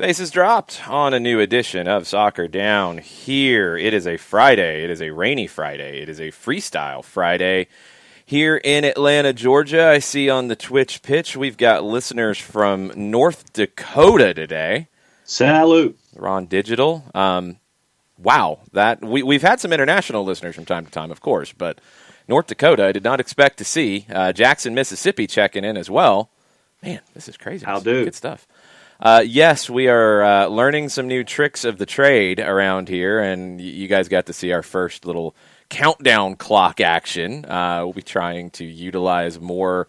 Bases dropped on a new edition of Soccer Down here. It is a Friday. It is a rainy Friday. It is a freestyle Friday here in Atlanta, Georgia. I see on the Twitch pitch we've got listeners from North Dakota today. Salute. They're on digital. Wow, we've had some international listeners from time to time, of course, but North Dakota I did not expect to see. Jackson, Mississippi checking in as well. Man, this is crazy. How do? Good stuff. Yes, we are learning some new tricks of the trade around here, and you guys got to see our first little countdown clock action. We'll be trying to utilize more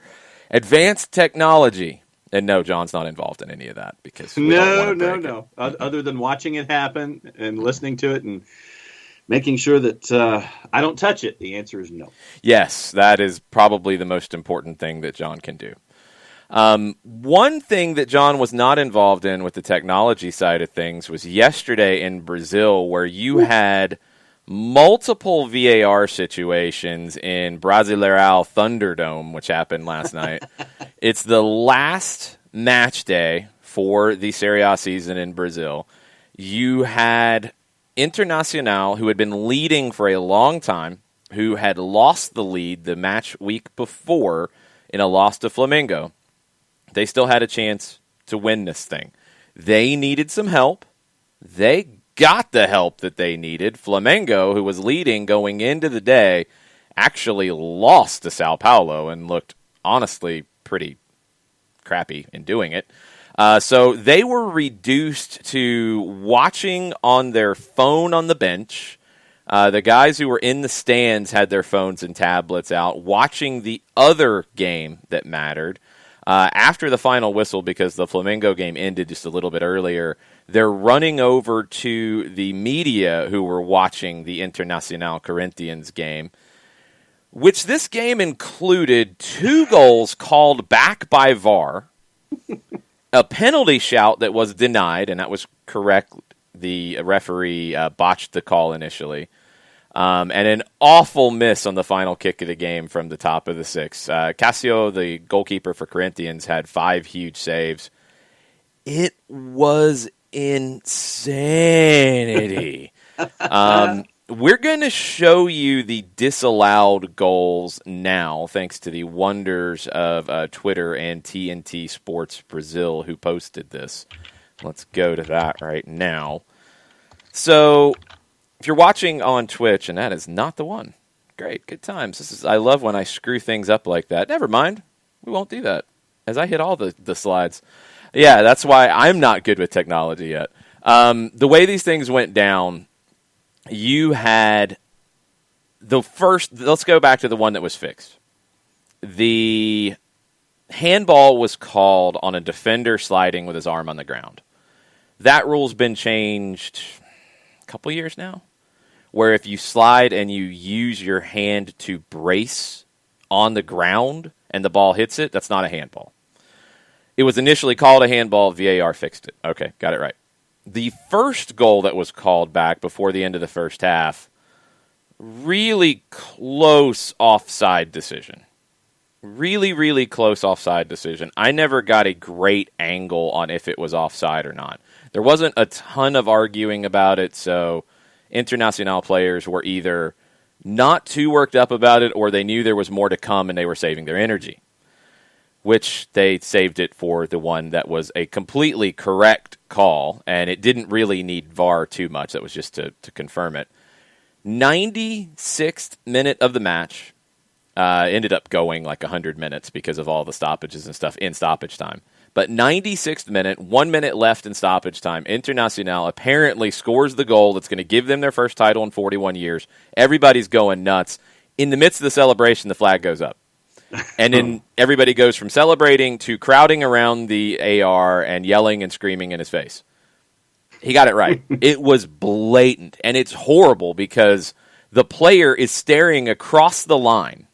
advanced technology. And no, John's not involved in any of that because No. Other than watching it happen and listening to it and making sure that I don't touch it, the answer is no. Yes, that is probably the most important thing that John can do. One thing that John was not involved in with the technology side of things was yesterday in Brazil, where you had multiple VAR situations in Brasileirão Thunderdome, which happened last night. It's the last match day for the Serie A season in Brazil. You had Internacional, who had been leading for a long time, who had lost the lead the match week before in a loss to Flamengo. They still had a chance to win this thing. They needed some help. They got the help that they needed. Flamengo, who was leading going into the day, actually lost to Sao Paulo and looked honestly pretty crappy in doing it. So they were reduced to watching on their phone on the bench. The guys who were in the stands had their phones and tablets out, watching the other game that mattered. After the final whistle, because the Flamengo game ended just a little bit earlier, they're running over to the media who were watching the Internacional Corinthians game, which this game included 2 goals called back by VAR, a penalty shout that was denied, and that was correct. The referee botched the call initially. And an awful miss on the final kick of the game from the top of the 6. Cassio, the goalkeeper for Corinthians, had 5 huge saves. It was insanity. We're going to show you the disallowed goals now, thanks to the wonders of Twitter and TNT Sports Brazil, who posted this. Let's go to that right now. So, if you're watching on Twitch, and that is not the one, great, good times. I love when I screw things up like that. Never mind, we won't do that, as I hit all the slides. Yeah, that's why I'm not good with technology yet. The way these things went down, you had the first. Let's go back to the one that was fixed. The handball was called on a defender sliding with his arm on the ground. That rule's been changed a couple years now, where if you slide and you use your hand to brace on the ground and the ball hits it, that's not a handball. It was initially called a handball. VAR fixed it. Okay, got it right. The first goal that was called back before the end of the first half, really close offside decision. Really, really close offside decision. I never got a great angle on if it was offside or not. There wasn't a ton of arguing about it, so Internacional players were either not too worked up about it or they knew there was more to come and they were saving their energy, which they saved it for the one that was a completely correct call, and it didn't really need VAR too much. That was just to confirm it. 96th minute of the match, ended up going like 100 minutes because of all the stoppages and stuff in stoppage time. But 96th minute, 1 minute left in stoppage time, Internacional apparently scores the goal that's going to give them their first title in 41 years. Everybody's going nuts. In the midst of the celebration, the flag goes up. And then everybody goes from celebrating to crowding around the AR and yelling and screaming in his face. He got it right. It was blatant. And it's horrible because the player is staring across the line.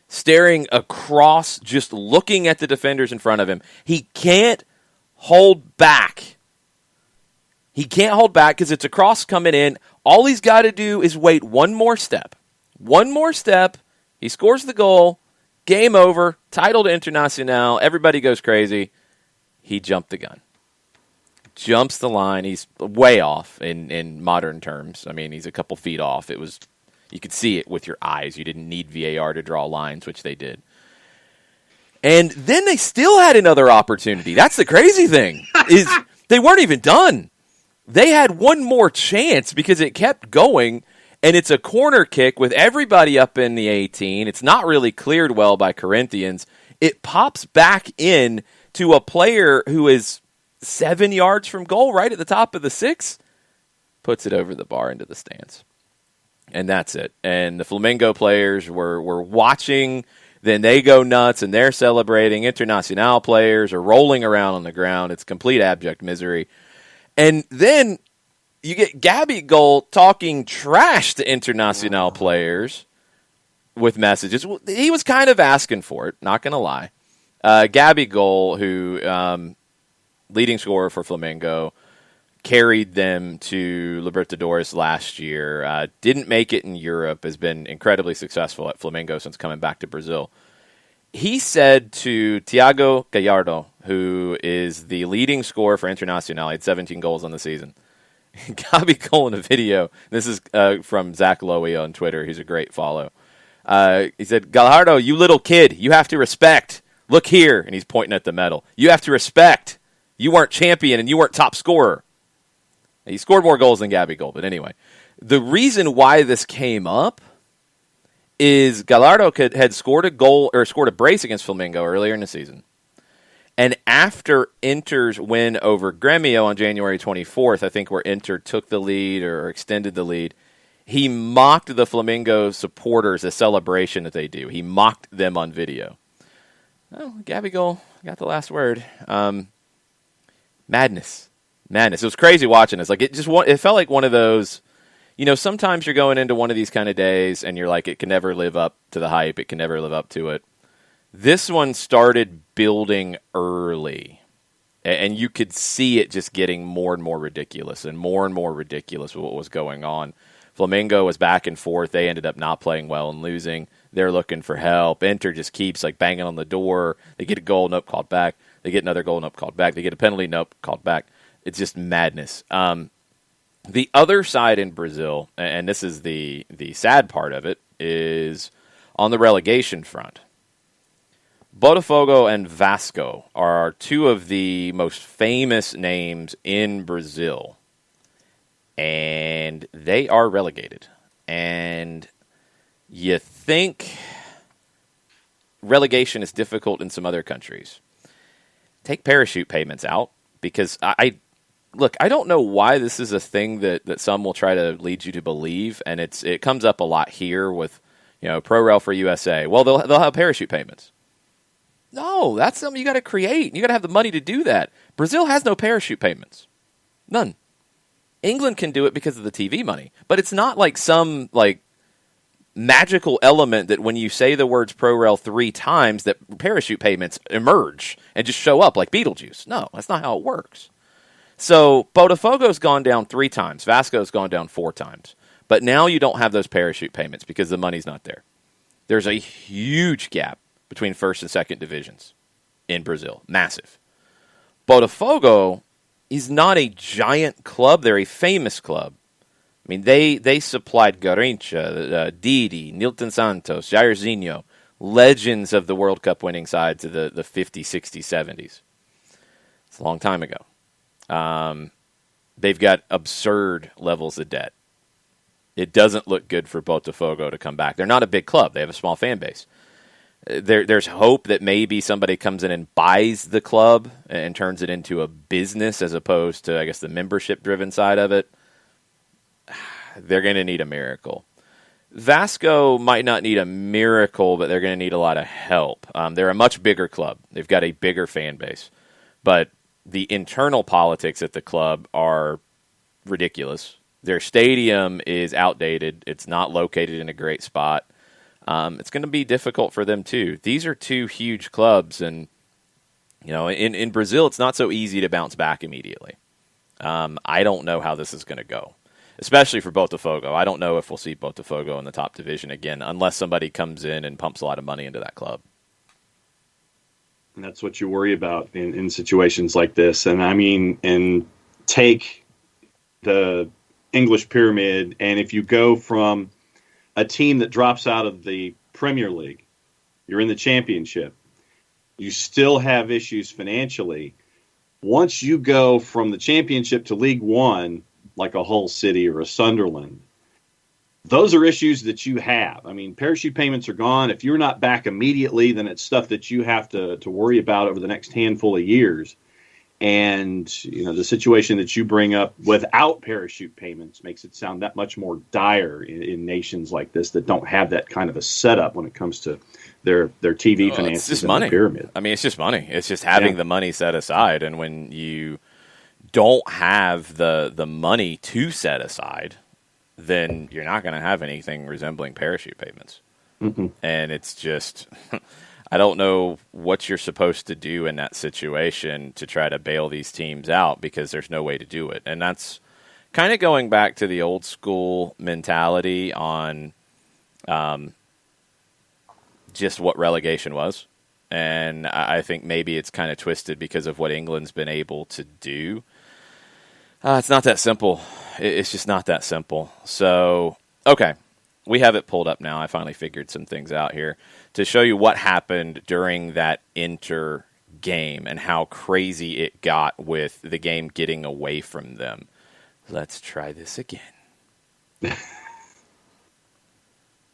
Staring across, just looking at the defenders in front of him. He can't hold back. He can't hold back because it's a cross coming in. All he's got to do is wait one more step. One more step. He scores the goal. Game over. Title to Internacional. Everybody goes crazy. He jumped the gun. jumps the line. He's way off in modern terms. I mean, he's a couple feet off. You could see it with your eyes. You didn't need VAR to draw lines, which they did. And then they still had another opportunity. That's the crazy thing, is they weren't even done. They had one more chance because it kept going, and it's a corner kick with everybody up in the 18. It's not really cleared well by Corinthians. It pops back in to a player who is 7 yards from goal, right at the top of the 6, puts it over the bar into the stands. And that's it. And the Flamengo players were watching. Then they go nuts, and they're celebrating. Internacional players are rolling around on the ground. It's complete abject misery. And then you get Gabigol talking trash to Internacional players with messages. He was kind of asking for it, not going to lie. Gabigol, who leading scorer for Flamengo, carried them to Libertadores last year, didn't make it in Europe, has been incredibly successful at Flamengo since coming back to Brazil. He said to Thiago Gallardo, who is the leading scorer for Internacional, he had 17 goals on the season. Gabigol in a video, this is from Zach Lowy on Twitter, he's a great follow. He said, Gallardo, you little kid, you have to respect. Look here, and he's pointing at the medal. You have to respect. You weren't champion and you weren't top scorer. He scored more goals than Gabigol, but anyway. The reason why this came up is Gallardo had scored a goal or scored a brace against Flamengo earlier in the season. And after Inter's win over Grêmio on January 24th, I think where Inter took the lead or extended the lead, he mocked the Flamengo supporters, a celebration that they do. He mocked them on video. Well, Gabigol got the last word. Madness. It was crazy watching this. Like it felt like one of those, sometimes you're going into one of these kind of days and you're like, it can never live up to the hype. It can never live up to it. This one started building early, and you could see it just getting more and more ridiculous with what was going on. Flamengo was back and forth. They ended up not playing well and losing. They're looking for help. Inter just keeps banging on the door. They get a goal, nope, called back. They get another goal, nope, called back. They get a penalty, nope, called back. It's just madness. The other side in Brazil, and this is the sad part of it, is on the relegation front. Botafogo and Vasco are two of the most famous names in Brazil, and they are relegated. And you think relegation is difficult in some other countries. Take parachute payments out, because I don't know why this is a thing that some will try to lead you to believe, and it comes up a lot here with, ProRail for USA. Well, they'll have parachute payments. No, that's something you got to create. You got to have the money to do that. Brazil has no parachute payments. None. England can do it because of the TV money, but it's not like some magical element that when you say the words ProRail 3 times that parachute payments emerge and just show up like Beetlejuice. No, that's not how it works. So Botafogo's gone down 3 times. Vasco's gone down 4 times. But now you don't have those parachute payments because the money's not there. There's a huge gap between first and second divisions in Brazil. Massive. Botafogo is not a giant club. They're a famous club. I mean, they supplied Garrincha, Didi, Nilton Santos, Jairzinho, legends of the World Cup winning sides of the 50s, 60s, 70s. It's a long time ago. They've got absurd levels of debt. It doesn't look good for Botafogo to come back. They're not a big club. They have a small fan base. There's hope that maybe somebody comes in and buys the club and turns it into a business as opposed to, I guess, the membership-driven side of it. They're going to need a miracle. Vasco might not need a miracle, but they're going to need a lot of help. They're a much bigger club. They've got a bigger fan base. But the internal politics at the club are ridiculous. Their stadium is outdated. It's not located in a great spot. It's going to be difficult for them, too. These are 2 huge clubs, and in Brazil, it's not so easy to bounce back immediately. I don't know how this is going to go, especially for Botafogo. I don't know if we'll see Botafogo in the top division again unless somebody comes in and pumps a lot of money into that club. And that's what you worry about in situations like this. And I mean, and take the English pyramid, and if you go from a team that drops out of the Premier League, you're in the Championship, you still have issues financially. Once you go from the Championship to League One, like a Hull City or a Sunderland, those are issues that you have. I mean, parachute payments are gone. If you're not back immediately, then it's stuff that you have to worry about over the next handful of years. And, the situation that you bring up without parachute payments makes it sound that much more dire in nations like this that don't have that kind of a setup when it comes to their TV finances. It's just and money. The pyramid. I mean, it's just money. It's just having the money set aside. And when you don't have the money to set aside, then you're not going to have anything resembling parachute payments. Mm-hmm. And it's just, I don't know what you're supposed to do in that situation to try to bail these teams out, because there's no way to do it. And that's kind of going back to the old school mentality on just what relegation was. And I think maybe it's kind of twisted because of what England's been able to do. It's not that simple. It's just not that simple. So, okay, we have it pulled up now. I finally figured some things out here to show you what happened during that Inter game and how crazy it got with the game getting away from them. Let's try this again.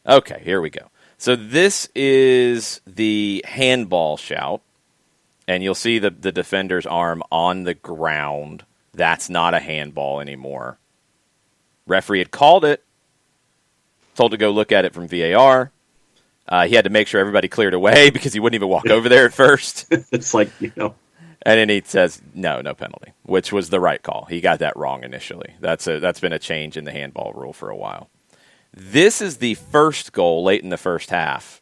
Okay, here we go. So this is the handball shout, and you'll see the defender's arm on the ground. That's not a handball anymore. Referee had called it, told to go look at it from VAR. He had to make sure everybody cleared away because he wouldn't even walk over there at first. It's like, And then he says, no penalty, which was the right call. He got that wrong initially. That's been a change in the handball rule for a while. This is the first goal late in the first half.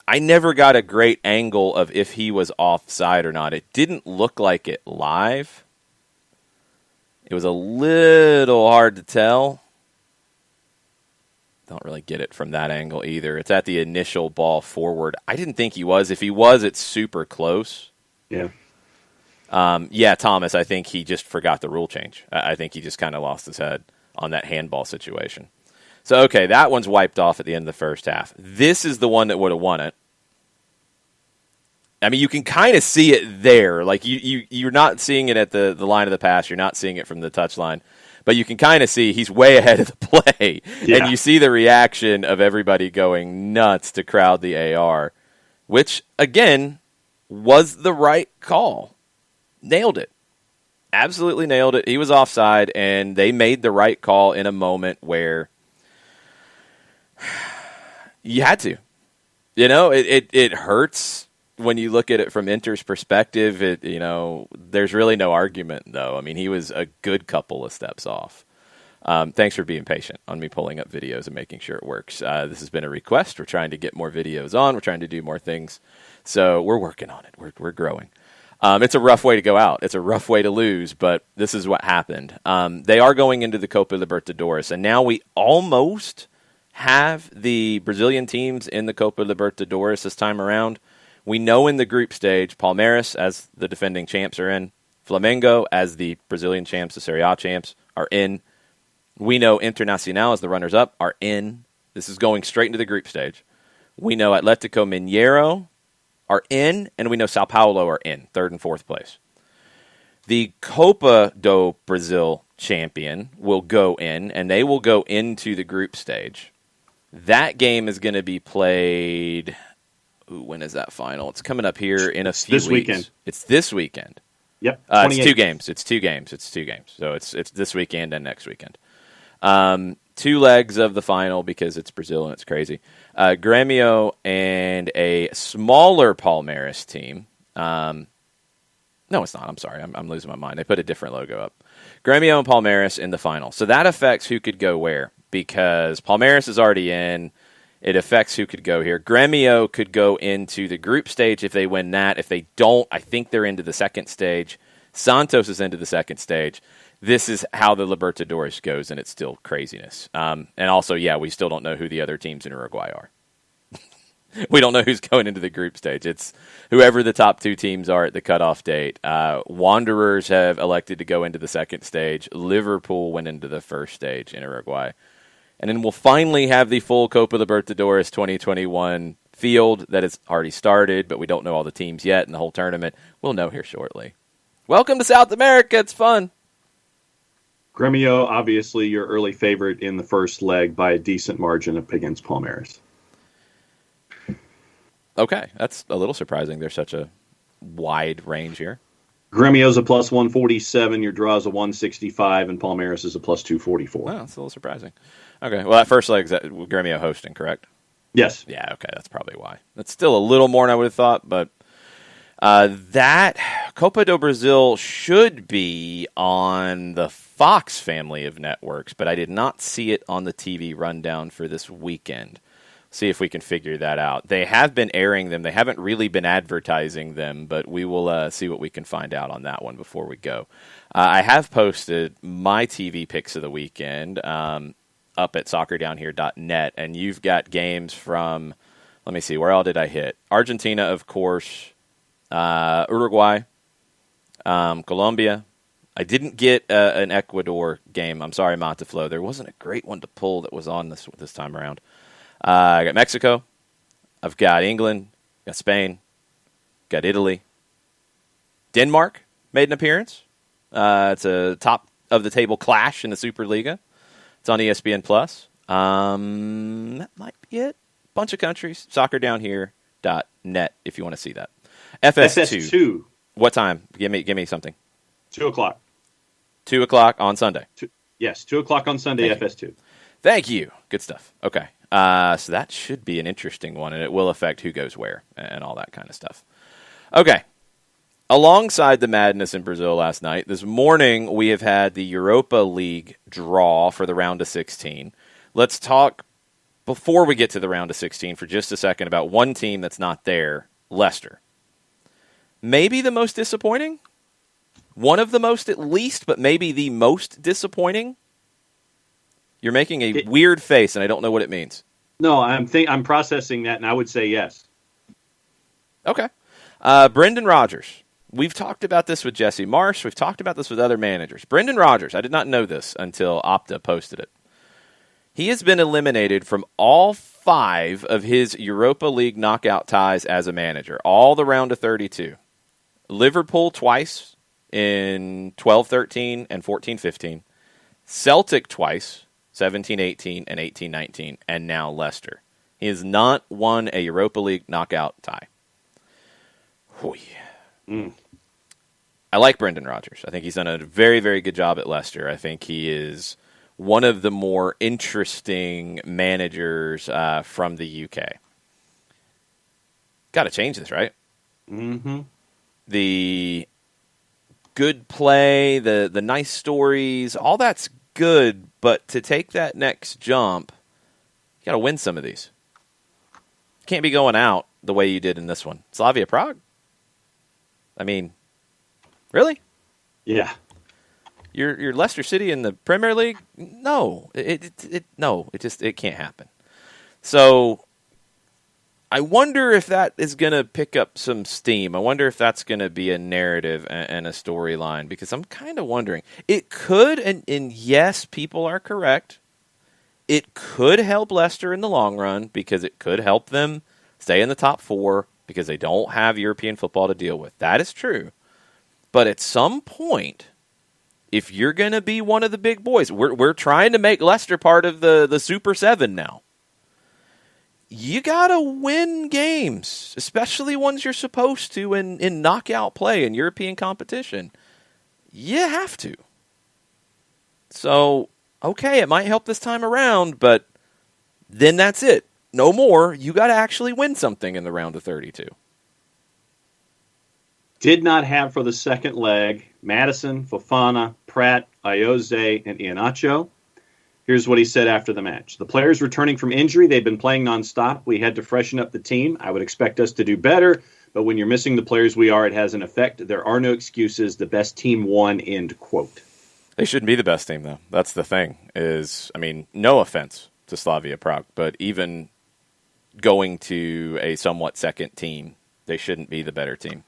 I never got a great angle of if he was offside or not. It didn't look like it live. It was a little hard to tell. Don't really get it from that angle either. It's at the initial ball forward. I didn't think he was. If he was, it's super close. Yeah. Thomas, I think he just forgot the rule change. I think he just kind of lost his head on that handball situation. So, okay, that one's wiped off at the end of the first half. This is the one that would have won it. I mean, you can kind of see it there. Like, you're not seeing it at the line of the pass. You're not seeing it from the touchline. But you can kind of see he's way ahead of the play. Yeah. And you see the reaction of everybody going nuts to crowd the AR, which, again, was the right call. Nailed it. Absolutely nailed it. He was offside, and they made the right call in a moment where you had to. It hurts when you look at it from Inter's perspective. There's really no argument, though. I mean, he was a good couple of steps off. Thanks for being patient on me pulling up videos and making sure it works. This has been a request. We're trying to get more videos on. We're trying to do more things. So we're working on it. We're growing. It's a rough way to go out. It's a rough way to lose, but this is what happened. They are going into the Copa Libertadores, and now we almost have the Brazilian teams in the Copa Libertadores this time around. We know in the group stage, Palmeiras, as the defending champs, are in. Flamengo, as the Brazilian champs, the Serie A champs, are in. We know Internacional, as the runners-up, are in. This is going straight into the group stage. We know Atlético Mineiro are in, and we know Sao Paulo are in, third and fourth place. The Copa do Brazil champion will go in, and they will go into the group stage. That game is going to be played... when is that final? It's coming up here in a few weeks. Weekend. It's this weekend. Yep. It's two games. It's two games. So it's this weekend and next weekend. 2 legs of the final because it's Brazil and it's crazy. Grêmio and a smaller Palmeiras team. No, it's not. I'm sorry. I'm losing my mind. They put a different logo up. Grêmio and Palmeiras in the final. So that affects who could go where, because Palmeiras is already in. It affects who could go here. Grêmio could go into the group stage if they win that. If they don't, I think they're into the second stage. Santos is into the second stage. This is how the Libertadores goes, and it's still craziness. And also, we still don't know who the other teams in Uruguay are. We don't know who's going into the group stage. It's whoever the top two teams are at the cutoff date. Wanderers have elected to go into the second stage. Liverpool went into the first stage in Uruguay. And then we'll finally have the full Copa Libertadores 2021 field that has already started, but we don't know all the teams yet and the whole tournament. We'll know here shortly. Welcome to South America. It's fun. Gremio, obviously your early favorite in the first leg by a decent margin up against Palmeiras. Okay, that's a little surprising. There's such a wide range here. Gremio's a plus 147, your draw's a 165, and Palmeiras is a plus 244. Oh, that's a little surprising. Okay, well, that first leg's Gremio hosting, correct? Yes. Yeah, okay, that's probably why. That's still a little more than I would have thought, but that Copa do Brasil should be on the Fox family of networks, but I did not see it on the TV rundown for this weekend. See if we can figure that out. They have been airing them. They haven't really been advertising them, but we will see what we can find out on that one before we go. I have posted my TV picks of the weekend up at soccerdownhere.net, and you've got games from, let me see, where all did I hit? Argentina, of course, Uruguay, Colombia. I didn't get an Ecuador game. I'm sorry, Monteflo. There wasn't a great one to pull that was on this time around. I got Mexico. I've got England. Got Spain. Got Italy. Denmark made an appearance. It's a top of the table clash in the Superliga. It's on ESPN Plus. That might be it. Bunch of countries. Soccerdownhere.net if you want to see that. FS2. What time? Give me something. 2:00. 2:00 on Sunday. Yes, 2:00 on Sunday, FS2. Thank you. Good stuff. Okay. So that should be an interesting one, and it will affect who goes where and all that kind of stuff. Okay. Alongside the madness in Brazil last night, this morning we have had the Europa League draw for the round of 16. Let's talk, before we get to the round of 16, for just a second about one team that's not there, Leicester. Maybe the most disappointing? One of the most at least, but maybe the most disappointing? You're making a weird face, and I don't know what it means. No, I'm processing that, and I would say yes. Okay. Brendan Rodgers. We've talked about this with Jesse Marsh. We've talked about this with other managers. Brendan Rodgers, I did not know this until Opta posted it. He has been eliminated from all 5 of his Europa League knockout ties as a manager, all the round of 32. Liverpool twice in 12-13 and 14-15. Celtic twice, 17-18 and 18-19, and now Leicester. He has not won a Europa League knockout tie. I like Brendan Rodgers. I think he's done a very, very good job at Leicester. I think he is one of the more interesting managers from the UK. Got to change this, right? Mm-hmm. The good play, the nice stories, all that's good, but to take that next jump, you got to win some of these. You can't be going out the way you did in this one. Slavia Prague? I mean, really? Yeah. You're Leicester City in the Premier League? No. It can't happen. So I wonder if that is going to pick up some steam. I wonder if that's going to be a narrative and a storyline, because I'm kind of wondering. It could, and yes, people are correct. It could help Leicester in the long run, because it could help them stay in the top 4 because they don't have European football to deal with. That is true. But at some point, if you're going to be one of the big boys, we're trying to make Leicester part of the Super 7 now. You got to win games, especially ones you're supposed to in knockout play in European competition. You have to. So, okay, it might help this time around, but then that's it. No more. You got to actually win something in the round of 32. Did not have for the second leg Madison, Fofana, Pratt, Ayoze, and Iheanacho. Here's what he said after the match. The players returning from injury, they've been playing nonstop. We had to freshen up the team. I would expect us to do better, but when you're missing the players we are, it has an effect. There are no excuses. The best team won, end quote. They shouldn't be the best team, though. That's the thing. No offense to Slavia Prague, but even going to a somewhat second team, they shouldn't be the better team.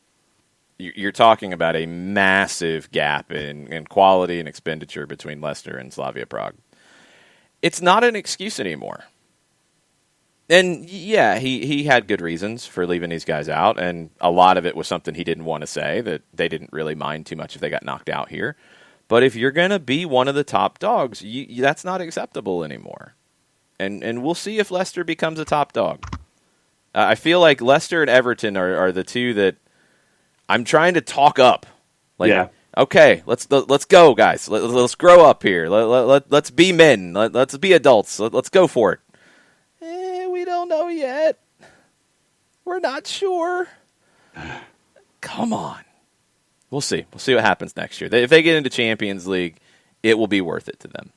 You're talking about a massive gap in quality and expenditure between Leicester and Slavia Prague. It's not an excuse anymore. And yeah, he had good reasons for leaving these guys out, and a lot of it was something he didn't want to say, that they didn't really mind too much if they got knocked out here. But if you're going to be one of the top dogs, that's not acceptable anymore. And we'll see if Leicester becomes a top dog. I feel like Leicester and Everton are the two that I'm trying to talk up. Like, yeah. Okay, let's go, guys. Let's grow up here. Let's be men. Let's be adults. Let's go for it. We don't know yet. We're not sure. Come on. We'll see. We'll see what happens next year. If they get into Champions League, it will be worth it to them.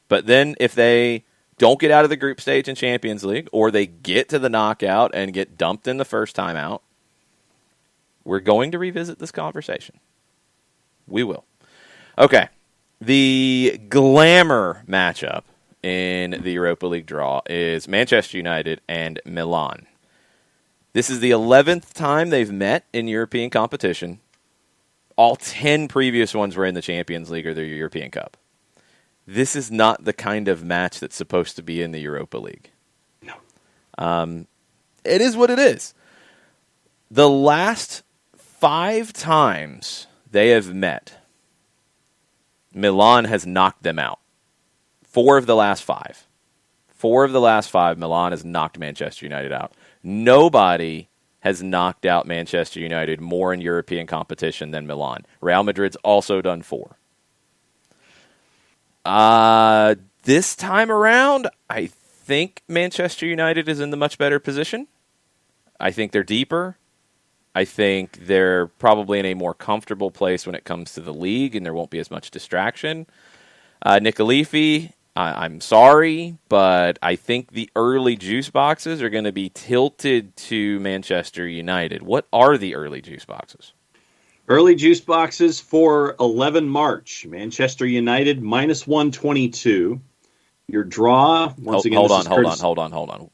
But then if they don't get out of the group stage in Champions League, or they get to the knockout and get dumped in the first time out, we're going to revisit this conversation. We will. Okay. The glamour matchup in the Europa League draw is Manchester United and Milan. This is the 11th time they've met in European competition. All 10 previous ones were in the Champions League or the European Cup. This is not the kind of match that's supposed to be in the Europa League. No. It is what it is. The last 5 times they have met, Milan has knocked them out. 4 of the last 5. 4 of the last 5, Milan has knocked Manchester United out. Nobody has knocked out Manchester United more in European competition than Milan. Real Madrid's also done 4. This time around, I think Manchester United is in the much better position. I think they're deeper. I think they're probably in a more comfortable place when it comes to the league, and there won't be as much distraction. Nick Alifi, I'm sorry, but I think the early juice boxes are going to be tilted to Manchester United. What are the early juice boxes? Early juice boxes for 11 March. Manchester United minus 122. Your draw, once again, hold on.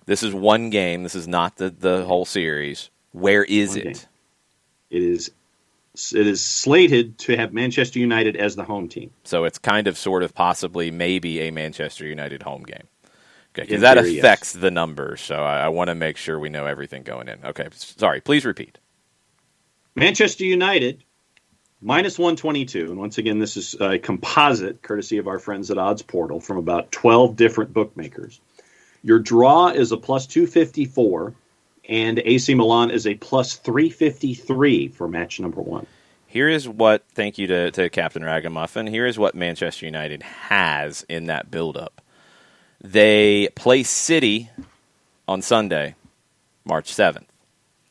This is one game. This is not the whole series. Where is it? It is slated to have Manchester United as the home team. So it's kind of, sort of, possibly, maybe a Manchester United home game. Okay, because that affects the numbers. So I want to make sure we know everything going in. Okay, sorry. Please repeat. Manchester United minus 122. And once again, this is a composite, courtesy of our friends at Odds Portal, from about 12 different bookmakers. Your draw is a plus 254. And AC Milan is a plus 353 for match number 1. Here is what, thank you to Captain Ragamuffin, here is what Manchester United has in that build-up. They play City on Sunday, March 7th.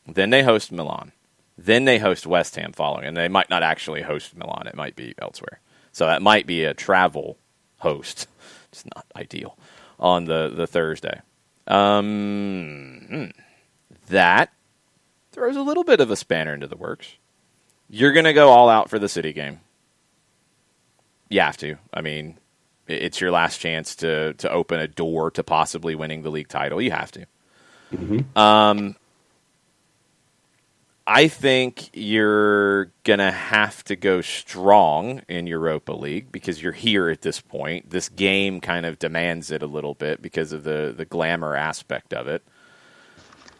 Then they host Milan. Then they host West Ham following. And they might not actually host Milan. It might be elsewhere. So that might be a travel host. It's not ideal on the Thursday. That throws a little bit of a spanner into the works. You're going to go all out for the City game. You have to. I mean, it's your last chance to open a door to possibly winning the league title. You have to. Mm-hmm. I think you're going to have to go strong in Europa League because you're here at this point. This game kind of demands it a little bit because of the glamour aspect of it.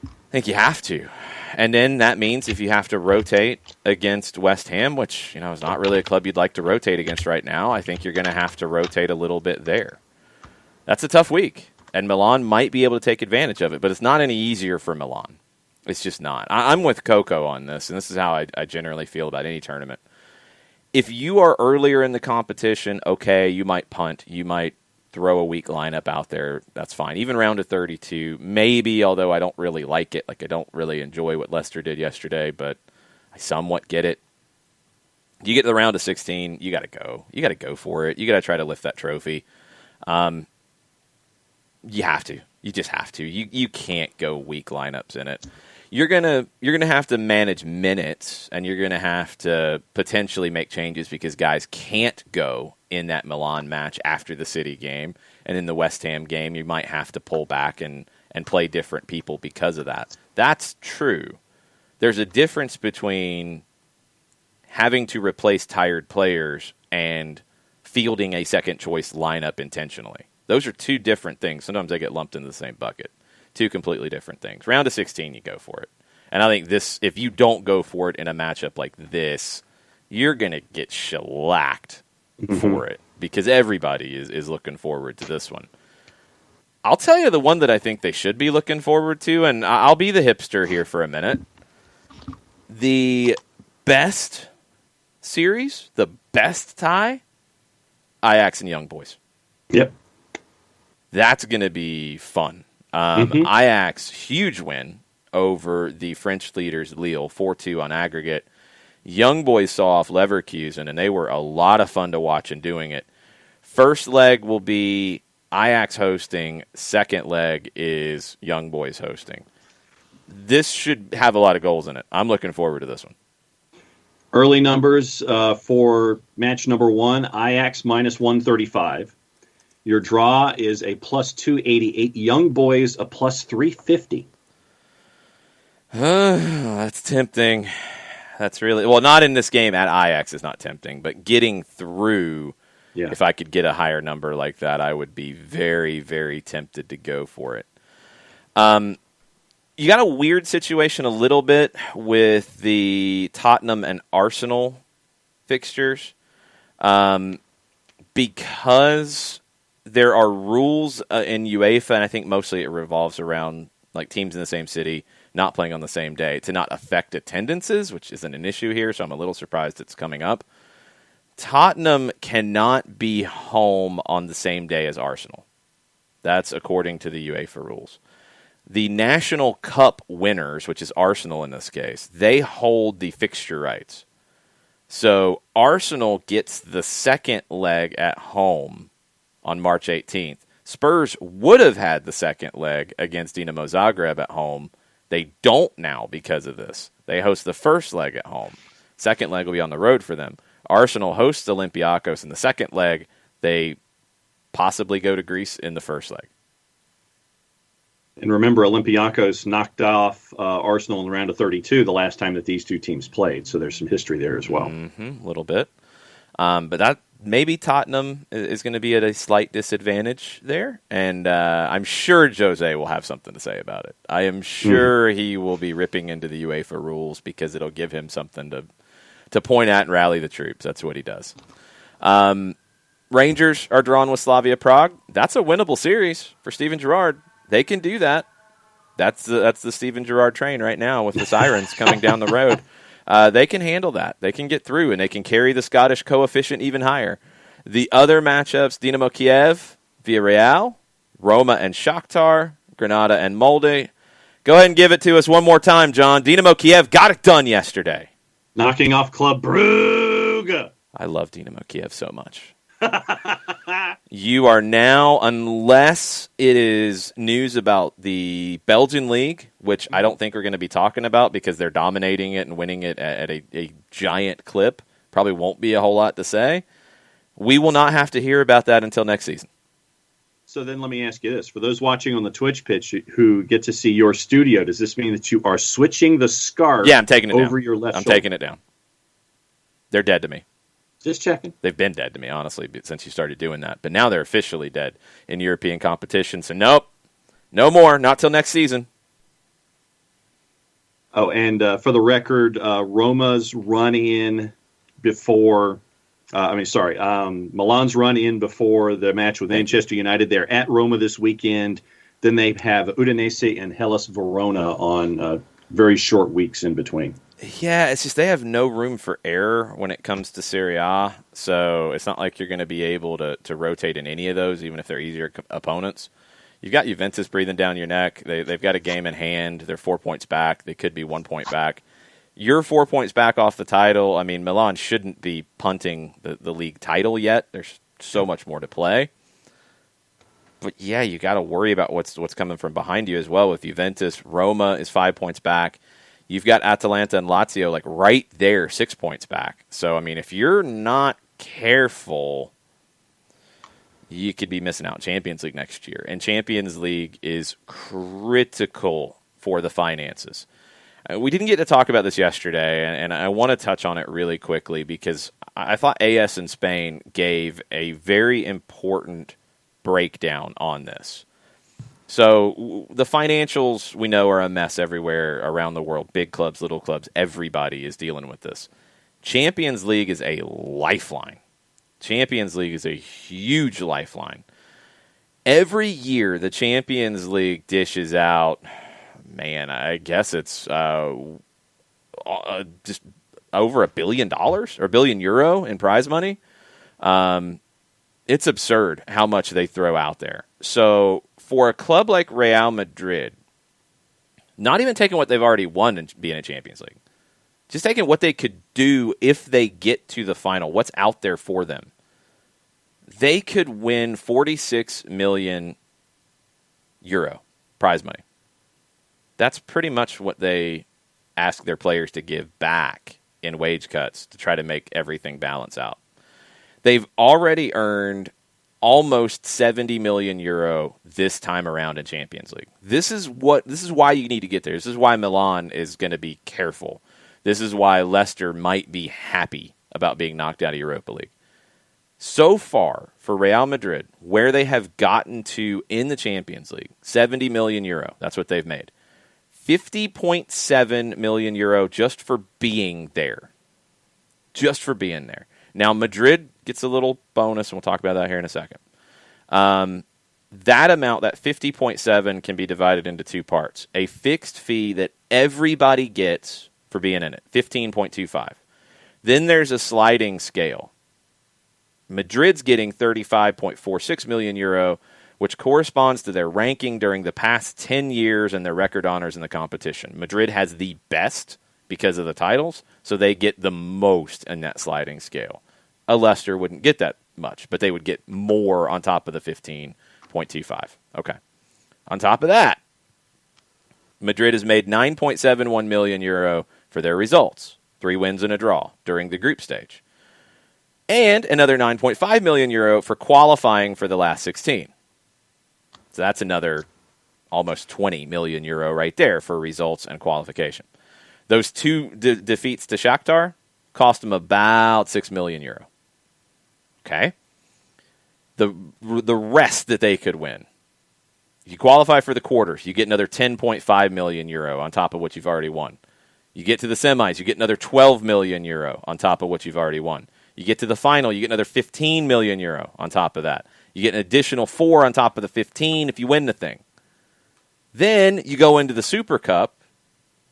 I think you have to. And then that means if you have to rotate against West Ham, which, is not really a club you'd like to rotate against right now, I think you're going to have to rotate a little bit there. That's a tough week. And Milan might be able to take advantage of it, but it's not any easier for Milan. It's just not. I'm with Coco on this, and this is how I generally feel about any tournament. If you are earlier in the competition, okay, you might punt. You might throw a weak lineup out there. That's fine. Even round of 32, maybe, although I don't really like it. Like, I don't really enjoy what Leicester did yesterday, but I somewhat get it. You get to the round of 16, you got to go. You got to go for it. You got to try to lift that trophy. You have to. You just have to. You can't go weak lineups in it. You're gonna have to manage minutes, and you're gonna have to potentially make changes because guys can't go in that Milan match after the City game, and in the West Ham game, you might have to pull back and and play different people because of that. That's true. There's a difference between having to replace tired players and fielding a second-choice lineup intentionally. Those are two different things. Sometimes they get lumped into the same bucket. Two completely different things. Round of 16, you go for it. And I think this, if you don't go for it in a matchup like this, you're going to get shellacked for it because everybody is looking forward to this one. I'll tell you the one that I think they should be looking forward to, and I'll be the hipster here for a minute. The best series, the best tie, Ajax and Young Boys. Yep. That's going to be fun. Ajax, huge win over the French leaders, Lille, 4-2 on aggregate. Young Boys saw off Leverkusen, and they were a lot of fun to watch in doing it. First leg will be Ajax hosting. Second leg is Young Boys hosting. This should have a lot of goals in it. I'm looking forward to this one. Early numbers for match number one, Ajax minus 135. Your draw is a plus 288. Young Boys a plus 350. That's tempting. That's really, well, not in this game at Ajax is not tempting, but getting through, if I could get a higher number like that, I would be very, very tempted to go for it. You got a weird situation a little bit with the Tottenham and Arsenal fixtures because there are rules in UEFA, and I think mostly it revolves around like teams in the same city not playing on the same day to not affect attendances, which isn't an issue here, so I'm a little surprised it's coming up. Tottenham cannot be home on the same day as Arsenal. That's according to the UEFA rules. The National Cup winners, which is Arsenal in this case, they hold the fixture rights. So Arsenal gets the second leg at home on March 18th. Spurs would have had the second leg against Dinamo Zagreb at home. They don't now because of this. They host the first leg at home. Second leg will be on the road for them. Arsenal hosts Olympiacos in the second leg. They possibly go to Greece in the first leg. And remember, Olympiacos knocked off Arsenal in the round of 32 the last time that these two teams played. So there's some history there as well. A little bit. But that maybe Tottenham is going to be at a slight disadvantage there. And I'm sure Jose will have something to say about it. I am sure he will be ripping into the UEFA rules because it'll give him something to point at and rally the troops. That's what he does. Rangers are drawn with Slavia Prague. That's a winnable series for Steven Gerrard. They can do that. That's the Steven Gerrard train right now with the sirens coming down the road. They can handle that. They can get through, and they can carry the Scottish coefficient even higher. The other matchups, Dynamo Kiev, Villarreal, Roma and Shakhtar, Granada and Molde. Go ahead and give it to us one more time, John. Dynamo Kiev got it done yesterday. Knocking off Club Brugge. I love Dynamo Kiev so much. You are now, unless it is news about the Belgian league, which I don't think we're going to be talking about because they're dominating it and winning it at a giant clip. Probably won't be a whole lot to say. We will not have to hear about that until next season. So then let me ask you this. For those watching on the Twitch pitch who get to see your studio, does this mean that you are switching the scarf I'm taking it over down. your left I'm shoulder? taking it down. They're dead to me. Just checking. They've been dead to me, honestly, since you started doing that. But now they're officially dead in European competition. So nope, no more. Not till next season. Oh, and for the record, Roma's run in before... Milan's run in before the match with Manchester United. They're at Roma this weekend. Then they have Udinese and Hellas Verona on very short weeks in between. Yeah, it's just they have no room for error when it comes to Serie A, so it's not like you're going to be able to rotate in any of those, even if they're easier opponents. You've got Juventus breathing down your neck. They've got a game in hand. They're 4 points back. They could be 1 point back. You're 4 points back off the title. I mean, Milan shouldn't be punting the league title yet. There's so much more to play. But, yeah, you got to worry about what's coming from behind you as well with Juventus. Roma is 5 points back. You've got Atalanta and Lazio like right there, 6 points back. So, I mean, if you're not careful, you could be missing out on Champions League next year. And Champions League is critical for the finances. We didn't get to talk about this yesterday, and I want to touch on it really quickly because I thought AS in Spain gave a very important breakdown on this. So the financials we know are a mess everywhere around the world. Big clubs, little clubs, everybody is dealing with this. Champions League is a lifeline. Champions League is a huge lifeline. Every year the Champions League dishes out, man, I guess it's just over $1 billion or €1 billion in prize money. It's absurd how much they throw out there. So for a club like Real Madrid, not even taking what they've already won and being in Champions League, just taking what they could do if they get to the final, what's out there for them, they could win €46 million prize money. That's pretty much what they ask their players to give back in wage cuts to try to make everything balance out. They've already earned almost €70 million this time around in Champions League. This is why you need to get there. This is why Milan is going to be careful. This is why Leicester might be happy about being knocked out of Europa League. So far, for Real Madrid, where they have gotten to in the Champions League, €70 million. That's what they've made. €50.7 million just for being there. Just for being there. Now, Madrid gets a little bonus, and we'll talk about that here in a second. That amount, that 50.7, can be divided into two parts. A fixed fee that everybody gets for being in it, 15.25. Then there's a sliding scale. Madrid's getting €35.46 million, which corresponds to their ranking during the past 10 years and their record honors in the competition. Madrid has the best because of the titles, so they get the most in that sliding scale. A Leicester wouldn't get that much, but they would get more on top of the 15.25. Okay. On top of that, Madrid has made €9.71 million for their results, 3 wins and a draw during the group stage, and another €9.5 million for qualifying for the last 16. So that's another almost €20 million right there for results and qualification. Those two defeats to Shakhtar cost them about €6 million. Okay? The rest that they could win. If you qualify for the quarters, you get another €10.5 million on top of what you've already won. You get to the semis, you get another €12 million on top of what you've already won. You get to the final, you get another €15 million on top of that. You get an additional 4 on top of the 15 if you win the thing. Then you go into the Super Cup,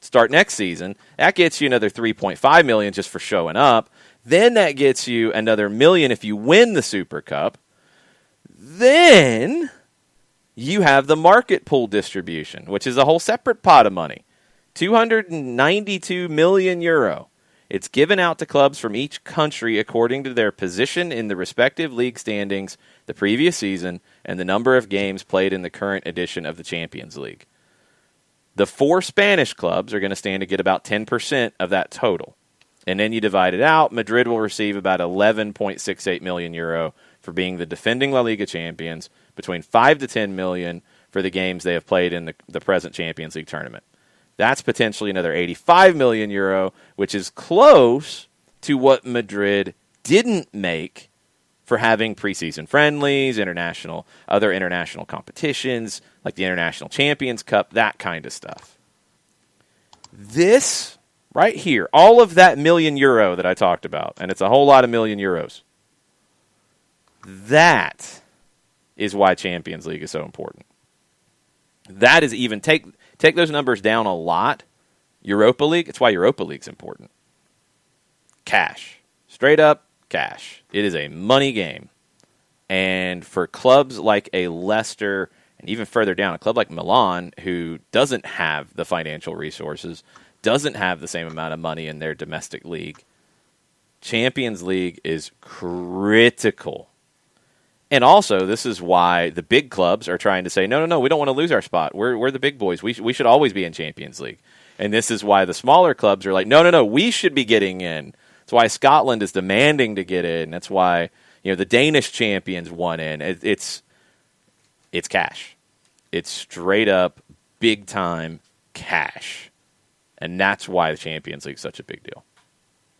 start next season. That gets you another $3.5 million just for showing up. Then that gets you another $1 million if you win the Super Cup. Then you have the market pool distribution, which is a whole separate pot of money. €292 million. It's given out to clubs from each country according to their position in the respective league standings the previous season and the number of games played in the current edition of the Champions League. The 4 Spanish clubs are going to stand to get about 10% of that total. And then you divide it out, Madrid will receive about €11.68 million for being the defending La Liga champions, between $5 to $10 million for the games they have played in the present Champions League tournament. That's potentially another €85 million, which is close to what Madrid didn't make for having preseason friendlies, other international competitions, like the International Champions Cup, that kind of stuff. This right here, all of that €1 million that I talked about, and it's a whole lot of €1 million, that is why Champions League is so important. That is even, take those numbers down a lot. Europa League, it's why Europa League's important. Cash. Straight up cash. It is a money game. And for clubs like a Leicester, and even further down, a club like Milan, who doesn't have the financial resources, doesn't have the same amount of money in their domestic league, Champions League is critical. And also, this is why the big clubs are trying to say, no, we don't want to lose our spot. We're the big boys. We should always be in Champions League. And this is why the smaller clubs are like, no, we should be getting in. That's why Scotland is demanding to get in. That's why the Danish champions won in. It's cash. It's straight up big time cash. And that's why the Champions League is such a big deal.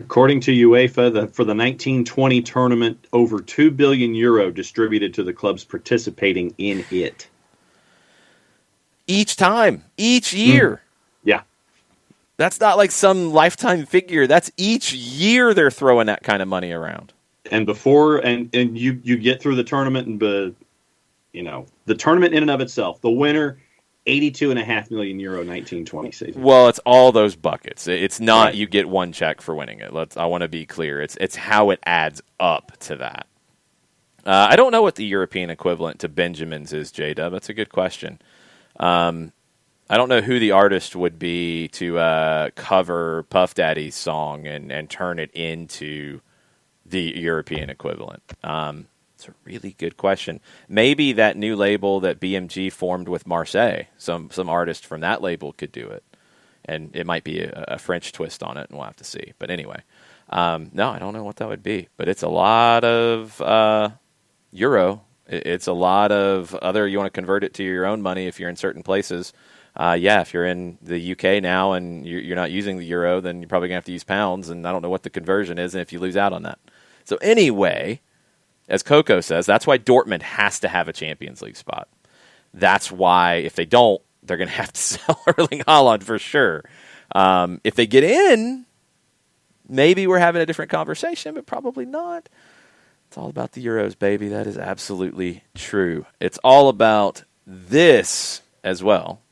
According to UEFA, for the 1920 tournament, over €2 billion distributed to the clubs participating in it. Each time, each year. Yeah. That's not like some lifetime figure. That's each year they're throwing that kind of money around. And before, and you get through the tournament, and the tournament in and of itself, the winner, €82.5 million 1920 season. Well, it's all those buckets. It's not right. You get one check for winning it. I want to be clear. It's how it adds up to that. I don't know what the European equivalent to Benjamin's is, J-Dub. That's a good question. I don't know who the artist would be to cover Puff Daddy's song and turn it into the European equivalent. It's a really good question. Maybe that new label that BMG formed with Marseille, some artist from that label could do it. And it might be a French twist on it, and we'll have to see. But anyway, no, I don't know what that would be. But it's a lot of euro. It's a lot of other, you want to convert it to your own money if you're in certain places. If you're in the UK now and you're not using the euro, then you're probably going to have to use pounds, and I don't know what the conversion is and if you lose out on that. So anyway, as Coco says, that's why Dortmund has to have a Champions League spot. That's why if they don't, they're going to have to sell Erling Haaland for sure. If they get in, maybe we're having a different conversation, but probably not. It's all about the Euros, baby. That is absolutely true. It's all about this as well.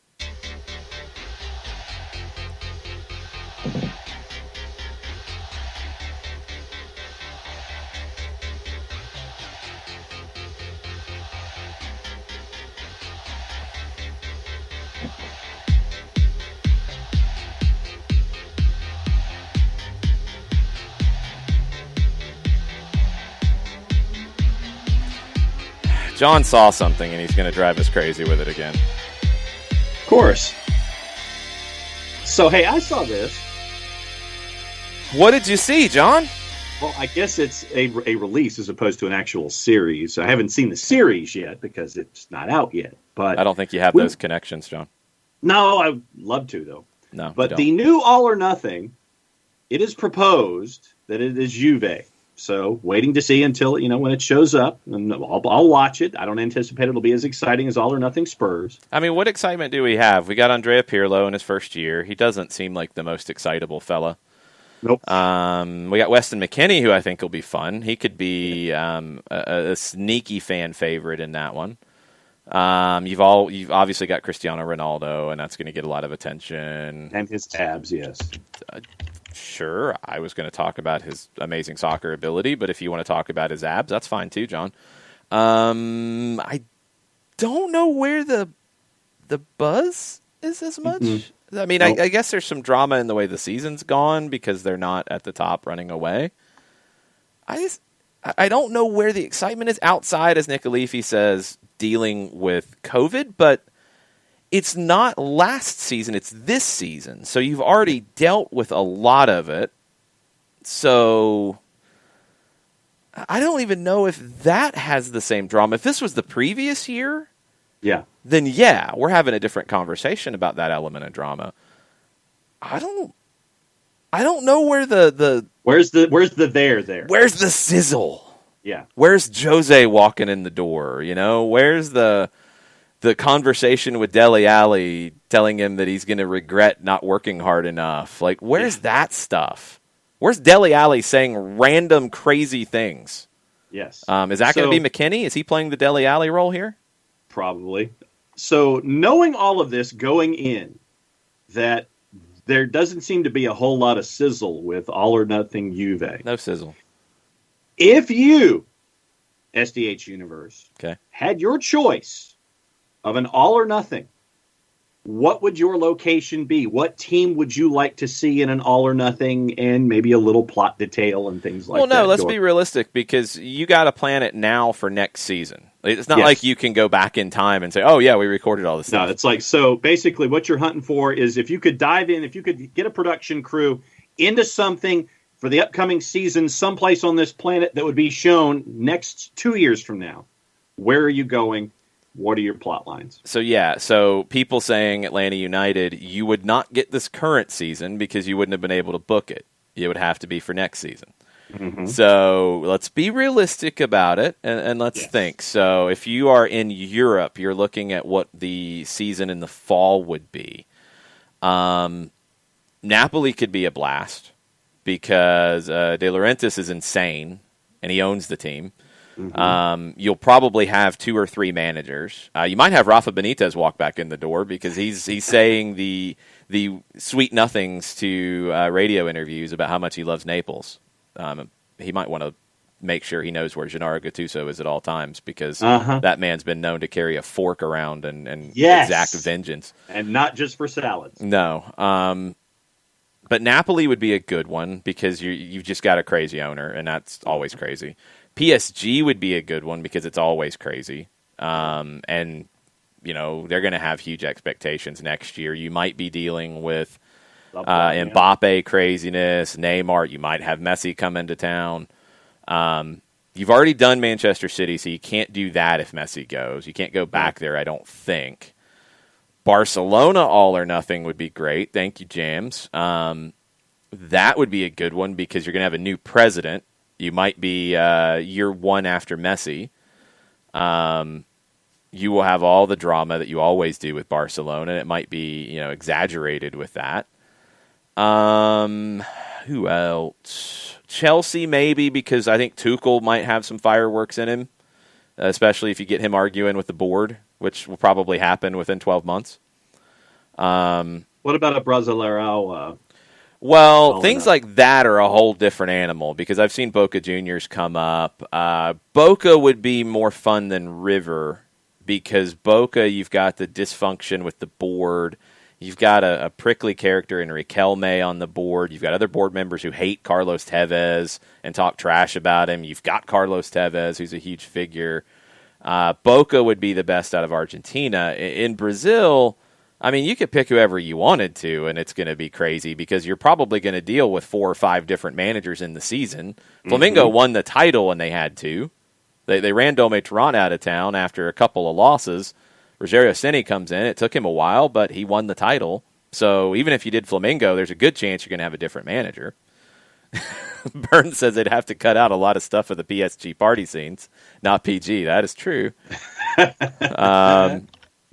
John saw something, and he's going to drive us crazy with it again. Of course. So, hey, I saw this. What did you see, John? Well, I guess it's a release as opposed to an actual series. I haven't seen the series yet because it's not out yet. But I don't think you have those connections, John. No, I'd love to, though. No, but the new All or Nothing, it is proposed that it is Juve. So waiting to see until, when it shows up, and I'll watch it. I don't anticipate it'll be as exciting as All or Nothing Spurs. I mean, what excitement do we have? We got Andrea Pirlo in his first year. He doesn't seem like the most excitable fella. Nope. We got Weston McKennie, who I think will be fun. He could be a sneaky fan favorite in that one. You've obviously got Cristiano Ronaldo, and that's going to get a lot of attention. And his abs, yes. Sure, I was going to talk about his amazing soccer ability, but if you want to talk about his abs, that's fine too, John. I don't know where the buzz is as much. Mm-hmm. I mean, nope. I guess there's some drama in the way the season's gone because they're not at the top running away. I don't know where the excitement is outside, as Nick Alifi says, dealing with COVID, but it's not last season, it's this season. So you've already dealt with a lot of it. So I don't even know if that has the same drama. If this was the previous year, then we're having a different conversation about that element of drama. I don't know where where's the there? Where's the sizzle? Yeah. Where's Jose walking in the door? Where's the conversation with Dele Alli telling him that he's going to regret not working hard enough? Like, where's that stuff? Where's Dele Alli saying random crazy things? Yes. Is that going to be McKennie? Is he playing the Dele Alli role here? Probably. So knowing all of this going in, that there doesn't seem to be a whole lot of sizzle with All or Nothing Juve. No sizzle. If you, SDH Universe, had your choice of an All or Nothing, what would your location be? What team would you like to see in an All or Nothing, and maybe a little plot detail and things like that? Well, no, let's be realistic, because you got to plan it now for next season. It's not like you can go back in time and say, oh, yeah, we recorded all this stuff. No, it's like, so basically what you're hunting for is if you could dive in, if you could get a production crew into something for the upcoming season someplace on this planet that would be shown next 2 years from now. Where are you going? What are your plot lines? So people saying Atlanta United, you would not get this current season because you wouldn't have been able to book it. It would have to be for next season. Mm-hmm. So let's be realistic about it, and let's think. So if you are in Europe, you're looking at what the season in the fall would be. Napoli could be a blast because De Laurentiis is insane, and he owns the team. Mm-hmm. You'll probably have 2 or 3 managers. You might have Rafa Benitez walk back in the door because he's saying the sweet nothings to radio interviews about how much he loves Naples. He might want to make sure he knows where Gennaro Gattuso is at all times because that man's been known to carry a fork around and exact vengeance. And not just for salads. No. But Napoli would be a good one because you've just got a crazy owner, and that's always crazy. PSG would be a good one because it's always crazy. And, you know, they're going to have huge expectations next year. You might be dealing with Mbappe craziness, Neymar. You might have Messi come into town. You've already done Manchester City, so you can't do that if Messi goes. You can't go back there, I don't think. Barcelona all or nothing would be great. Thank you, James. That would be a good one because you're going to have a new president. You might be year one after Messi. You will have all the drama that you always do with Barcelona. It might be, exaggerated with that. Who else? Chelsea maybe because I think Tuchel might have some fireworks in him, especially if you get him arguing with the board, which will probably happen within 12 months. What about a Brasileirão? Well, things like that are a whole different animal because I've seen Boca Juniors come up. Boca would be more fun than River because Boca, you've got the dysfunction with the board. You've got a prickly character in Riquelme on the board. You've got other board members who hate Carlos Tevez and talk trash about him. You've got Carlos Tevez, who's a huge figure. Boca would be the best out of Argentina. In Brazil, I mean, you could pick whoever you wanted to, and it's going to be crazy because you're probably going to deal with 4 or 5 different managers in the season. Flamengo won the title, and they had to. They ran Dome Toronto out of town after a couple of losses. Rogério Ceni comes in. It took him a while, but he won the title. So even if you did Flamengo, there's a good chance you're going to have a different manager. Burns says they'd have to cut out a lot of stuff of the PSG party scenes, not PG. That is true. That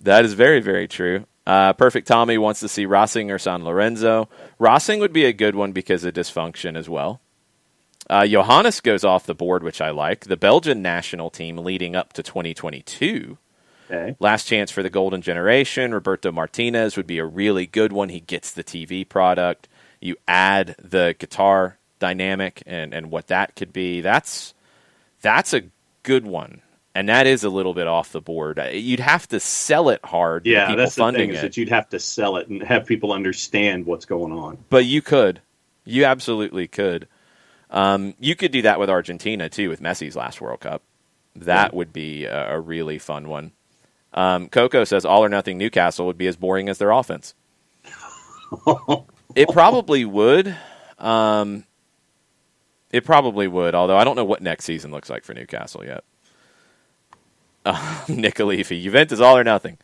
is very, very true. Perfect Tommy wants to see Racing or San Lorenzo. Racing would be a good one because of dysfunction as well. Johannes goes off the board, which I like. The Belgian national team leading up to 2022. Okay. Last chance for the golden generation. Roberto Martinez would be a really good one. He gets the TV product. You add the guitar dynamic and what that could be. That's a good one. And that is a little bit off the board. You'd have to sell it hard. Yeah, people that's the funding thing is it. that you'd have to sell it and have people understand what's going on. But you could. You absolutely could. You could do that with Argentina, too, with Messi's last World Cup. That would be a really fun one. Coco says all or nothing Newcastle would be as boring as their offense. It probably would. It probably would, although I don't know what next season looks like for Newcastle yet. Nick Alifi, Juventus all or nothing.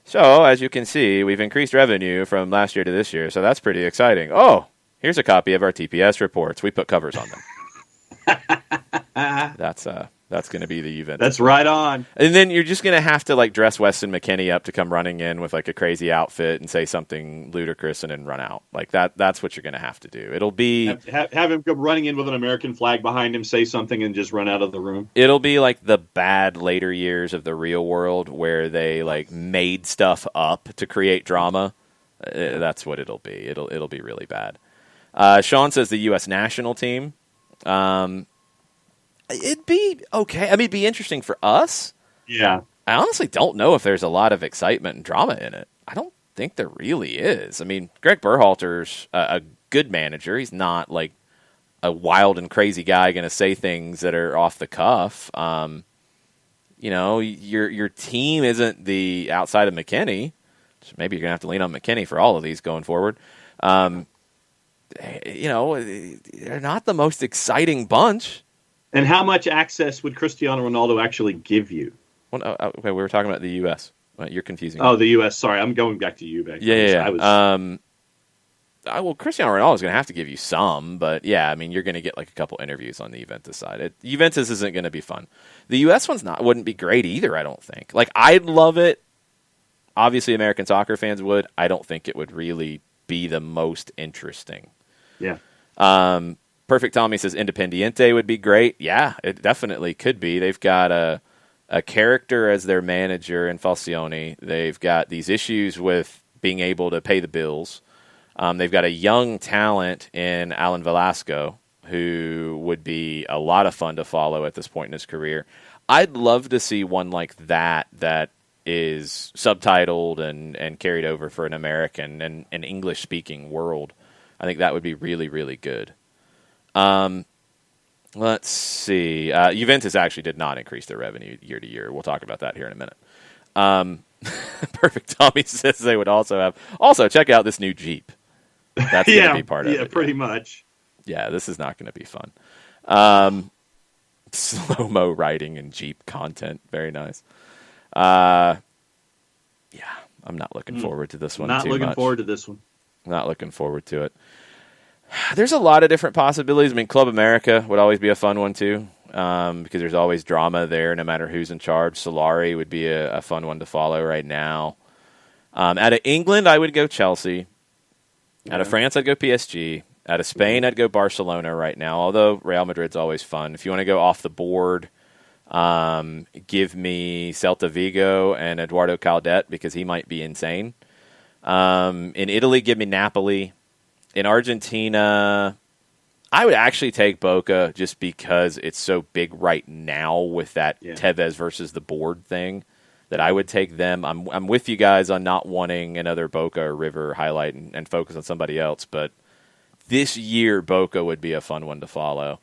So, as you can see, we've increased revenue from last year to this year, so that's pretty exciting. Oh, here's a copy of our TPS reports. We put covers on them. That's going to be the Juventus. That's right on. And then you're just going to have to dress Weston McKennie up to come running in with a crazy outfit and say something ludicrous and then run out. That's what you're going to have to do. It'll be have him come running in with an American flag behind him, say something, and just run out of the room. It'll be like the bad later years of the real world where they made stuff up to create drama. That's what it'll be. It'll be really bad. Sean says the U.S. national team. It'd be okay. I mean, it'd be interesting for us. Yeah. I honestly don't know if there's a lot of excitement and drama in it. I don't think there really is. I mean, Greg Berhalter's a good manager. He's not a wild and crazy guy going to say things that are off the cuff. Your team isn't the outside of McKennie. So maybe you're going to have to lean on McKennie for all of these going forward. they're not the most exciting bunch. And how much access would Cristiano Ronaldo actually give you? Well, okay, we were talking about the U.S. You're confusing. Oh, the U.S. Sorry, I'm going back to Juve. Yeah. Well, Cristiano Ronaldo is going to have to give you some, but yeah, I mean, you're going to get like a couple interviews on the Juventus side. Juventus isn't going to be fun. The U.S. one's wouldn't be great either, I don't think. Like, I'd love it. Obviously, American soccer fans would. I don't think it would really be the most interesting. Yeah. Perfect Tommy says Independiente would be great. Yeah, it definitely could be. They've got a character as their manager in Falcioni. They've got these issues with being able to pay the bills. They've got a young talent in Alan Velasco who would be a lot of fun to follow at this point in his career. I'd love to see one like that is subtitled and carried over for an American and an English-speaking world. I think that would be really, really good. Let's see. Juventus actually did not increase their revenue year to year. We'll talk about that here in a minute. Perfect Tommy says they would also have... Also, check out this new Jeep. That's going to be part of it. Yeah, pretty much. Yeah, this is not going to be fun. Slow-mo riding and Jeep content. Very nice. Yeah, I'm not looking forward to this one Not too looking much. forward to this one. Not looking forward to it. There's a lot of different possibilities. I mean, Club America would always be a fun one too, because there's always drama there no matter who's in charge. Solari would be a fun one to follow right now. Out of England, I would go Chelsea. Out of France, I'd go PSG. Out of Spain, I'd go Barcelona right now, although Real Madrid's always fun. If you want to go off the board, give me Celta Vigo and Eduardo Caldet because he might be insane. In Italy, give me Napoli. In Argentina, I would actually take Boca just because it's so big right now with that Tevez versus the board thing that I would take them. I'm with you guys on not wanting another Boca or River highlight and focus on somebody else, but this year Boca would be a fun one to follow.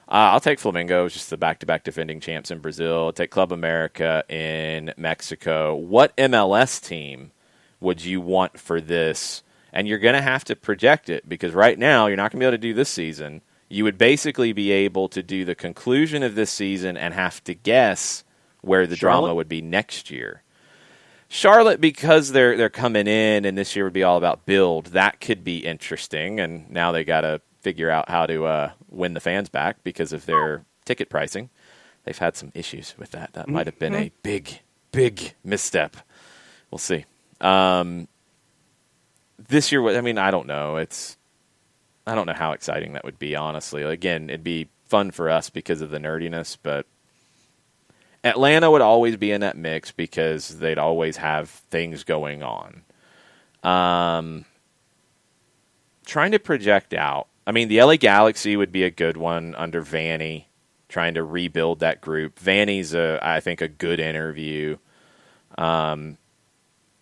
I'll take Flamengo, just the back-to-back defending champs in Brazil. I'll take Club America in Mexico. What MLS team would you want for this? And you're going to have to project it because right now you're not going to be able to do this season. You would basically be able to do the conclusion of this season and have to guess where the drama would be next year. Charlotte, because they're coming in and this year would be all about build, that could be interesting. And now they got to figure out how to win the fans back because of their ticket pricing. They've had some issues with that. That might have been a big, big misstep. We'll see. This year, I mean, I don't know. I don't know how exciting that would be, honestly. Again, it'd be fun for us because of the nerdiness, but Atlanta would always be in that mix because they'd always have things going on. Trying to project out. I mean, the LA Galaxy would be a good one under Vanny, trying to rebuild that group. Vanny's, I think, a good interview.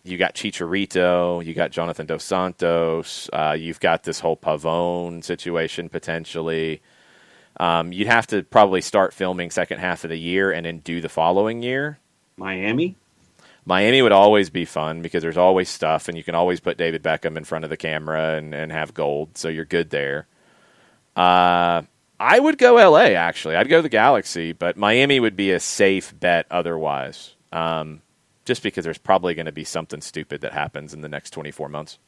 You got Chicharito, you got Jonathan Dos Santos, you've got this whole Pavone situation potentially. You'd have to probably start filming second half of the year and then do the following year. Miami would always be fun because there's always stuff, and you can always put David Beckham in front of the camera and have gold, so you're good there. I would go LA, actually. I'd go the Galaxy, but Miami would be a safe bet otherwise. Just because there's probably going to be something stupid that happens in the next 24 months.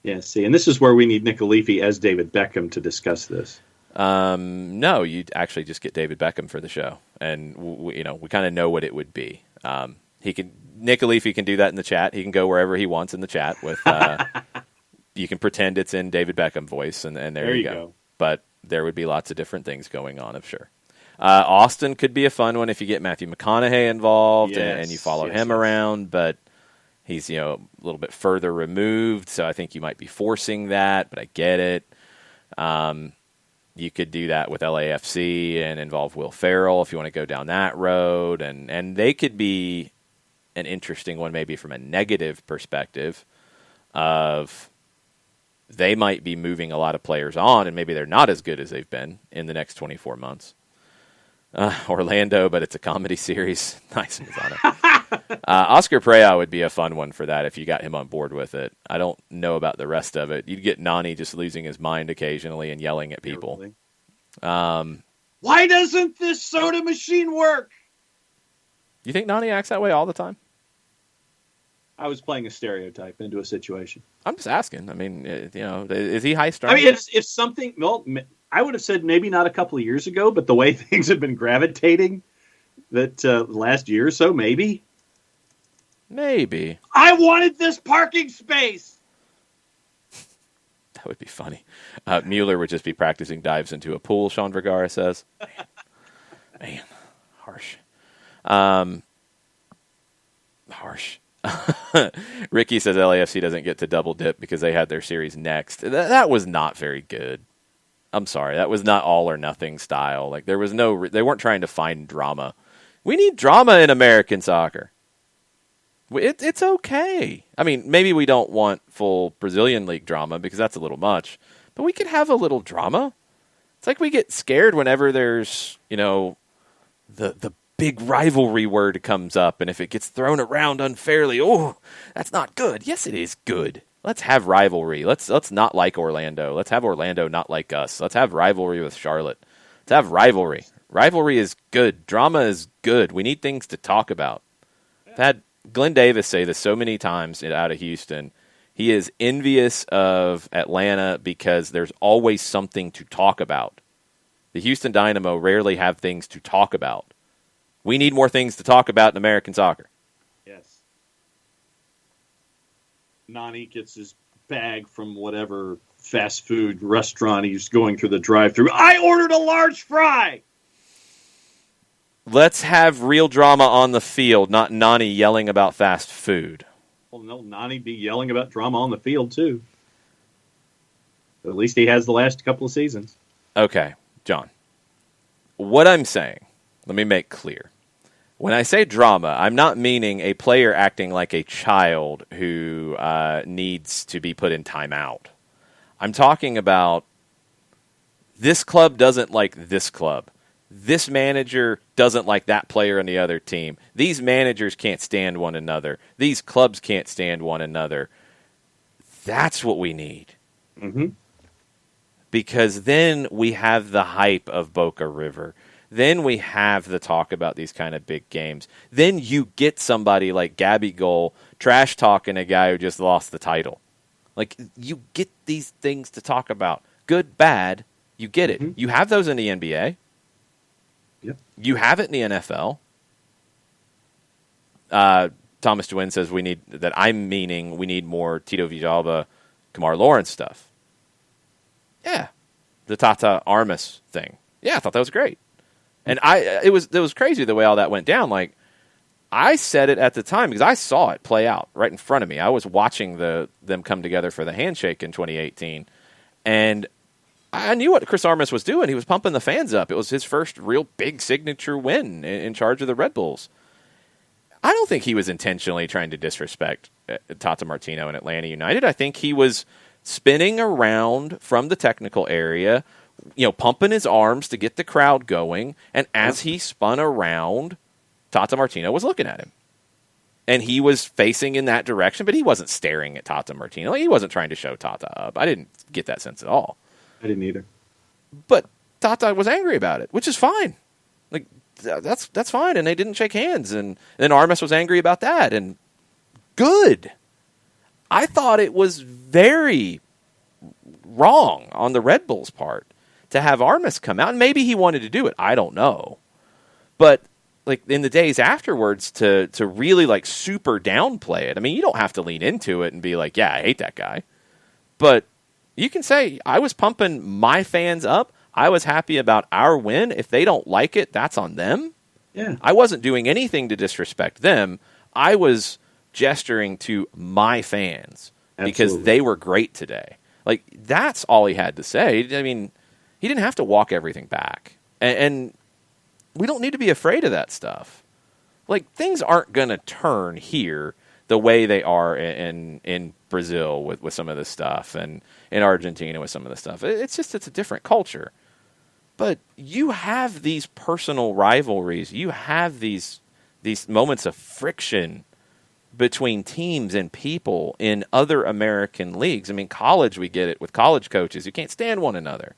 Yeah, see, and this is where we need Nick Alifi as David Beckham to discuss this. No, you'd actually just get David Beckham for the show, and we kind of know what it would be. Nick Alifi can do that in the chat. He can go wherever he wants in the chat with. You can pretend it's in David Beckham voice, and there you go. But there would be lots of different things going on, I'm sure. Austin could be a fun one if you get Matthew McConaughey involved and you follow him around, but he's a little bit further removed, so I think you might be forcing that, but I get it. You could do that with LAFC and involve Will Ferrell if you want to go down that road, and they could be an interesting one maybe from a negative perspective of they might be moving a lot of players on, and maybe they're not as good as they've been in the next 24 months. Orlando, but it's a comedy series. Nice, Mazzano. Oscar Pereira would be a fun one for that if you got him on board with it. I don't know about the rest of it. You'd get Nani just losing his mind occasionally and yelling at people. Why doesn't this soda machine work? You think Nani acts that way all the time? I was playing a stereotype into a situation. I'm just asking. I mean, is he high strung? I mean, if something, well, I would have said maybe not a couple of years ago, but the way things have been gravitating that last year or so, maybe. Maybe. I wanted this parking space. That would be funny. Mueller would just be practicing dives into a pool, Sean Vergara says. Man, harsh. Harsh. Ricky says LAFC doesn't get to double dip because they had their series next. That was not very good. I'm sorry. That was not all or nothing style. Like there was they weren't trying to find drama. We need drama in American soccer. It's okay. I mean, maybe we don't want full Brazilian league drama because that's a little much, but we could have a little drama. It's like we get scared whenever there's, the big rivalry word comes up, and if it gets thrown around unfairly, oh, that's not good. Yes, it is good. Let's have rivalry. Let's not like Orlando. Let's have Orlando not like us. Let's have rivalry with Charlotte. Let's have rivalry. Rivalry is good. Drama is good. We need things to talk about. I've had Glenn Davis say this so many times out of Houston. He is envious of Atlanta because there's always something to talk about. The Houston Dynamo rarely have things to talk about. We need more things to talk about in American soccer. Yes. Nani gets his bag from whatever fast food restaurant he's going through the drive-thru. I ordered a large fry! Let's have real drama on the field, not Nani yelling about fast food. Well, no, Nani be yelling about drama on the field, too. But at least he has the last couple of seasons. Okay, John. What I'm saying, let me make clear. When I say drama, I'm not meaning a player acting like a child who needs to be put in timeout. I'm talking about this club doesn't like this club. This manager doesn't like that player on the other team. These managers can't stand one another. These clubs can't stand one another. That's what we need. Mm-hmm. Because then we have the hype of Boca River. Then we have the talk about these kind of big games. Then you get somebody like Gabby Goal trash talking a guy who just lost the title. Like, you get these things to talk about. Good, bad, you get it. Mm-hmm. You have those in the NBA. Yep. You have it in the NFL. Thomas Dwin says we need more Tito Villalba, Kamar Lawrence stuff. Yeah. The Tata Armas thing. Yeah, I thought that was great. And it was crazy the way all that went down. Like, I said it at the time because I saw it play out right in front of me. I was watching them come together for the handshake in 2018, and I knew what Chris Armas was doing. He was pumping the fans up. It was his first real big signature win in charge of the Red Bulls. I don't think he was intentionally trying to disrespect Tata Martino and Atlanta United. I think he was spinning around from the technical area, pumping his arms to get the crowd going. And as he spun around, Tata Martino was looking at him. And he was facing in that direction, but he wasn't staring at Tata Martino. He wasn't trying to show Tata up. I didn't get that sense at all. I didn't either. But Tata was angry about it, which is fine. Like, that's fine. And they didn't shake hands. And then Armas was angry about that. And good. I thought it was very wrong on the Red Bulls' part to have Armas come out. And maybe he wanted to do it. I don't know. But like in the days afterwards to really like super downplay it. I mean, you don't have to lean into it and be like, yeah, I hate that guy. But you can say, I was pumping my fans up. I was happy about our win. If they don't like it, that's on them. Yeah. I wasn't doing anything to disrespect them. I was gesturing to my fans because they were great today. Like, that's all he had to say. I mean, he didn't have to walk everything back. And we don't need to be afraid of that stuff. Like, things aren't going to turn here the way they are in Brazil with some of this stuff and in Argentina with some of the stuff. It's a different culture. But you have these personal rivalries. You have these these moments of friction between teams and people in other American leagues. I mean, college, we get it with college coaches. You can't stand one another.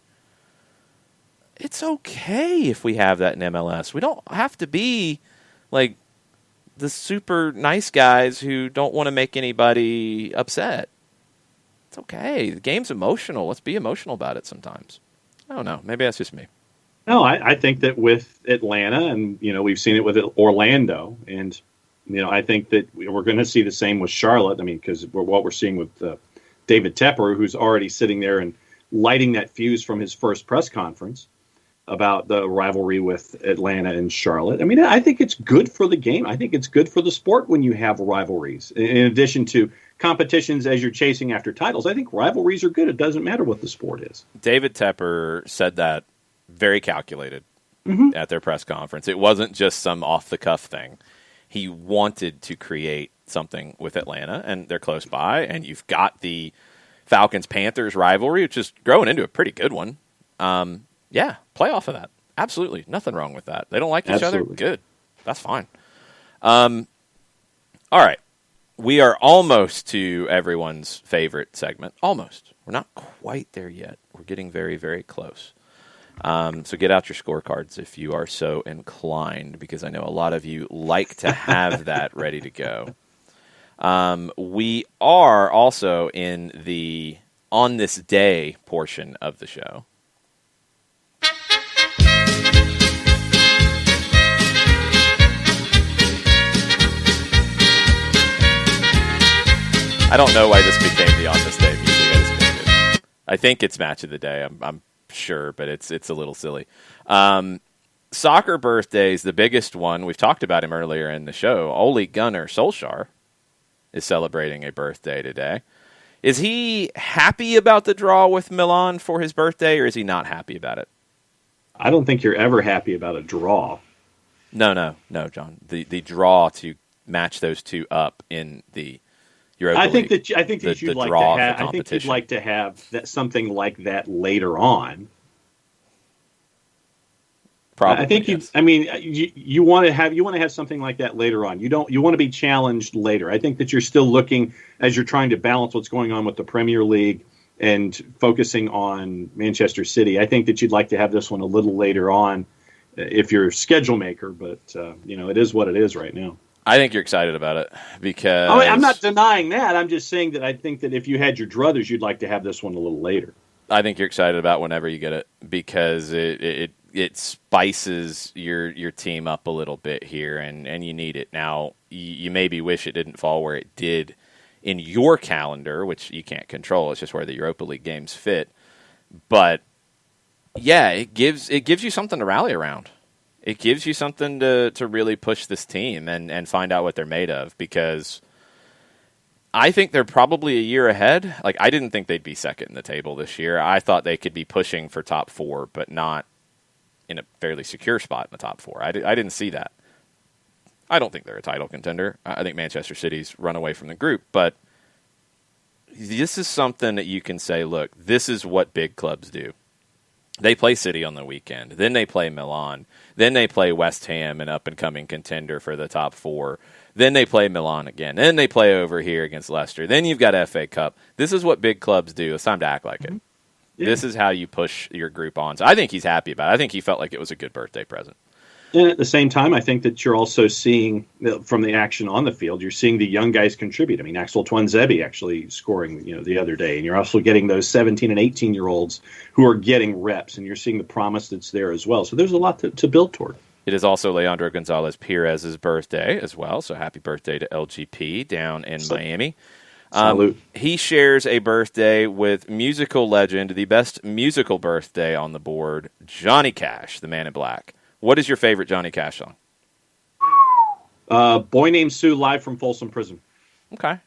It's okay if we have that in MLS. We don't have to be like the super nice guys who don't want to make anybody upset. It's okay. The game's emotional. Let's be emotional about it sometimes. I don't know. Maybe that's just me. No, I think that with Atlanta, and we've seen it with Orlando, and I think that we're going to see the same with Charlotte. I mean, because what we're seeing with David Tepper, who's already sitting there and lighting that fuse from his first press conference about the rivalry with Atlanta and Charlotte. I mean, I think it's good for the game. I think it's good for the sport when you have rivalries. In addition to competitions as you're chasing after titles, I think rivalries are good. It doesn't matter what the sport is. David Tepper said that very calculated at their press conference. It wasn't just some off-the-cuff thing. He wanted to create something with Atlanta, and they're close by, and you've got the Falcons-Panthers rivalry, which is growing into a pretty good one. Yeah, play off of that. Absolutely. Nothing wrong with that. They don't like each other? Good. That's fine. All right. We are almost to everyone's favorite segment. Almost. We're not quite there yet. We're getting very, very close. So get out your scorecards if you are so inclined, because I know a lot of you like to have that ready to go. We are also in the On This Day portion of the show. I don't know why this became the On This Day music. I think it's Match of the Day. I'm sure, but it's a little silly. Soccer birthdays, the biggest one. We've talked about him earlier in the show. Ole Gunnar Solskjaer is celebrating a birthday today. Is he happy about the draw with Milan for his birthday, or is he not happy about it? I don't think you're ever happy about a draw. No, John. The draw to match those two up in the Europa I think League, that you'd like to have. I think you'd like to have something like that later on. Probably. I think yes. you want to have something like that later on. You want to be challenged later. I think that you're still looking, as you're trying to balance what's going on with the Premier League and focusing on Manchester City. I think that you'd like to have this one a little later on if you're a schedule maker, but it is what it is right now. I think you're excited about it because I'm not denying that. I'm just saying that I think that if you had your druthers, you'd like to have this one a little later. I think you're excited about whenever you get it because it spices your team up a little bit here, and you need it. Now, you maybe wish it didn't fall where it did in your calendar, which you can't control. It's just where the Europa League games fit. But, yeah, it gives you something to rally around. It gives you something to really push this team and find out what they're made of, because I think they're probably a year ahead. Like, I didn't think they'd be second in the table this year. I thought they could be pushing for top four, but not in a fairly secure spot in the top four. I didn't see that. I don't think they're a title contender. I think Manchester City's run away from the group, but this is something that you can say, look, this is what big clubs do. They play City on the weekend. Then they play Milan. Then they play West Ham, an up-and-coming contender for the top four. Then they play Milan again. Then they play over here against Leicester. Then you've got FA Cup. This is what big clubs do. It's time to act like it. Yeah. This is how you push your group on. So I think he's happy about it. I think he felt like it was a good birthday present. And at the same time, I think that you're also seeing, from the action on the field, you're seeing the young guys contribute. I mean, Axel Tuanzebe actually scoring, the other day, and you're also getting those 17 and 18-year-olds who are getting reps, and you're seeing the promise that's there as well. So there's a lot to build toward. It is also Leandro Gonzalez Perez's birthday as well, so happy birthday to LGP down in Miami. Salute. He shares a birthday with musical legend, the best musical birthday on the board, Johnny Cash, the Man in Black. What is your favorite Johnny Cash song? Boy Named Sue, live from Folsom Prison. Okay.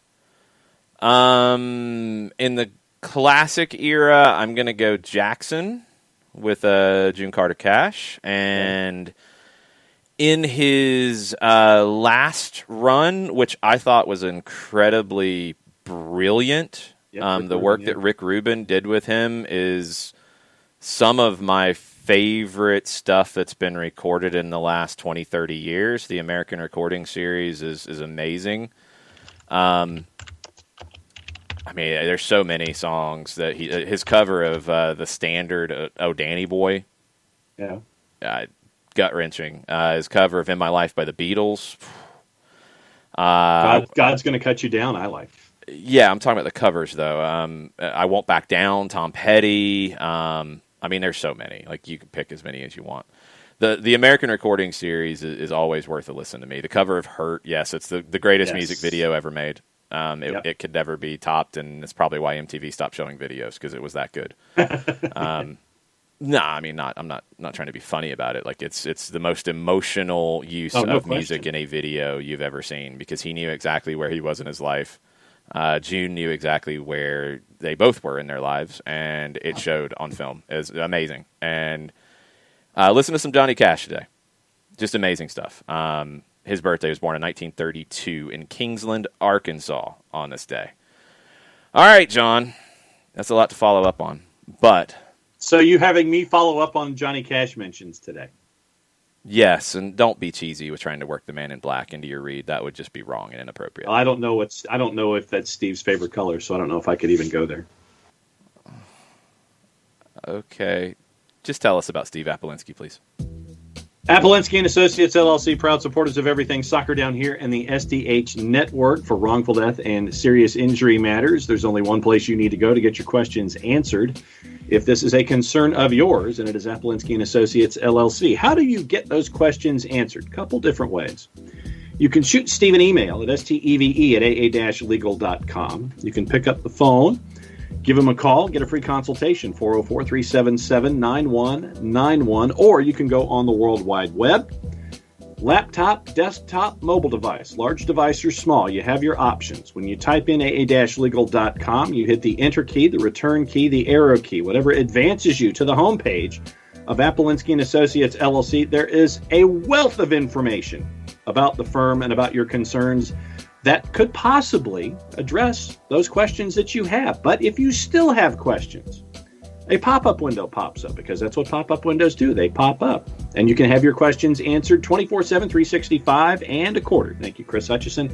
In the classic era, I'm going to go Jackson with June Carter Cash. And in his last run, which I thought was incredibly brilliant, the work that Rick Rubin did with him is some of my favorite stuff that's been recorded in the last 20, 30 years. The American Recording Series is amazing. I mean, there's so many songs that his cover of the standard "Oh Danny Boy," gut wrenching. His cover of "In My Life" by the Beatles. God's going to cut you down. I like. Yeah, I'm talking about the covers though. "I Won't Back Down," Tom Petty. I mean, there's so many. Like, you can pick as many as you want. The American Recording Series is always worth a listen to me. The cover of "Hurt," yes, it's the greatest music video ever made. It could never be topped, and it's probably why MTV stopped showing videos, because it was that good. No, I mean, I'm not trying to be funny about it. Like, it's the most emotional use of music in a video you've ever seen, because he knew exactly where he was in his life. June knew exactly where they both were in their lives, and it showed on film. It was amazing. And listen to some Johnny Cash today. Just amazing stuff. His birthday was born in 1932 in Kingsland, Arkansas on this day. All right, John. That's a lot to follow up on. But so you having me follow up on Johnny Cash mentions today? Yes, and don't be cheesy with trying to work the Man in Black into your read. That would just be wrong and inappropriate. I don't know if that's Steve's favorite color, so I don't know if I could even go there. Okay. Just tell us about Steve Apolinsky, please. Apolinsky and Associates, LLC, proud supporters of everything soccer down here and the SDH network for wrongful death and serious injury matters. There's only one place you need to go to get your questions answered. If this is a concern of yours, and it is Apolinsky and Associates, LLC, how do you get those questions answered? Couple different ways. You can shoot Steve an email at steve@aa-legal.com. You can pick up the phone, give him a call, get a free consultation, 404-377-9191, or you can go on the World Wide Web. Laptop, desktop, mobile device, large device or small, you have your options. When you type in aa-legal.com, you hit the enter key, the return key, the arrow key, whatever advances you to the homepage of Apolinsky and Associates, LLC. There is a wealth of information about the firm and about your concerns that could possibly address those questions that you have. But if you still have questions, a pop-up window pops up, because that's what pop-up windows do. They pop up, and you can have your questions answered 24/7, 365, and a quarter. Thank you, Chris Hutchison.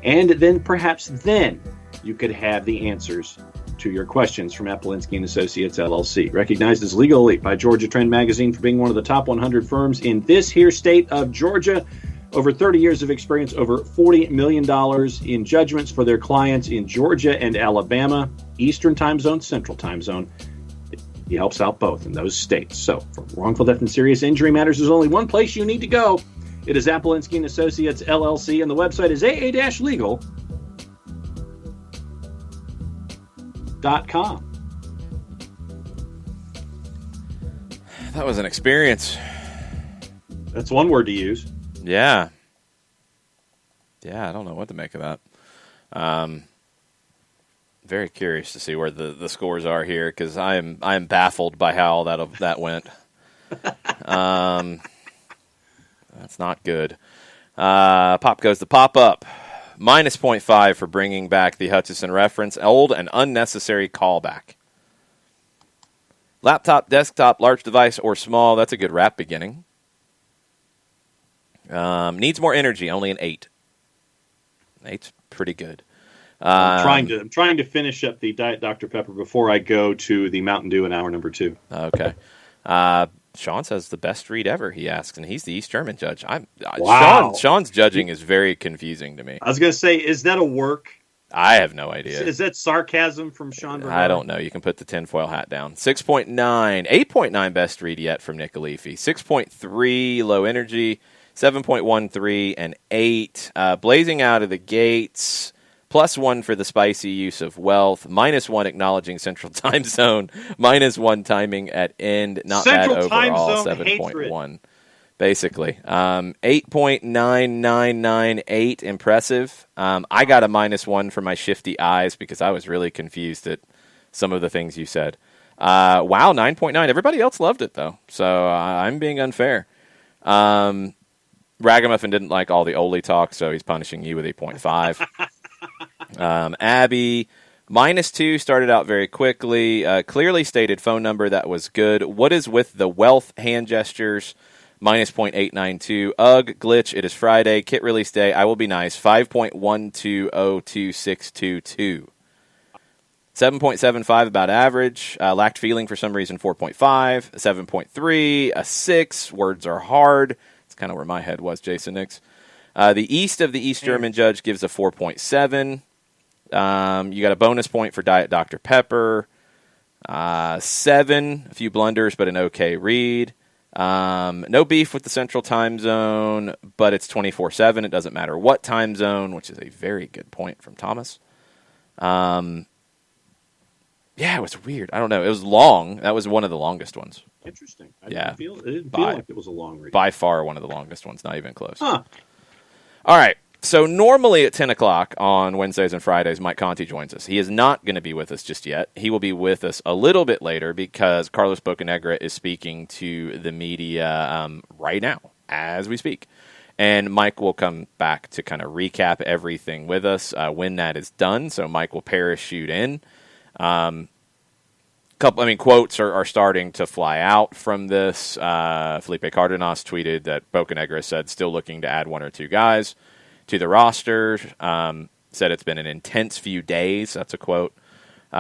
And then perhaps you could have the answers to your questions from Apolinsky and Associates, LLC. Recognized as Legal Elite by Georgia Trend Magazine for being one of the top 100 firms in this here state of Georgia. Over 30 years of experience, over $40 million in judgments for their clients in Georgia and Alabama, Eastern Time Zone, Central Time Zone. He helps out both in those states. So for wrongful death and serious injury matters, there's only one place you need to go. It is Apolinsky and Associates, LLC, and the website is aa-legal.com. That was an experience. That's one word to use. Yeah. Yeah, I don't know what to make of that. Very curious to see where the scores are here, because I am baffled by how that went. That's not good. Pop goes the pop-up. Minus 0.5 for bringing back the Hutchison reference. Old and unnecessary callback. Laptop, desktop, large device, or small. That's a good rap beginning. Needs more energy. Only an 8. 8's pretty good. I'm trying to finish up the Diet Dr. Pepper before I go to the Mountain Dew in hour number 2. Okay. Sean says the best read ever, he asks, and he's the East German judge. Wow. Sean's judging is very confusing to me. I was going to say, is that a work? I have no idea. Is that sarcasm from Sean Bernard? I don't know. You can put the tinfoil hat down. 6.9. 8.9 best read yet from Nick Alifi. 6.3 low energy. 7.13 and 8. Blazing out of the gates. +1 for the spicy use of wealth. -1 acknowledging Central Time Zone. -1 timing at end. Not Central bad overall. Time Zone 7.1. Basically. 8.9998. Impressive. I got a -1 for my shifty eyes because I was really confused at some of the things you said. Wow, 9.9. Everybody else loved it, though. So I'm being unfair. Ragamuffin didn't like all the Oli talk, so he's punishing you with 8.5. Abby, -2 started out very quickly. Clearly stated phone number, that was good. What is with the wealth hand gestures? -0.892. Ugh, glitch, it is Friday. Kit release day, I will be nice. 5.12022622. 7.75 about average. Lacked feeling for some reason, 4.5. 7.3. A 6. Words are hard. It's kind of where my head was, Jason Nix. The East of the East German judge gives a 4.7. You got a bonus point for Diet Dr. Pepper. 7. A few blunders, but an okay read. No beef with the Central Time Zone, but it's 24/7. It doesn't matter what time zone, which is a very good point from Thomas. Yeah, it was weird. I don't know. It was long. That was one of the longest ones. Interesting. It didn't feel like it was a long read. By far one of the longest ones, not even close. Huh. All right. So normally at 10 o'clock on Wednesdays and Fridays, Mike Conti joins us. He is not going to be with us just yet. He will be with us a little bit later because Carlos Bocanegra is speaking to the media right now as we speak. And Mike will come back to kind of recap everything with us when that is done. So Mike will parachute in. Quotes are starting to fly out from this. Felipe Cardenas tweeted that Bocanegra said still looking to add 1 or 2 guys to the roster. Said it's been an intense few days. That's a quote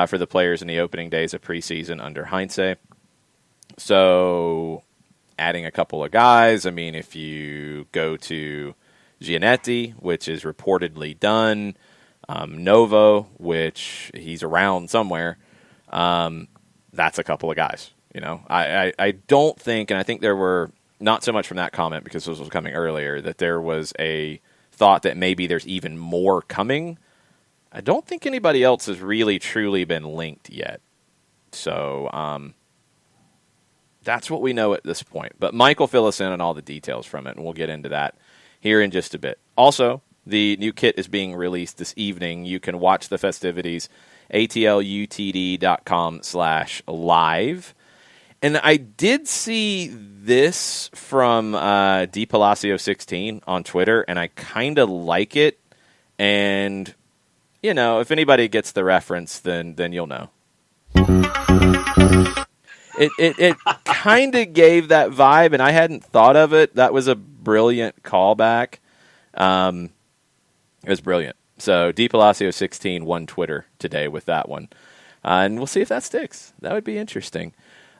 for the players in the opening days of preseason under Heinze. So adding a couple of guys. I mean, if you go to Giannetti, which is reportedly done, Novo, which he's around somewhere, that's a couple of guys. You know, I don't think, and I think there were, not so much from that comment because this was coming earlier, that there was a thought that maybe there's even more coming. I don't think anybody else has really truly been linked yet. So that's what we know at this point. But Mike will fill us in on all the details from it, and we'll get into that here in just a bit. Also, the new kit is being released this evening. You can watch the festivities, atlutd.com/live. And I did see this from D Palacio 16 on Twitter, and I kind of like it. And, you know, if anybody gets the reference, then you'll know. It kind of gave that vibe, and I hadn't thought of it. That was a brilliant callback. It was brilliant. So D Palacio 16 won Twitter today with that one. And we'll see if that sticks. That would be interesting.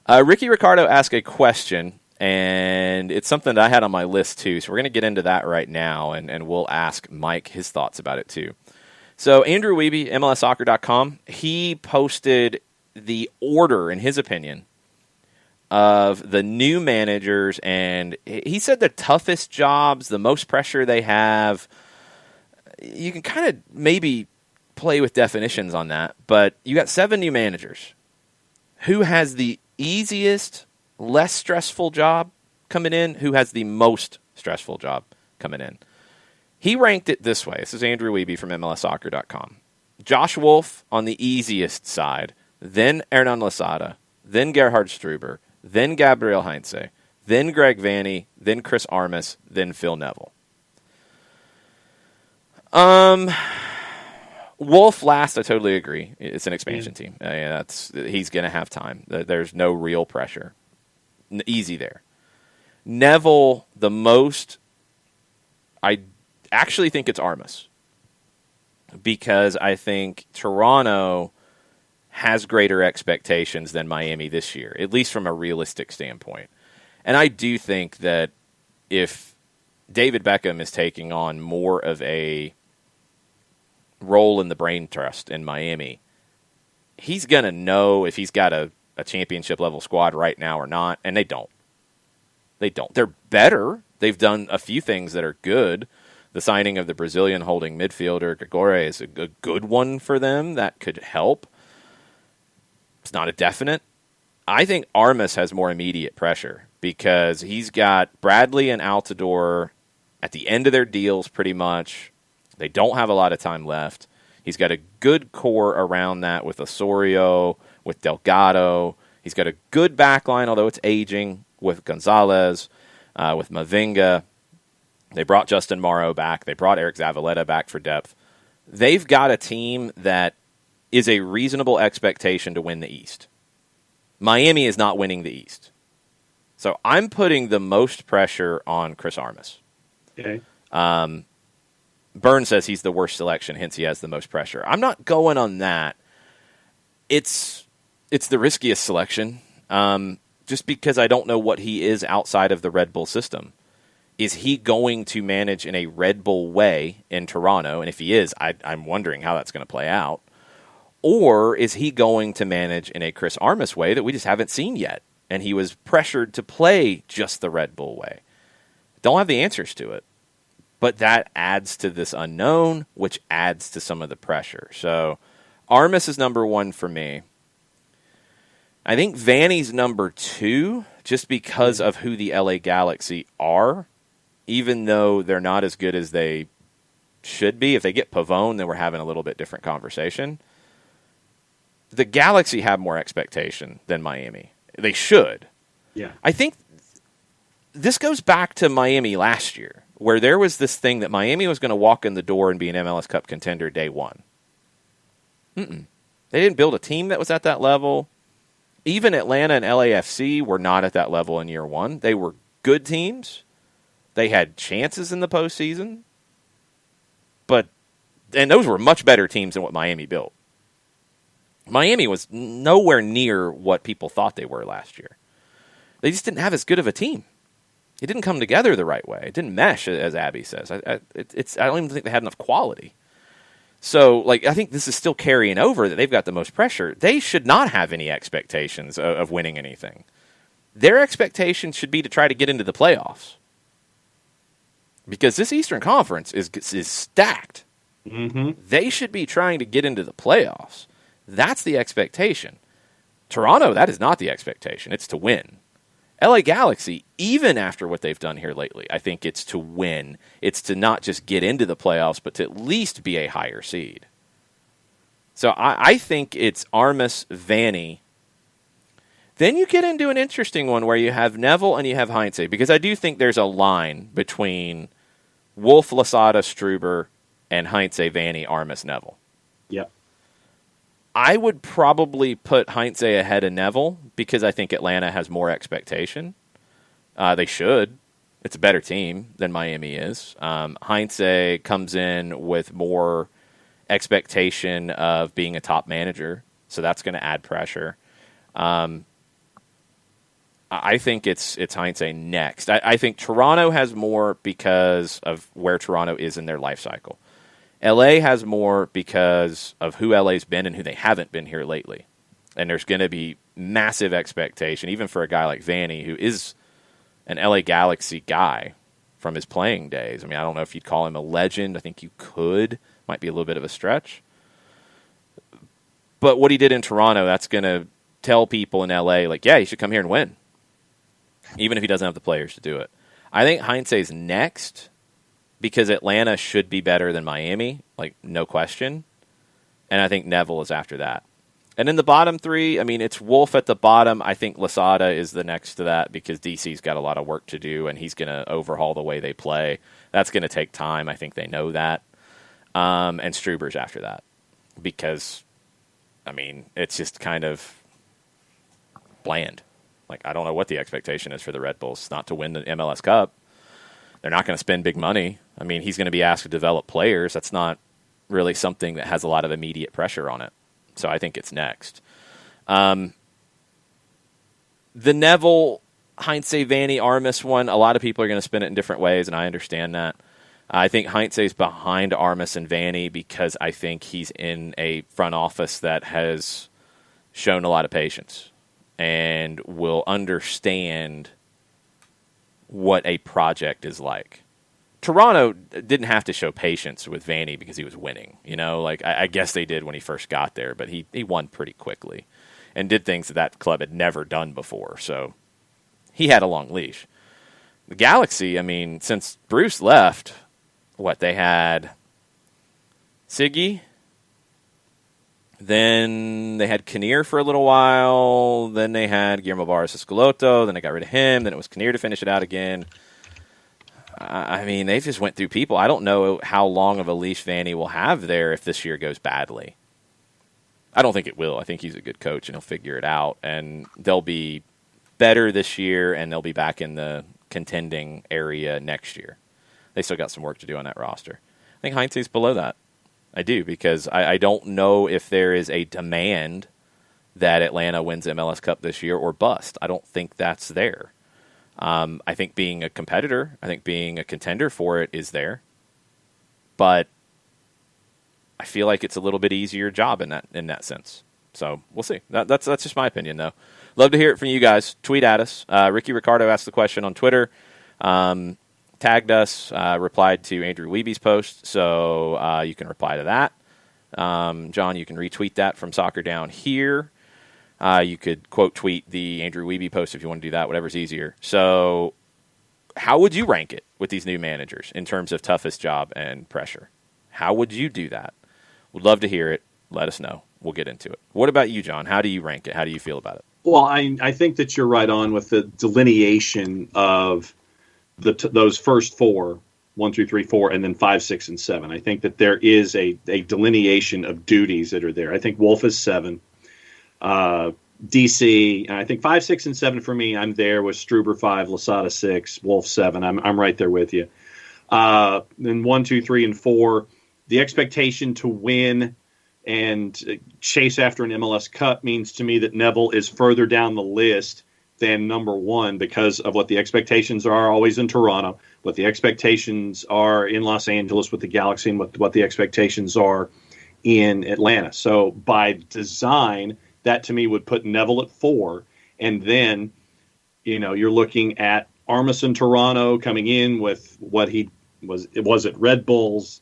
Ricky Ricardo asked a question, and it's something that I had on my list too. So we're going to get into that right now, and we'll ask Mike his thoughts about it too. So Andrew Wiebe, MLSsoccer.com, he posted the order, in his opinion, of the new managers, and he said the toughest jobs, the most pressure they have. You can kind of maybe play with definitions on that, but you got 7 new managers. Who has the easiest, less stressful job coming in? Who has the most stressful job coming in? He ranked it this way. This is Andrew Wiebe from MLSsoccer.com. Josh Wolf on the easiest side, then Hernan Losada, then Gerhard Struber, then Gabriel Heinze, then Greg Vanney, then Chris Armas, then Phil Neville. Wolf last, I totally agree. It's an expansion team. He's going to have time. There's no real pressure. Easy there. Neville, the most, I actually think it's Armas. Because I think Toronto has greater expectations than Miami this year, at least from a realistic standpoint. And I do think that if David Beckham is taking on more of a role in the brain trust in Miami, he's going to know if he's got a championship level squad right now or not, and they don't. They're better. They've done a few things that are good. The signing of the Brazilian holding midfielder Gregore is a good one for them. That could help. It's not a definite. I think Armas has more immediate pressure because he's got Bradley and Altidore at the end of their deals pretty much. They don't have a lot of time left. He's got a good core around that with Osorio, with Delgado. He's got a good backline, although it's aging, with Gonzalez, with Mavinga. They brought Justin Morrow back. They brought Eric Zavaleta back for depth. They've got a team that is a reasonable expectation to win the East. Miami is not winning the East. So I'm putting the most pressure on Chris Armas. Okay. Burns says he's the worst selection, hence he has the most pressure. I'm not going on that. It's the riskiest selection, just because I don't know what he is outside of the Red Bull system. Is he going to manage in a Red Bull way in Toronto? And if he is, I'm wondering how that's going to play out. Or is he going to manage in a Chris Armas way that we just haven't seen yet? And he was pressured to play just the Red Bull way. Don't have the answers to it. But that adds to this unknown, which adds to some of the pressure. So Armas is number one for me. I think Vanny's number two, just because of who the LA Galaxy are, even though they're not as good as they should be. If they get Pavone, then we're having a little bit different conversation. The Galaxy have more expectation than Miami. They should. Yeah. I think this goes back to Miami last year, where there was this thing that Miami was going to walk in the door and be an MLS Cup contender day one. They didn't build a team that was at that level. Even Atlanta and LAFC were not at that level in year one. They were good teams. They had chances in the postseason. And those were much better teams than what Miami built. Miami was nowhere near what people thought they were last year. They just didn't have as good of a team. It didn't come together the right way. It didn't mesh, as Abby says. I don't even think they had enough quality. So, I think this is still carrying over that they've got the most pressure. They should not have any expectations of winning anything. Their expectations should be to try to get into the playoffs. Because this Eastern Conference is stacked. Mm-hmm. They should be trying to get into the playoffs. That's the expectation. Toronto, that is not the expectation. It's to win. LA Galaxy, even after what they've done here lately, I think it's to win. It's to not just get into the playoffs, but to at least be a higher seed. So I think it's Armas, Vanny. Then you get into an interesting one where you have Neville and you have Heinze, because I do think there's a line between Wolf, Losada, Struber, and Heinze, Vanny, Armas, Neville. Yep. I would probably put Heinze ahead of Neville because I think Atlanta has more expectation. They should. It's a better team than Miami is. Heinze comes in with more expectation of being a top manager, so that's going to add pressure. I think it's Heinze next. I think Toronto has more because of where Toronto is in their life cycle. LA has more because of who LA's been and who they haven't been here lately. And there's going to be massive expectation, even for a guy like Vanny, who is an LA Galaxy guy from his playing days. I mean, I don't know if you'd call him a legend. I think you could. Might be a little bit of a stretch. But what he did in Toronto, that's going to tell people in LA, yeah, he should come here and win, even if he doesn't have the players to do it. I think Heinze's next, because Atlanta should be better than Miami, no question. And I think Neville is after that. And in the bottom three, I mean, it's Wolf at the bottom. I think Losada is the next to that because DC's got a lot of work to do, and he's going to overhaul the way they play. That's going to take time. I think they know that. And Struber's after that because, I mean, it's just kind of bland. I don't know what the expectation is for the Red Bulls. Not to win the MLS Cup. They're not going to spend big money. I mean, he's going to be asked to develop players. That's not really something that has a lot of immediate pressure on it. So I think it's next. The Neville, Heinze, Vanny, Armas one, a lot of people are going to spin it in different ways, and I understand that. I think Heinze's behind Armas and Vanny because I think he's in a front office that has shown a lot of patience and will understand what a project is like. Toronto didn't have to show patience with Vanny because he was winning. I guess they did when he first got there, but he won pretty quickly and did things that club had never done before. So he had a long leash. The Galaxy, I mean, since Bruce left, they had Siggy, then they had Kinnear for a little while, then they had Guillermo Barros Escaloto, then they got rid of him, then it was Kinnear to finish it out again. I mean, they just went through people. I don't know how long of a leash Vanny will have there if this year goes badly. I don't think it will. I think he's a good coach, and he'll figure it out. And they'll be better this year, and they'll be back in the contending area next year. They still got some work to do on that roster. I think Heinze's below that. I do, because I don't know if there is a demand that Atlanta wins the MLS Cup this year or bust. I don't think that's there. I think being a competitor, I think being a contender for it is there. But I feel like it's a little bit easier job in that sense. So we'll see. That's just my opinion, though. Love to hear it from you guys. Tweet at us. Ricky Ricardo asked the question on Twitter. Tagged us, replied to Andrew Wiebe's post, so you can reply to that. John, you can retweet that from Soccer Down Here. You could quote tweet the Andrew Wiebe post if you want to do that, whatever's easier. So how would you rank it with these new managers in terms of toughest job and pressure? How would you do that? Would love to hear it. Let us know. We'll get into it. What about you, John? How do you rank it? How do you feel about it? Well, I think that you're right on with the delineation of those first four, 1 through 3, 4, and then 5, 6, and 7. I think that there is a delineation of duties that are there. I think Wolf is 7. DC, and I think 5, 6, and 7 for me. I'm there with Struber 5, Losada 6, Wolf 7. I'm right there with you. Then 1, 2, 3, and 4. The expectation to win and chase after an MLS Cup means to me that Neville is further down the list than number 1 because of what the expectations are always in Toronto, what the expectations are in Los Angeles with the Galaxy, and what the expectations are in Atlanta. So by design, that to me would put Neville at 4. And then, you're looking at Armisen Toronto coming in with what he was at Red Bulls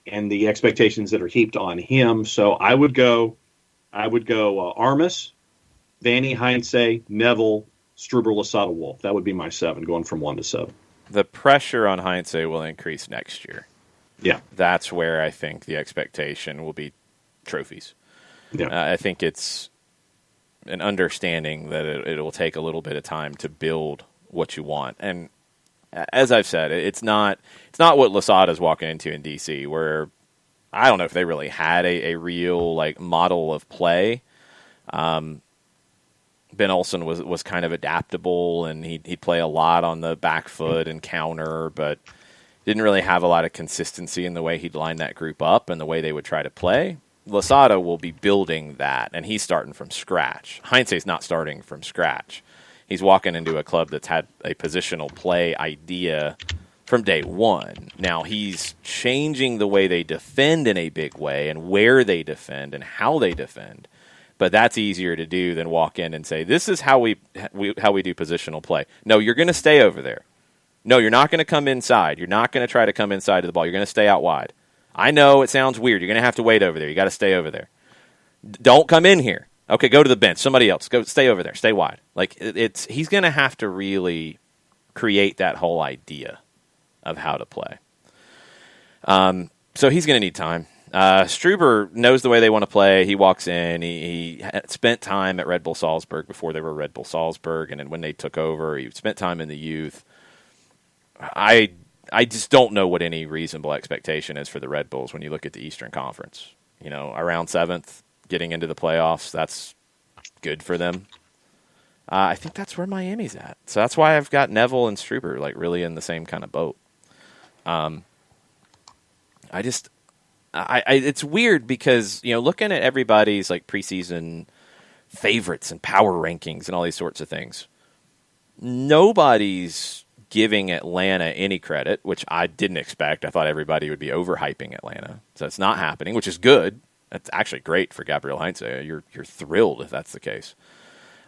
and the expectations that are heaped on him. So I would go Armas, Vanny, Heinze, Neville, Struber, Losada, Wolf. That would be my 7, going from 1 to 7. The pressure on Heinze will increase next year. Yeah. That's where I think the expectation will be trophies. Yeah. I think it's an understanding that it will take a little bit of time to build what you want. And as I've said, it's not what Losada's walking into in DC, where I don't know if they really had a real model of play. Ben Olsen was kind of adaptable, and he'd play a lot on the back foot and counter, but didn't really have a lot of consistency in the way he'd line that group up and the way they would try to play. Losada will be building that, and he's starting from scratch. Heinze's not starting from scratch. He's walking into a club that's had a positional play idea from day one. Now he's changing the way they defend in a big way and where they defend and how they defend. But that's easier to do than walk in and say, this is how we do positional play. No, you're going to stay over there. No, you're not going to come inside. You're not going to try to come inside of the ball. You're going to stay out wide. I know it sounds weird. You're going to have to wait over there. You got to stay over there. Don't come in here. Okay, go to the bench. Somebody else. Go stay over there. Stay wide. He's going to have to really create that whole idea of how to play. So he's going to need time. Struber knows the way they want to play. He walks in. He had spent time at Red Bull Salzburg before they were Red Bull Salzburg, and then when they took over, he spent time in the youth. I just don't know what any reasonable expectation is for the Red Bulls when you look at the Eastern Conference. Around 7th, getting into the playoffs, that's good for them. I think that's where Miami's at. So that's why I've got Neville and Struber really in the same kind of boat. It's weird because, looking at everybody's preseason favorites and power rankings and all these sorts of things, nobody's giving Atlanta any credit, which I didn't expect. I thought everybody would be overhyping Atlanta. So it's not happening, which is good. That's actually great for Gabriel Heinze. You're thrilled if that's the case.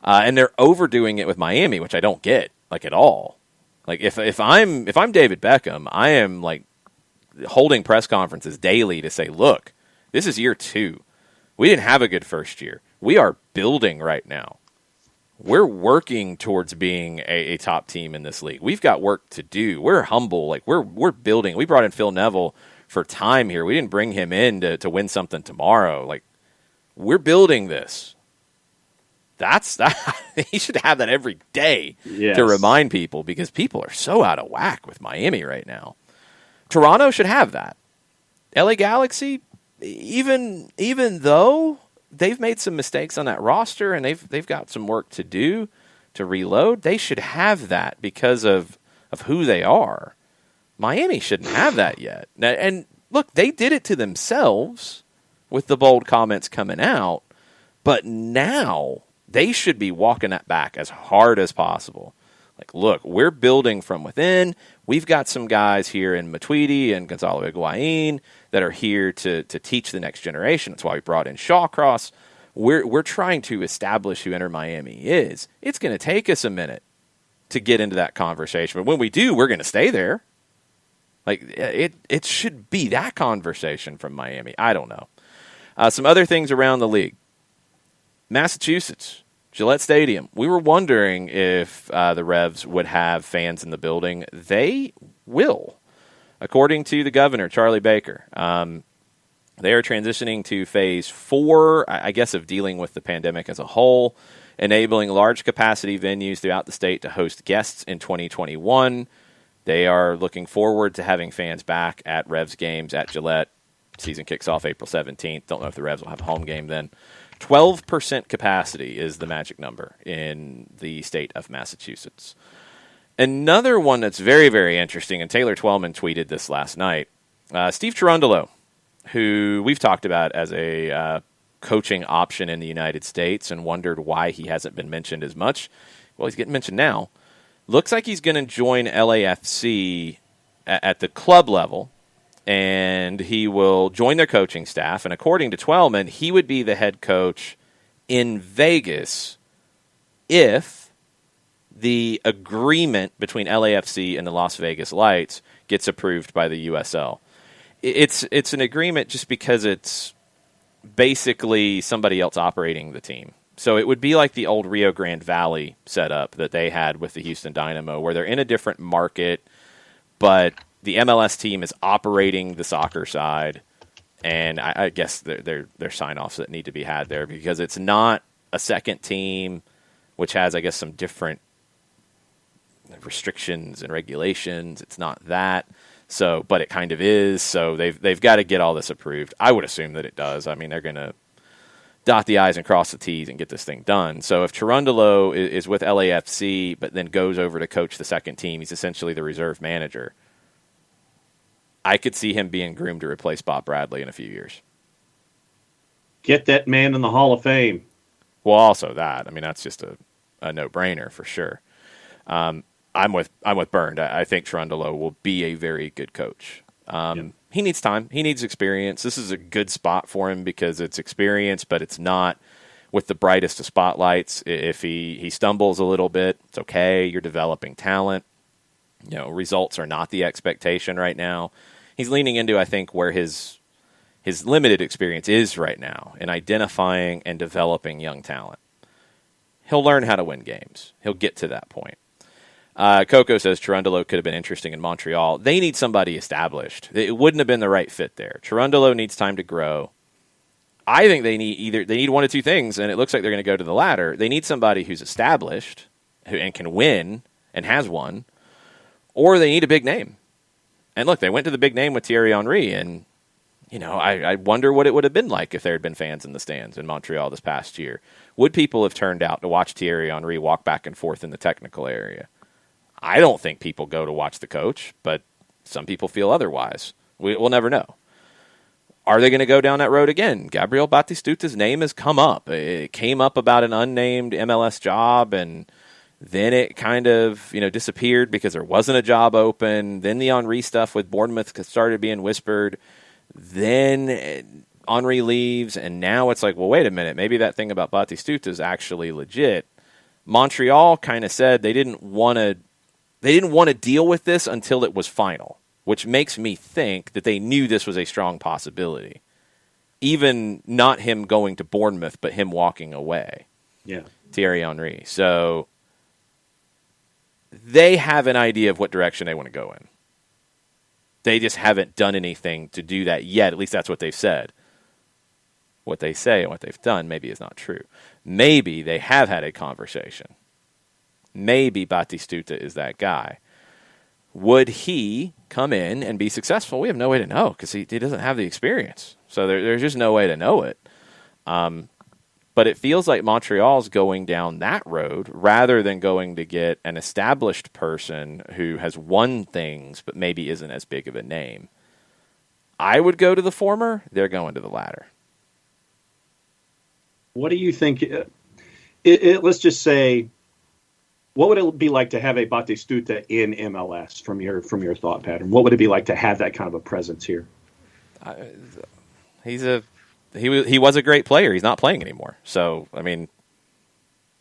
And they're overdoing it with Miami, which I don't get at all. If I'm David Beckham, I am holding press conferences daily to say, look, this is year 2. We didn't have a good first year. We are building right now. We're working towards being a top team in this league. We've got work to do. We're humble. We're building. We brought in Phil Neville for time here. We didn't bring him in to win something tomorrow. We're building this. That's that. He should have that every day to remind people, because people are so out of whack with Miami right now. Toronto should have that. LA Galaxy, even though they've made some mistakes on that roster, and they've got some work to do to reload. They should have that because of who they are. Miami shouldn't have that yet. Now, and look, they did it to themselves with the bold comments coming out, but now they should be walking that back as hard as possible. Like, look, we're building from within. We've got some guys here in Matuidi and Gonzalo Higuain that are here to teach the next generation. That's why we brought in Shawcross. We're trying to establish who Inter Miami is. It's going to take us a minute to get into that conversation. But when we do, we're going to stay there. Like, it should be that conversation from Miami. I don't know. Some other things around the league. Massachusetts, Gillette Stadium. We were wondering if the Revs would have fans in the building. They will. According to the governor, Charlie Baker, they are transitioning to phase 4, I guess, of dealing with the pandemic as a whole, enabling large capacity venues throughout the state to host guests in 2021. They are looking forward to having fans back at Revs games at Gillette. Season kicks off April 17th. Don't know if the Revs will have a home game then. 12% capacity is the magic number in the state of Massachusetts. Another one that's very, very interesting, and Taylor Twellman tweeted this last night, Steve Cherundolo, who we've talked about as a coaching option in the United States and wondered why he hasn't been mentioned as much. Well, he's getting mentioned now. Looks like he's going to join LAFC at the club level, and he will join their coaching staff. And according to Twellman, he would be the head coach in Vegas if the agreement between LAFC and the Las Vegas Lights gets approved by the USL. It's an agreement just because it's basically somebody else operating the team. So it would be like the old Rio Grande Valley setup that they had with the Houston Dynamo, where they're in a different market, but the MLS team is operating the soccer side, and I guess there are sign-offs that need to be had there because it's not a second team, which has, I guess, some different restrictions and regulations. It's not that. So, but it kind of is. So they've got to get all this approved. I would assume that it does. I mean, they're going to dot the I's and cross the T's and get this thing done. So if Cherundolo is with LAFC but then goes over to coach the second team, he's essentially the reserve manager. I could see him being groomed to replace Bob Bradley in a few years. Get that man in the Hall of Fame. Well, also that. I mean, that's just a no-brainer for sure. I'm with Bernd. I think Cherundolo will be a very good coach. He needs time. He needs experience. This is a good spot for him because it's experience, but it's not with the brightest of spotlights. If he stumbles a little bit, it's okay. You're developing talent. You know, results are not the expectation right now. He's leaning into, I think, where his limited experience is right now in identifying and developing young talent. He'll learn how to win games. He'll get to that point. Coco says Cherundolo could have been interesting in Montreal. They need somebody established. It wouldn't have been the right fit there. Cherundolo needs time to grow. I think they need one of two things, and it looks like they're going to go to the latter. They need somebody who's established and can win and has won, or they need a big name. And look, they went to the big name with Thierry Henry, and you know, I wonder what it would have been like if there had been fans in the stands in Montreal this past year. Would people have turned out to watch Thierry Henry walk back and forth in the technical area? I don't think people go to watch the coach, but some people feel otherwise. We'll never know. Are they going to go down that road again? Gabriel Batistuta's name has come up. It came up about an unnamed MLS job, and then it kind of disappeared because there wasn't a job open. Then the Henry stuff with Bournemouth started being whispered. Then Henry leaves, and now it's like, well, wait a minute. Maybe that thing about Batistuta is actually legit. Montreal kind of said they didn't want to deal with this until it was final, which makes me think that they knew this was a strong possibility. Even not him going to Bournemouth, but him walking away. Yeah. Thierry Henry. So they have an idea of what direction they want to go in. They just haven't done anything to do that yet. At least that's what they've said. What they say and what they've done maybe is not true. Maybe they have had a conversation. Maybe Batistuta is that guy. Would he come in and be successful? We have no way to know because he doesn't have the experience. So there's just no way to know it. But it feels like Montreal's going down that road rather than going to get an established person who has won things but maybe isn't as big of a name. I would go to the former. They're going to the latter. What do you think? Let's just say, what would it be like to have a Batistuta in MLS from your thought pattern? What would it be like to have that kind of a presence here? He was a great player. He's not playing anymore. So, I mean,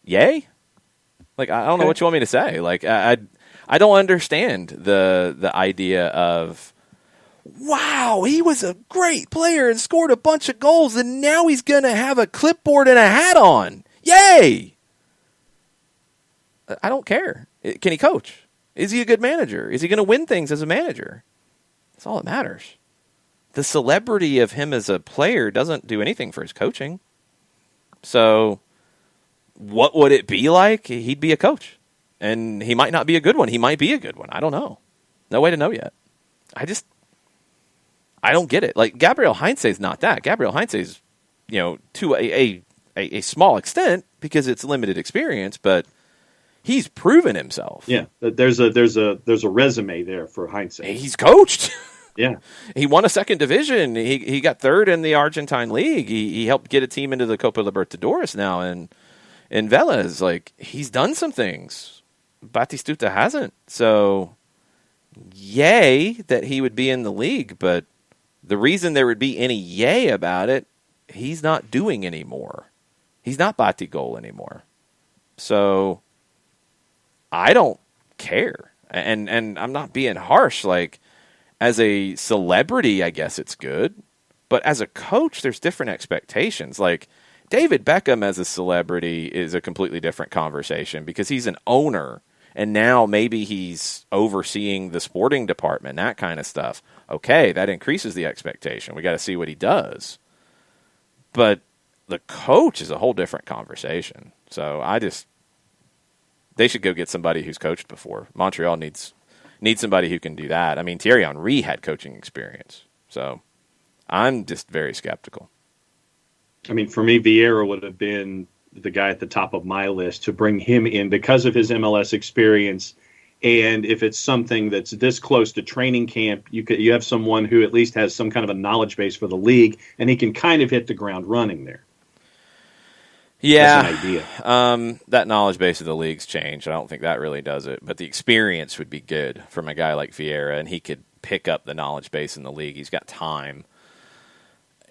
yay? Like, I don't know what you want me to say. Like, I don't understand the idea of, wow, he was a great player and scored a bunch of goals, and now he's going to have a clipboard and a hat on. Yay! I don't care. Can he coach? Is he a good manager? Is he going to win things as a manager? That's all that matters. The celebrity of him as a player doesn't do anything for his coaching. So what would it be like? He'd be a coach. And he might not be a good one. He might be a good one. I don't know. No way to know yet. I don't get it. Like, Gabriel Heinze's not that. Gabriel Heinze's, to a small extent because it's limited experience, but he's proven himself. Yeah, there's a resume there for Heinze. He's coached. Yeah, he won a second division. He got third in the Argentine league. He helped get a team into the Copa Libertadores now in Vélez. Like, he's done some things. Batistuta hasn't. So, yay that he would be in the league. But the reason there would be any yay about it, he's not doing anymore. He's not Batigol anymore. So, I don't care. And I'm not being harsh. Like, as a celebrity, I guess it's good. But as a coach, there's different expectations. Like, David Beckham as a celebrity is a completely different conversation because he's an owner. And now maybe he's overseeing the sporting department, that kind of stuff. Okay, that increases the expectation. We got to see what he does. But the coach is a whole different conversation. So they should go get somebody who's coached before. Montreal needs somebody who can do that. I mean, Thierry Henry had coaching experience. So I'm just very skeptical. I mean, for me, Vieira would have been the guy at the top of my list to bring him in because of his MLS experience. And if it's something that's this close to training camp, you have someone who at least has some kind of a knowledge base for the league, and he can kind of hit the ground running there. Yeah, that's an idea. That knowledge base of the league's changed. I don't think that really does it. But the experience would be good from a guy like Vieira, and he could pick up the knowledge base in the league. He's got time.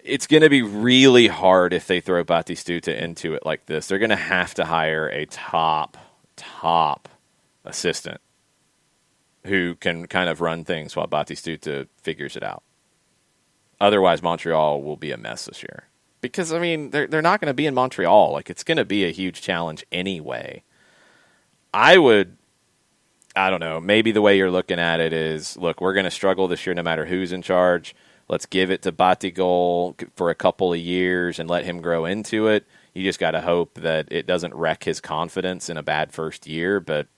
It's going to be really hard if they throw Batistuta into it like this. They're going to have to hire a top assistant who can kind of run things while Batistuta figures it out. Otherwise, Montreal will be a mess this year. Because, I mean, they're not going to be in Montreal. Like, it's going to be a huge challenge anyway. I don't know, maybe the way you're looking at it is, look, we're going to struggle this year no matter who's in charge. Let's give it to Batigol for a couple of years and let him grow into it. You just got to hope that it doesn't wreck his confidence in a bad first year, but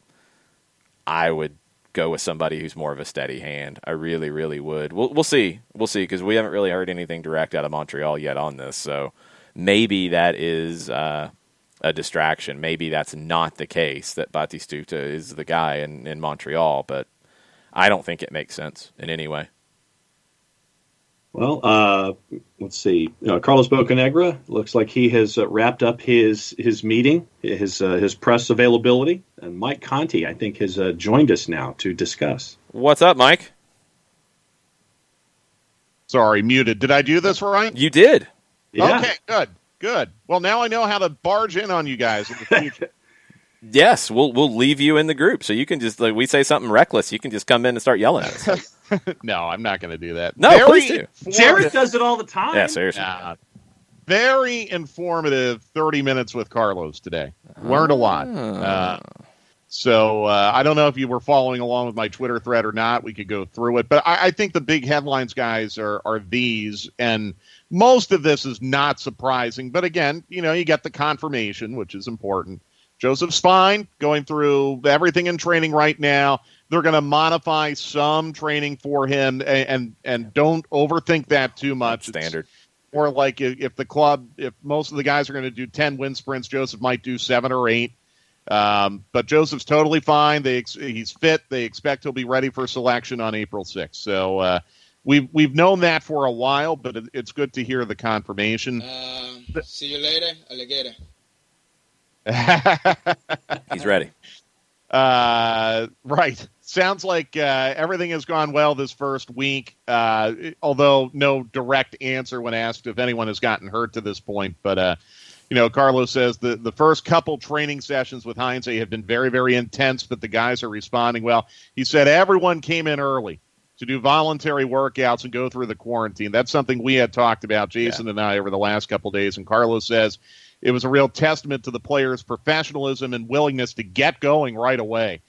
I would go with somebody who's more of a steady hand. I really, really would. We'll see. We'll see, because we haven't really heard anything direct out of Montreal yet on this, so maybe that is a distraction. Maybe that's not the case, that Batistuta is the guy in Montreal, but I don't think it makes sense in any way. Well, let's see. Carlos Bocanegra looks like he has wrapped up his meeting, his press availability, and Mike Conti, I think, has joined us now to discuss. What's up, Mike? Sorry, muted. Did I do this right? You did. Yeah. Okay, good. Well, now I know how to barge in on you guys in the future. Yes, we'll leave you in the group, so you can just, like, we say something reckless, you can just come in and start yelling at us. No, I'm not going to do that. No, please do. Jared does it all the time. Yeah, seriously. Very informative 30 minutes with Carlos today. Learned a lot. So I don't know if you were following along with my Twitter thread or not. We could go through it. But I think the big headlines, guys, are these. And most of this is not surprising. But again, you get the confirmation, which is important. Joseph's fine, going through everything in training right now. They're going to modify some training for him, and don't overthink that too much. Standard. Or like if most of the guys are going to do 10 wind sprints, Joseph might do 7 or 8. But Joseph's totally fine. He's fit. They expect he'll be ready for selection on April 6th. So we've known that for a while, but it's good to hear the confirmation. See you later, alligator. He's ready. Right. Sounds like everything has gone well this first week, although no direct answer when asked if anyone has gotten hurt to this point. But, Carlos says the first couple training sessions with Heinze have been very, very intense, but the guys are responding well. He said everyone came in early to do voluntary workouts and go through the quarantine. That's something we had talked about, Jason and I, over the last couple of days. And Carlos says it was a real testament to the players' professionalism and willingness to get going right away.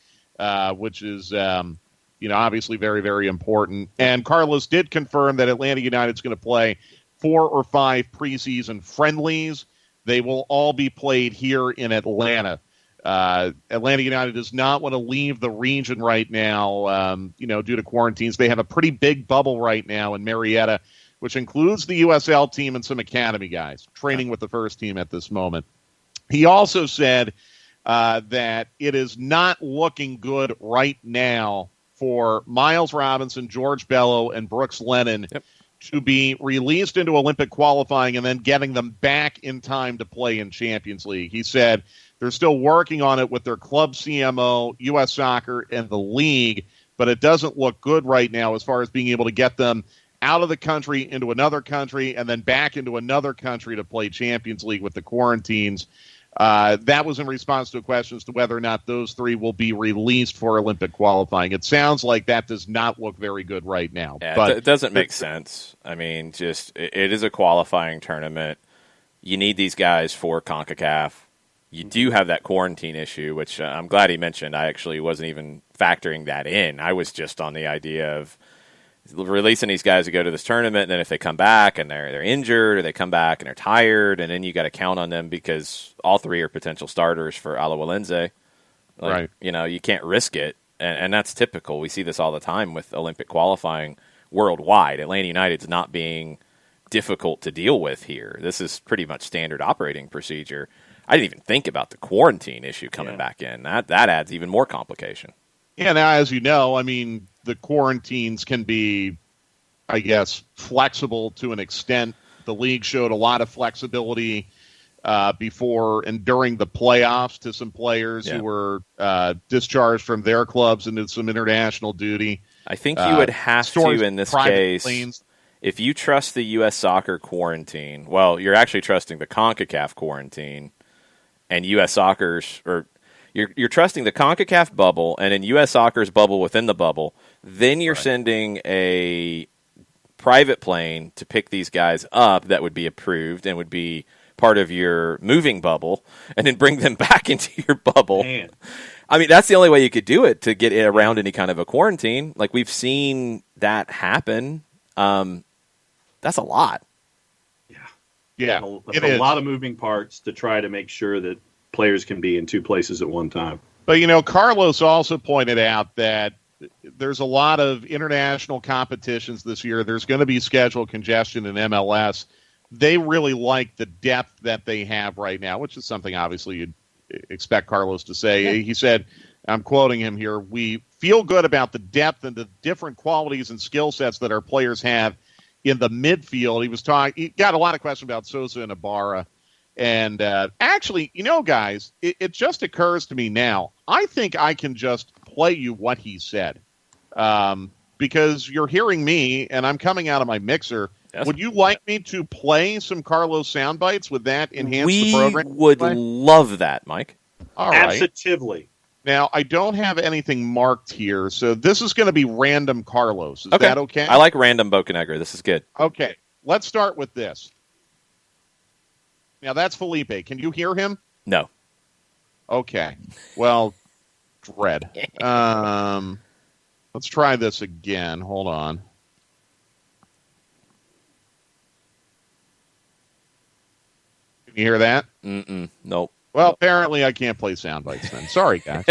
Which is, obviously very, very important. And Carlos did confirm that Atlanta United is going to play 4 or 5 preseason friendlies. They will all be played here in Atlanta. Atlanta United does not want to leave the region right now, due to quarantines. They have a pretty big bubble right now in Marietta, which includes the USL team and some academy guys training with the first team at this moment. He also said that it is not looking good right now for Miles Robinson, George Bello, and Brooks Lennon to be released into Olympic qualifying and then getting them back in time to play in Champions League. He said they're still working on it with their club CMO, U.S. Soccer, and the league, but it doesn't look good right now as far as being able to get them out of the country into another country and then back into another country to play Champions League with the quarantines. That was in response to a question as to whether or not those 3 will be released for Olympic qualifying. It sounds like that does not look very good right now. Yeah, but it doesn't make sense. I mean, it is a qualifying tournament. You need these guys for CONCACAF. You do have that quarantine issue, which I'm glad he mentioned. I actually wasn't even factoring that in. I was just on the idea of releasing these guys to go to this tournament, and then if they come back and they're injured, or they come back and they're tired, and then you got to count on them because all 3 are potential starters for Alajuelense. Right. You can't risk it, and that's typical. We see this all the time with Olympic qualifying worldwide. Atlanta United's not being difficult to deal with here. This is pretty much standard operating procedure. I didn't even think about the quarantine issue coming back in. That adds even more complication. Yeah, now, as you know, I mean, the quarantines can be, I guess, flexible to an extent. The league showed a lot of flexibility before and during the playoffs to some players who were discharged from their clubs into some international duty. I think you would have to, in this case, if you trust the U.S. Soccer quarantine, well, you're actually trusting the CONCACAF quarantine, and U.S. Soccer's, or you're trusting the CONCACAF bubble and then U.S. Soccer's bubble within the bubble. Then you're sending a private plane to pick these guys up that would be approved and would be part of your moving bubble, and then bring them back into your bubble. Man. I mean, that's the only way you could do it to get it around any kind of a quarantine. Like, we've seen that happen. That's a lot. Yeah, it's a lot of moving parts to try to make sure that players can be in 2 places at one time. But, Carlos also pointed out that there's a lot of international competitions this year. There's going to be schedule congestion in MLS. They really like the depth that they have right now, which is something obviously you'd expect Carlos to say. Yeah. He said, I'm quoting him here, "We feel good about the depth and the different qualities and skill sets that our players have in the midfield." He got a lot of questions about Sosa and Ibarra. And actually, guys, it just occurs to me now, I think I can just play you what he said. Because you're hearing me, and I'm coming out of my mixer. Yes. Would you like me to play some Carlos sound bites? Would that enhance the program? We would love that, Mike. All right. Absolutely. Now, I don't have anything marked here, so this is going to be random Carlos. Is that okay? I like random Bocanegra. This is good. Okay. Let's start with this. Now, that's Felipe. Can you hear him? No. Okay. Well, dread. Let's try this again. Hold on. Can you hear that? Nope. Well, apparently I can't play sound bites then. Sorry, guys.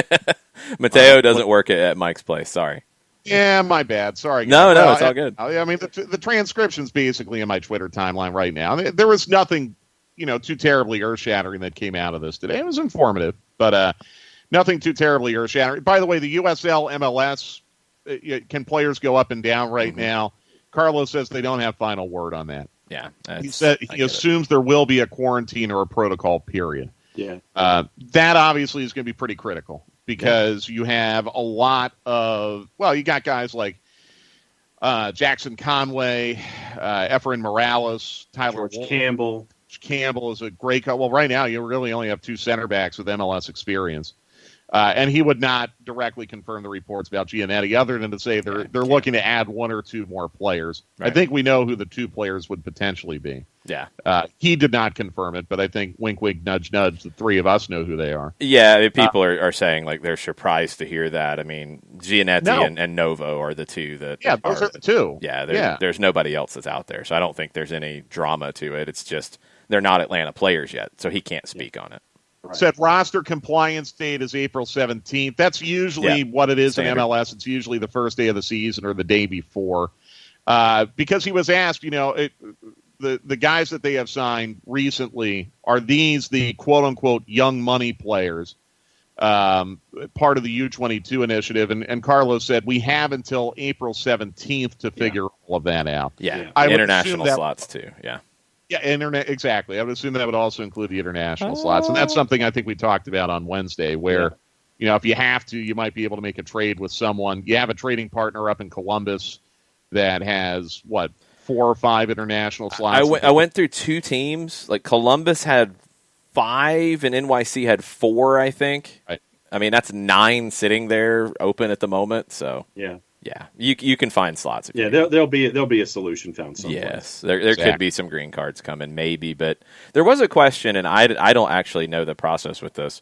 Mateo doesn't work at Mike's place. Sorry. Yeah, my bad. Sorry. No, guys. no, Well, it's all good. I mean, the transcription's basically in my Twitter timeline right now. There was nothing, too terribly earth-shattering that came out of this today. It was informative, but nothing too terribly earth-shattering. By the way, the USL MLS, can players go up and down right now? Carlos says they don't have final word on that. Yeah. He said he assumes there will be a quarantine or a protocol period. Yeah. That obviously is going to be pretty critical because you have a lot of, you got guys like Jackson Conway, Efrain Morales, Tyler George Campbell. Campbell is a great cut. Well, right now you really only have two center backs with MLS experience. And he would not directly confirm the reports about Giannetti other than to say they're looking to add one or two more players. Right. I think we know who the two players would potentially be. Yeah. He did not confirm it, but I think wink, wink, nudge, nudge, the three of us know who they are. Yeah, I mean, people are saying like they're surprised to hear that. I mean, Giannetti and Novo are the two that those are the two. Yeah, there's nobody else that's out there. So I don't think there's any drama to it. It's just they're not Atlanta players yet, so he can't speak on it. Right. Said roster compliance date is April 17th. That's usually what it is standard. In MLS. It's usually the first day of the season or the day before. Because he was asked, the guys that they have signed recently, are these the quote-unquote young money players, part of the U22 initiative? And Carlos said, we have until April 17th to figure all of that out. Yeah, international slots too, yeah. Yeah, exactly. I would assume that would also include the international slots. And that's something I think we talked about on Wednesday where, if you have to, you might be able to make a trade with someone. You have a trading partner up in Columbus that has, 4 or 5 international slots. I went through 2 teams. Like Columbus had 5 and NYC had 4, I think. Right. I mean, that's 9 sitting there open at the moment. So yeah, you can find slots. There'll be a solution found somewhere. Yes, there could be some green cards coming, maybe. But there was a question, and I don't actually know the process with this.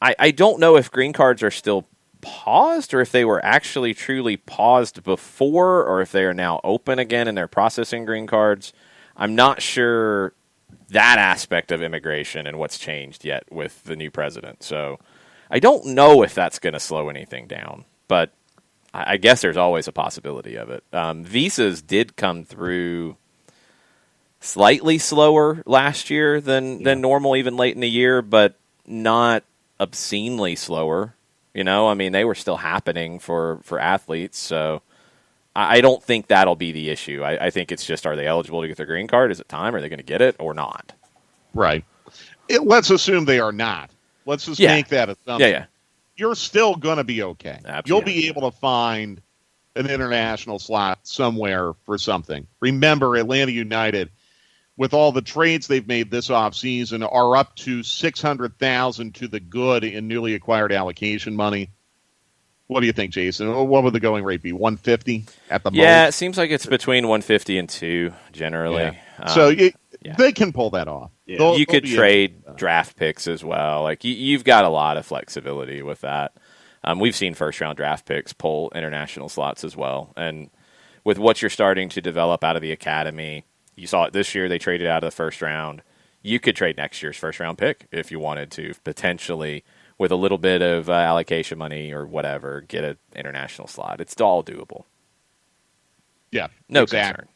I don't know if green cards are still paused or if they were actually truly paused before or if they are now open again and they're processing green cards. I'm not sure that aspect of immigration and what's changed yet with the new president. So I don't know if that's going to slow anything down, but I guess there's always a possibility of it. Visas did come through slightly slower last year than normal, even late in the year, but not obscenely slower. I mean, they were still happening for athletes, so I don't think that'll be the issue. I think it's just, are they eligible to get their green card? Is it time? Are they going to get it or not? Right. Let's assume they are not. Let's just make that assumption. Yeah. You're still going to be okay. Absolutely. You'll be able to find an international slot somewhere for something. Remember, Atlanta United, with all the trades they've made this offseason, are up to $600,000 to the good in newly acquired allocation money. What do you think, Jason? What would the going rate be? 150 at the most? Yeah, it seems like it's between 150 and 2 generally. Yeah. So they can pull that off. Yeah. You could trade draft picks as well. Like you've got a lot of flexibility with that. We've seen first-round draft picks pull international slots as well. And with what you're starting to develop out of the academy, you saw it this year. They traded out of the first round. You could trade next year's first-round pick if you wanted to, potentially, with a little bit of allocation money or whatever, get an international slot. It's all doable. Yeah, no exactly. concern.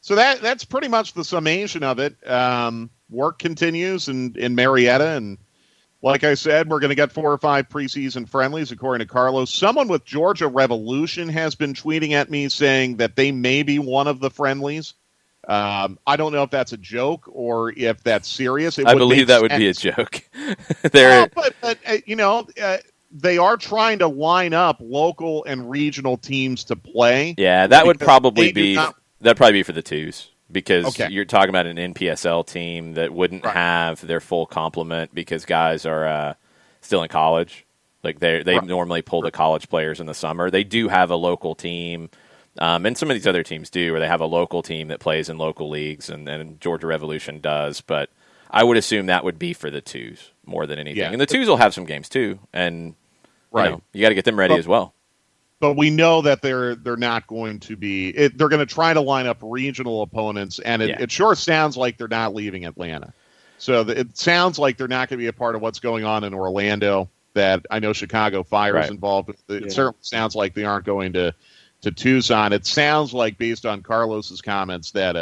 So that's pretty much the summation of it. Work continues in Marietta, and like I said, we're going to get 4 or 5 preseason friendlies, according to Carlos. Someone with Georgia Revolution has been tweeting at me saying that they may be one of the friendlies. I don't know if that's a joke or if that's serious. I believe that would be a joke. They are trying to line up local and regional teams to play. Yeah, that would probably be that'd probably be for the twos because you're talking about an NPSL team that wouldn't have their full complement because guys are still in college. Like they normally pull the college players in the summer. They do have a local team. And some of these other teams do, where they have a local team that plays in local leagues, and Georgia Revolution does. But I would assume that would be for the twos more than anything. Yeah. And the twos will have some games too, and you got to get them ready as well. But we know that they're not going to be. They're going to try to line up regional opponents, and it sure sounds like they're not leaving Atlanta. So it sounds like they're not going to be a part of what's going on in Orlando. that I know Chicago Fire is involved with. It certainly sounds like they aren't going to Tucson. It sounds like, based on Carlos's comments, that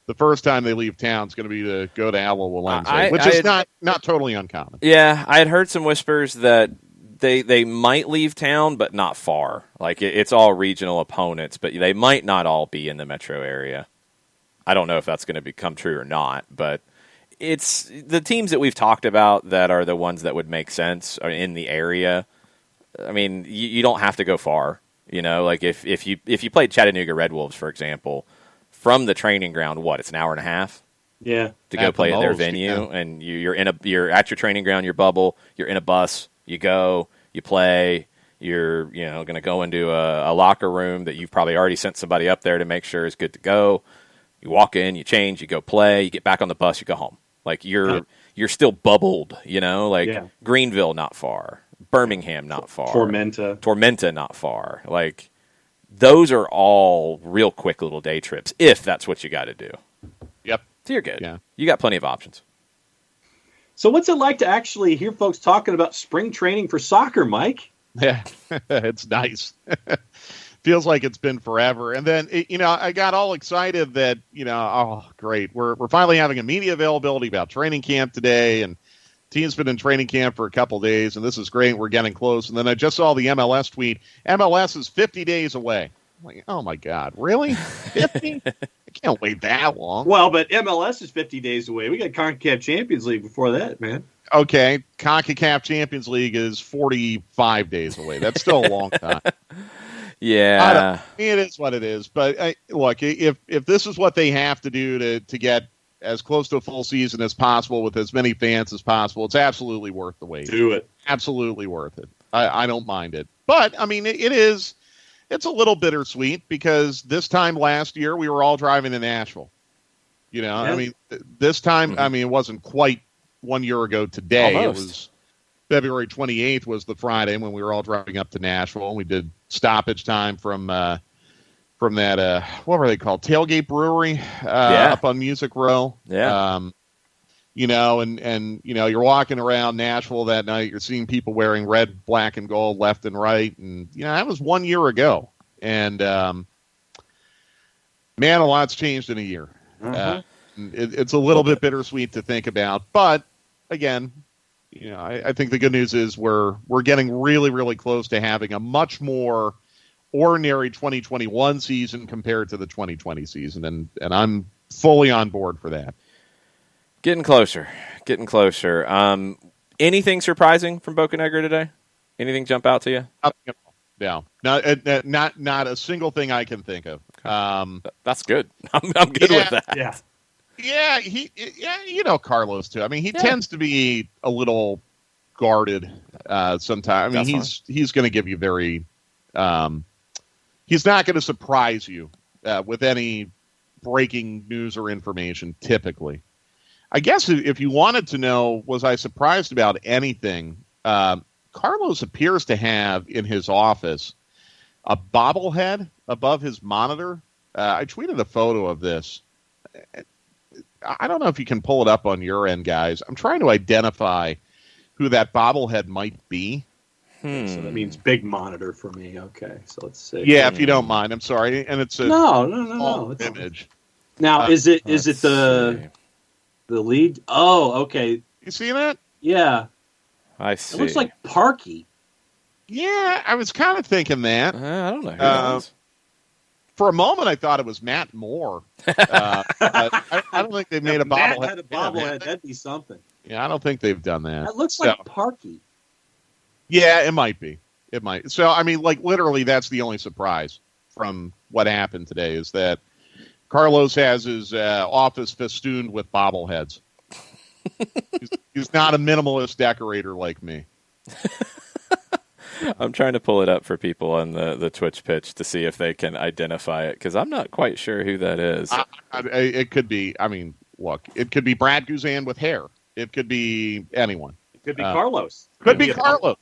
the first time they leave town is going to be to go to Agua Walense, which is not totally uncommon. Yeah, I had heard some whispers that they might leave town, but not far. Like, it's all regional opponents, but they might not all be in the metro area. I don't know if that's going to become true or not, but it's the teams that we've talked about that are the ones that would make sense are in the area. I mean, you don't have to go far. You know, like if you played Chattanooga Red Wolves, for example, from the training ground, it's an hour and a half? Yeah, to go play at their venue, and you're at your training ground, your bubble, you're in a bus, you go, you play, you're going to go into a locker room that you've probably already sent somebody up there to make sure is good to go. You walk in, you change, you go play, you get back on the bus, you go home. Like you're still bubbled, Greenville not far, Birmingham not far, Tormenta not far. Like those are all real quick little day trips if that's what you got to do. Yep. So you're good. Yeah. You got plenty of options. So what's it like to actually hear folks talking about spring training for soccer, Mike? Yeah, it's nice. Feels like it's been forever. And then, I got all excited that, oh, great. We're finally having a media availability about training camp today. And team's been in training camp for a couple days. And this is great. We're getting close. And then I just saw the MLS tweet. MLS is 50 days away. I'm like, oh, my God. Really? 50? I can't wait that long. Well, but MLS is 50 days away. We got CONCACAF Champions League before that, man. Okay. CONCACAF Champions League is 45 days away. That's still a long time. Yeah, it is what it is. But look, if this is what they have to do to get as close to a full season as possible with as many fans as possible, it's absolutely worth the wait. Do it. Absolutely worth it. I don't mind it. But, I mean, it's a little bittersweet because this time last year we were all driving to Nashville. Yeah. I mean, this time, it wasn't quite 1 year ago today. Almost. It was February 28th was the Friday when we were all driving up to Nashville. We did stoppage time from that, what were they called? Tailgate Brewery up on Music Row. Yeah. And you're walking around Nashville that night. You're seeing people wearing red, black, and gold left and right. And, that was 1 year ago. And, man, a lot's changed in a year. It's a little bit bittersweet to think about. But, again, I think the good news is we're getting really, really close to having a much more ordinary 2021 season compared to the 2020 season, and I'm fully on board for that. Getting closer. Anything surprising from Bocanegra today? Anything jump out to you? No, not a single thing I can think of. That's good. I'm good with that. Yeah. Yeah, Carlos too. I mean, he tends to be a little guarded sometimes. I mean, he's going to give you very. He's not going to surprise you with any breaking news or information. Typically, I guess if you wanted to know, was I surprised about anything? Carlos appears to have in his office a bobblehead above his monitor. I tweeted a photo of this. I don't know if you can pull it up on your end, guys. I'm trying to identify who that bobblehead might be. So that means big monitor for me. Okay, so let's see. Yeah, if you don't mind. I'm sorry. And it's a no. It's image. Now, is it the lead? Oh, okay. You see that? Yeah. I see. It looks like Parky. Yeah, I was kind of thinking that. I don't know who that is. For a moment, I thought it was Matt Moore. I don't think they've made a bobblehead. Matt had a bobblehead. That'd be something. Yeah, I don't think they've done that. That looks like Parky. Yeah, it might be. It might. So, I mean, like, literally, that's the only surprise from what happened today is that Carlos has his office festooned with bobbleheads. He's not a minimalist decorator like me. I'm trying to pull it up for people on the Twitch pitch to see if they can identify it, because I'm not quite sure who that is. It could be, I mean, look, it could be Brad Guzan with hair. It could be anyone. It could be Carlos. Could be Carlos.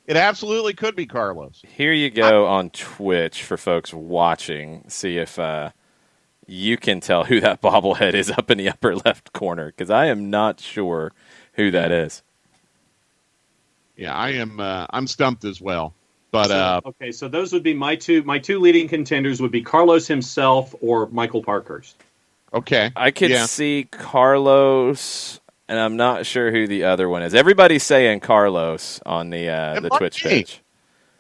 It absolutely could be Carlos. Here you go on Twitch for folks watching. See if you can tell who that bobblehead is up in the upper left corner, because I am not sure who that is. Yeah, I am. I'm stumped as well. But okay, so those would be my two leading contenders would be Carlos himself or Michael Parkhurst. okay, I could yeah. see Carlos, and I'm not sure who the other one is. Everybody's saying Carlos on the Twitch page.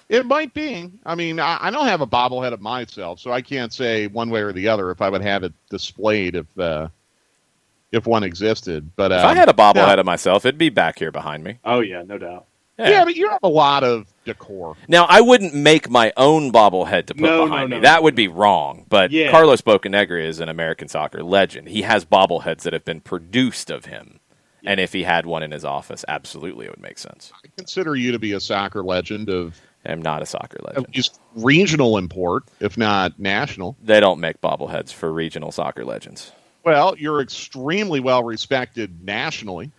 It might be. I mean, I don't have a bobblehead of myself, so I can't say one way or the other if I would have it displayed if one existed. But If I had a bobblehead of myself, it'd be back here behind me. Oh yeah, no doubt. yeah, but you have a lot of decor. Now, I wouldn't make my own bobblehead to put No, behind no, me. no, That no, would be wrong. But Yeah. Carlos Bocanegra is an American soccer legend. He has bobbleheads that have been produced of him. And if he had one in his office, absolutely it would make sense. I consider you to be a soccer legend of I'm not a soccer legend. at least regional import, if not national. They don't make bobbleheads for regional soccer legends. Well, you're extremely well respected nationally.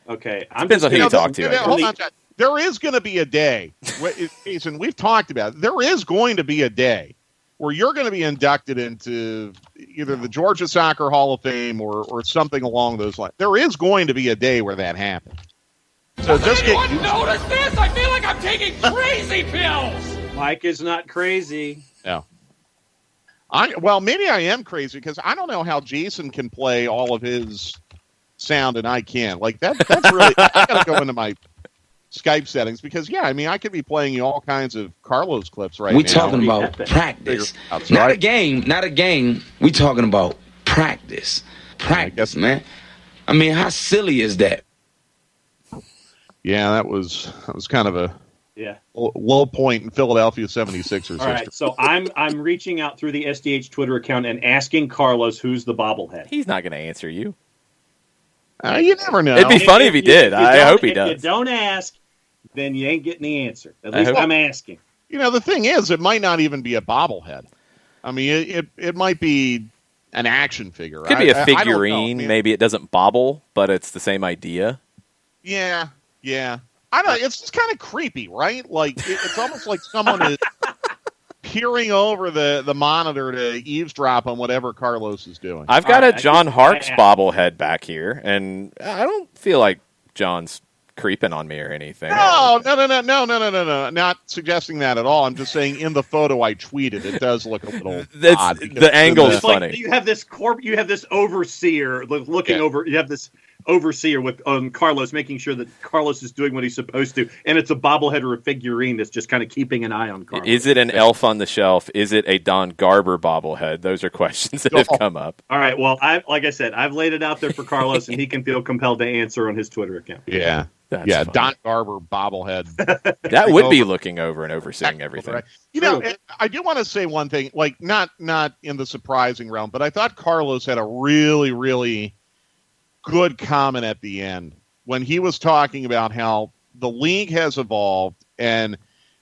Okay, Depends on who you talk to, I Hold guess. on, Jack. There is going to be a day, Jason, we've talked about it. There is going to be a day where you're going to be inducted into either the Georgia Soccer Hall of Fame or something along those lines. There is going to be a day where that happens. So just get used to it. Notice this? I feel like I'm taking crazy pills. Mike is not crazy. Yeah. Well, maybe I am crazy because I don't know how Jason can play all of his sound and I can't. Like that's really I gotta go into my Skype settings because I mean I could be playing you all kinds of Carlos clips right We now. talking about practice, not a game, not a game. We talking about practice, man. I mean, how silly is that? Yeah, that was kind of a Yeah. low point in Philadelphia 76ers. All right, so I'm reaching out through the SDH Twitter account and asking Carlos who's the bobblehead. He's not going to answer you. You never know. It'd be funny if he did. I hope he If does. you don't ask, then you ain't getting the answer. At I least hope- I'm asking. You know, the thing is, it might not even be a bobblehead. I mean, it might be an action figure. Could be a I don't know, figurine. man. Maybe it doesn't bobble, but it's the same idea. Yeah. I don't. It's just kind of creepy, right? Like it's almost like someone is peering over the monitor to eavesdrop on whatever Carlos is doing. I've got All a right, John Harkes I- bobblehead back here, and I don't feel like John's creeping on me or anything. No. Not suggesting that at all. I'm just saying in the photo I tweeted, it does look a little odd. because the angle's It's like funny. you have this overseer looking Yeah. over. You have this overseer with Carlos, making sure that Carlos is doing what he's supposed to, and it's a bobblehead or a figurine that's just kind of keeping an eye on Carlos. Is it an elf on the shelf? Is it a Don Garber bobblehead? Those are questions that have come up. All right. Well, like I said, I've laid it out there for Carlos, and he can feel compelled to answer on his Twitter account. Yeah. That's yeah, funny. Don Garber bobblehead. That would be looking over and overseeing everything. Right. You know, True. I do want to say one thing, like not in the surprising realm, but I thought Carlos had a really, really good comment at the end when he was talking about how the league has evolved and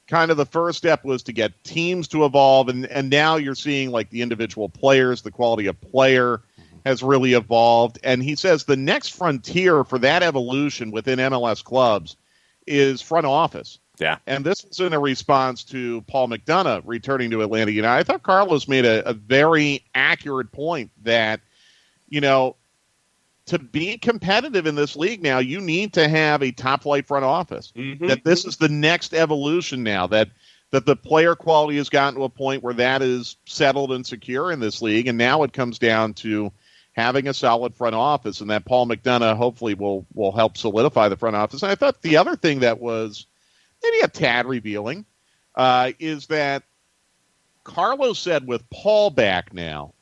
kind of the first step was to get teams to evolve. And now you're seeing like the individual players, the quality of player has really evolved. And he says the next frontier for that evolution within MLS clubs is front office. Yeah. And this is in a response to Paul McDonough returning to Atlanta United. I thought Carlos made a very accurate point that, you know, to be competitive in this league now, you need to have a top-flight front office. Mhm. That this is the next evolution now, that the player quality has gotten to a point where that is settled and secure in this league, and now it comes down to having a solid front office, and that Paul McDonough hopefully will help solidify the front office. And I thought the other thing that was maybe a tad revealing is that Carlos said with Paul back now,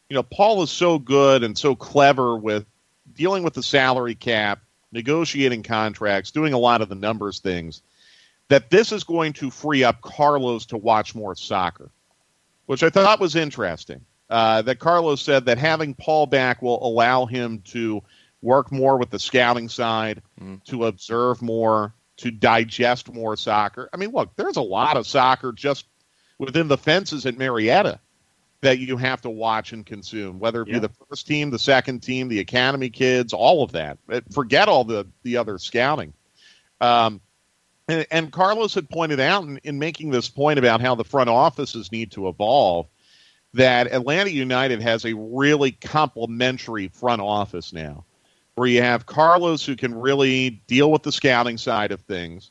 you know, Paul is so good and so clever with dealing with the salary cap, negotiating contracts, doing a lot of the numbers things, that this is going to free up Carlos to watch more soccer, which I thought was interesting. That Carlos said that having Paul back will allow him to work more with the scouting side, to observe more, to digest more soccer. I mean, look, there's a lot of soccer just within the fences at Marietta that you have to watch and consume, whether it be the first team, the second team, the academy kids, all of that. Forget all the other scouting. And Carlos had pointed out in making this point about how the front offices need to evolve, that Atlanta United has a really complementary front office now, where you have Carlos who can really deal with the scouting side of things.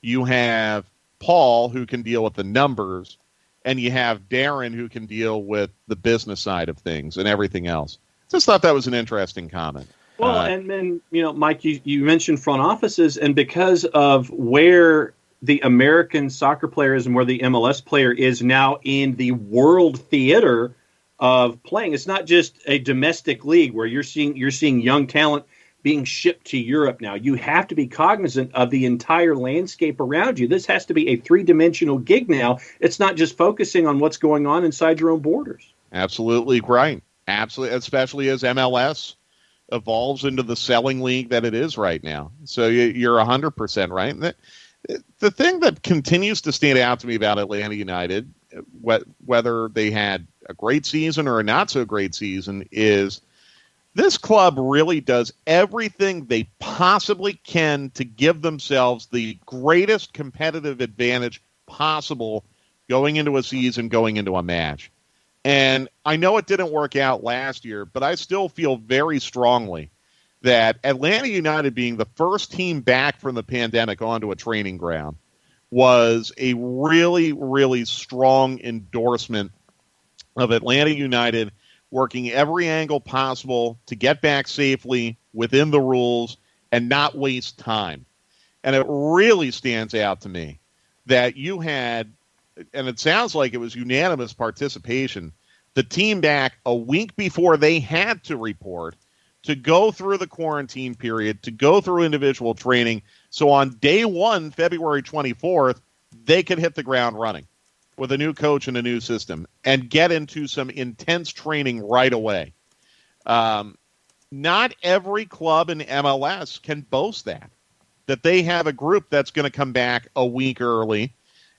You have Paul, who can deal with the numbers, and you have Darren, who can deal with the business side of things and everything else. Just thought that was an interesting comment. Well, and then, Mike, you mentioned front offices, and because of where the American soccer player is and where the MLS player is now in the world theater of playing, it's not just a domestic league where you're seeing young talent being shipped to Europe now. You have to be cognizant of the entire landscape around you. This has to be a three-dimensional gig now. It's not just focusing on what's going on inside your own borders. Absolutely right. Absolutely, especially as MLS evolves into the selling league that it is right now. So you're 100% right. And the thing that continues to stand out to me about Atlanta United, whether they had a great season or a not so great season, is this club really does everything they possibly can to give themselves the greatest competitive advantage possible going into a season, going into a match. And I know it didn't work out last year, but I still feel very strongly that Atlanta United being the first team back from the pandemic onto a training ground was a really, really strong endorsement of Atlanta United working every angle possible to get back safely within the rules and not waste time. And it really stands out to me that you had, and it sounds like it was unanimous participation, the team back a week before they had to report, to go through the quarantine period, to go through individual training. So on day one, February 24th, they could hit the ground running with a new coach and a new system and get into some intense training right away. Not every club in MLS can boast that they have a group that's going to come back a week early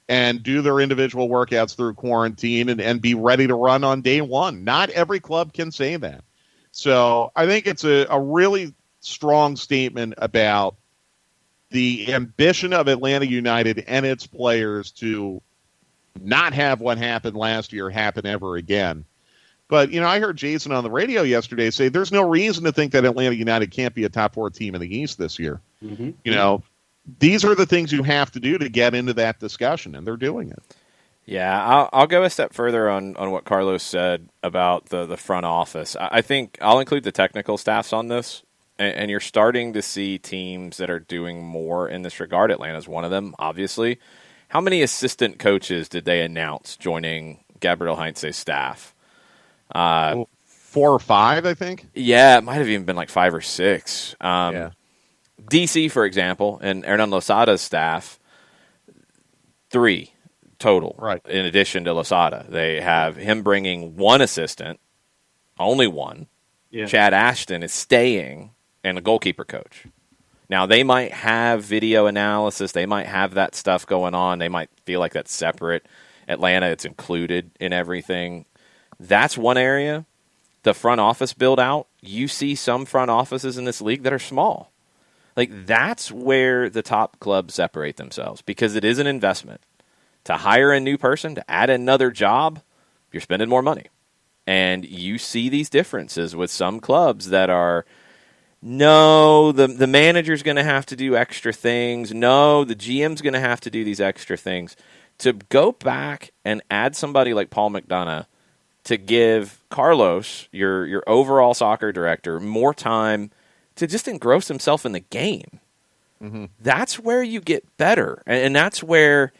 and do their individual workouts through quarantine and be ready to run on day one. Not every club can say that. So I think it's a really strong statement about the ambition of Atlanta United and its players to not have what happened last year happen ever again. But, I heard Jason on the radio yesterday say there's no reason to think that Atlanta United can't be a top 4 team in the East this year. Mm-hmm. These are the things you have to do to get into that discussion, and they're doing it. Yeah, I'll go a step further on what Carlos said about the front office. I think I'll include the technical staffs on this, and you're starting to see teams that are doing more in this regard. Atlanta's one of them, obviously. How many assistant coaches did they announce joining Gabriel Heinze's staff? 4 or 5, I think. Yeah, it might have even been like 5 or 6. Yeah. DC, for example, and Hernan Losada's staff, 3 total. Right. In addition to Losada, they have him bringing 1 assistant, only 1. Yeah. Chad Ashton is staying, and a goalkeeper coach. Now, they might have video analysis. They might have that stuff going on. They might feel like that's separate. Atlanta, it's included in everything. That's one area. The front office build out, you see some front offices in this league that are small. Like, that's where the top clubs separate themselves, because it is an investment. To hire a new person, to add another job, you're spending more money. And you see these differences with some clubs that are, no, the manager's going to have to do extra things. No, the GM's going to have to do these extra things. To go back and add somebody like Paul McDonough to give Carlos, your overall soccer director, more time to just engross himself in the game. Mm-hmm. That's where you get better. And that's where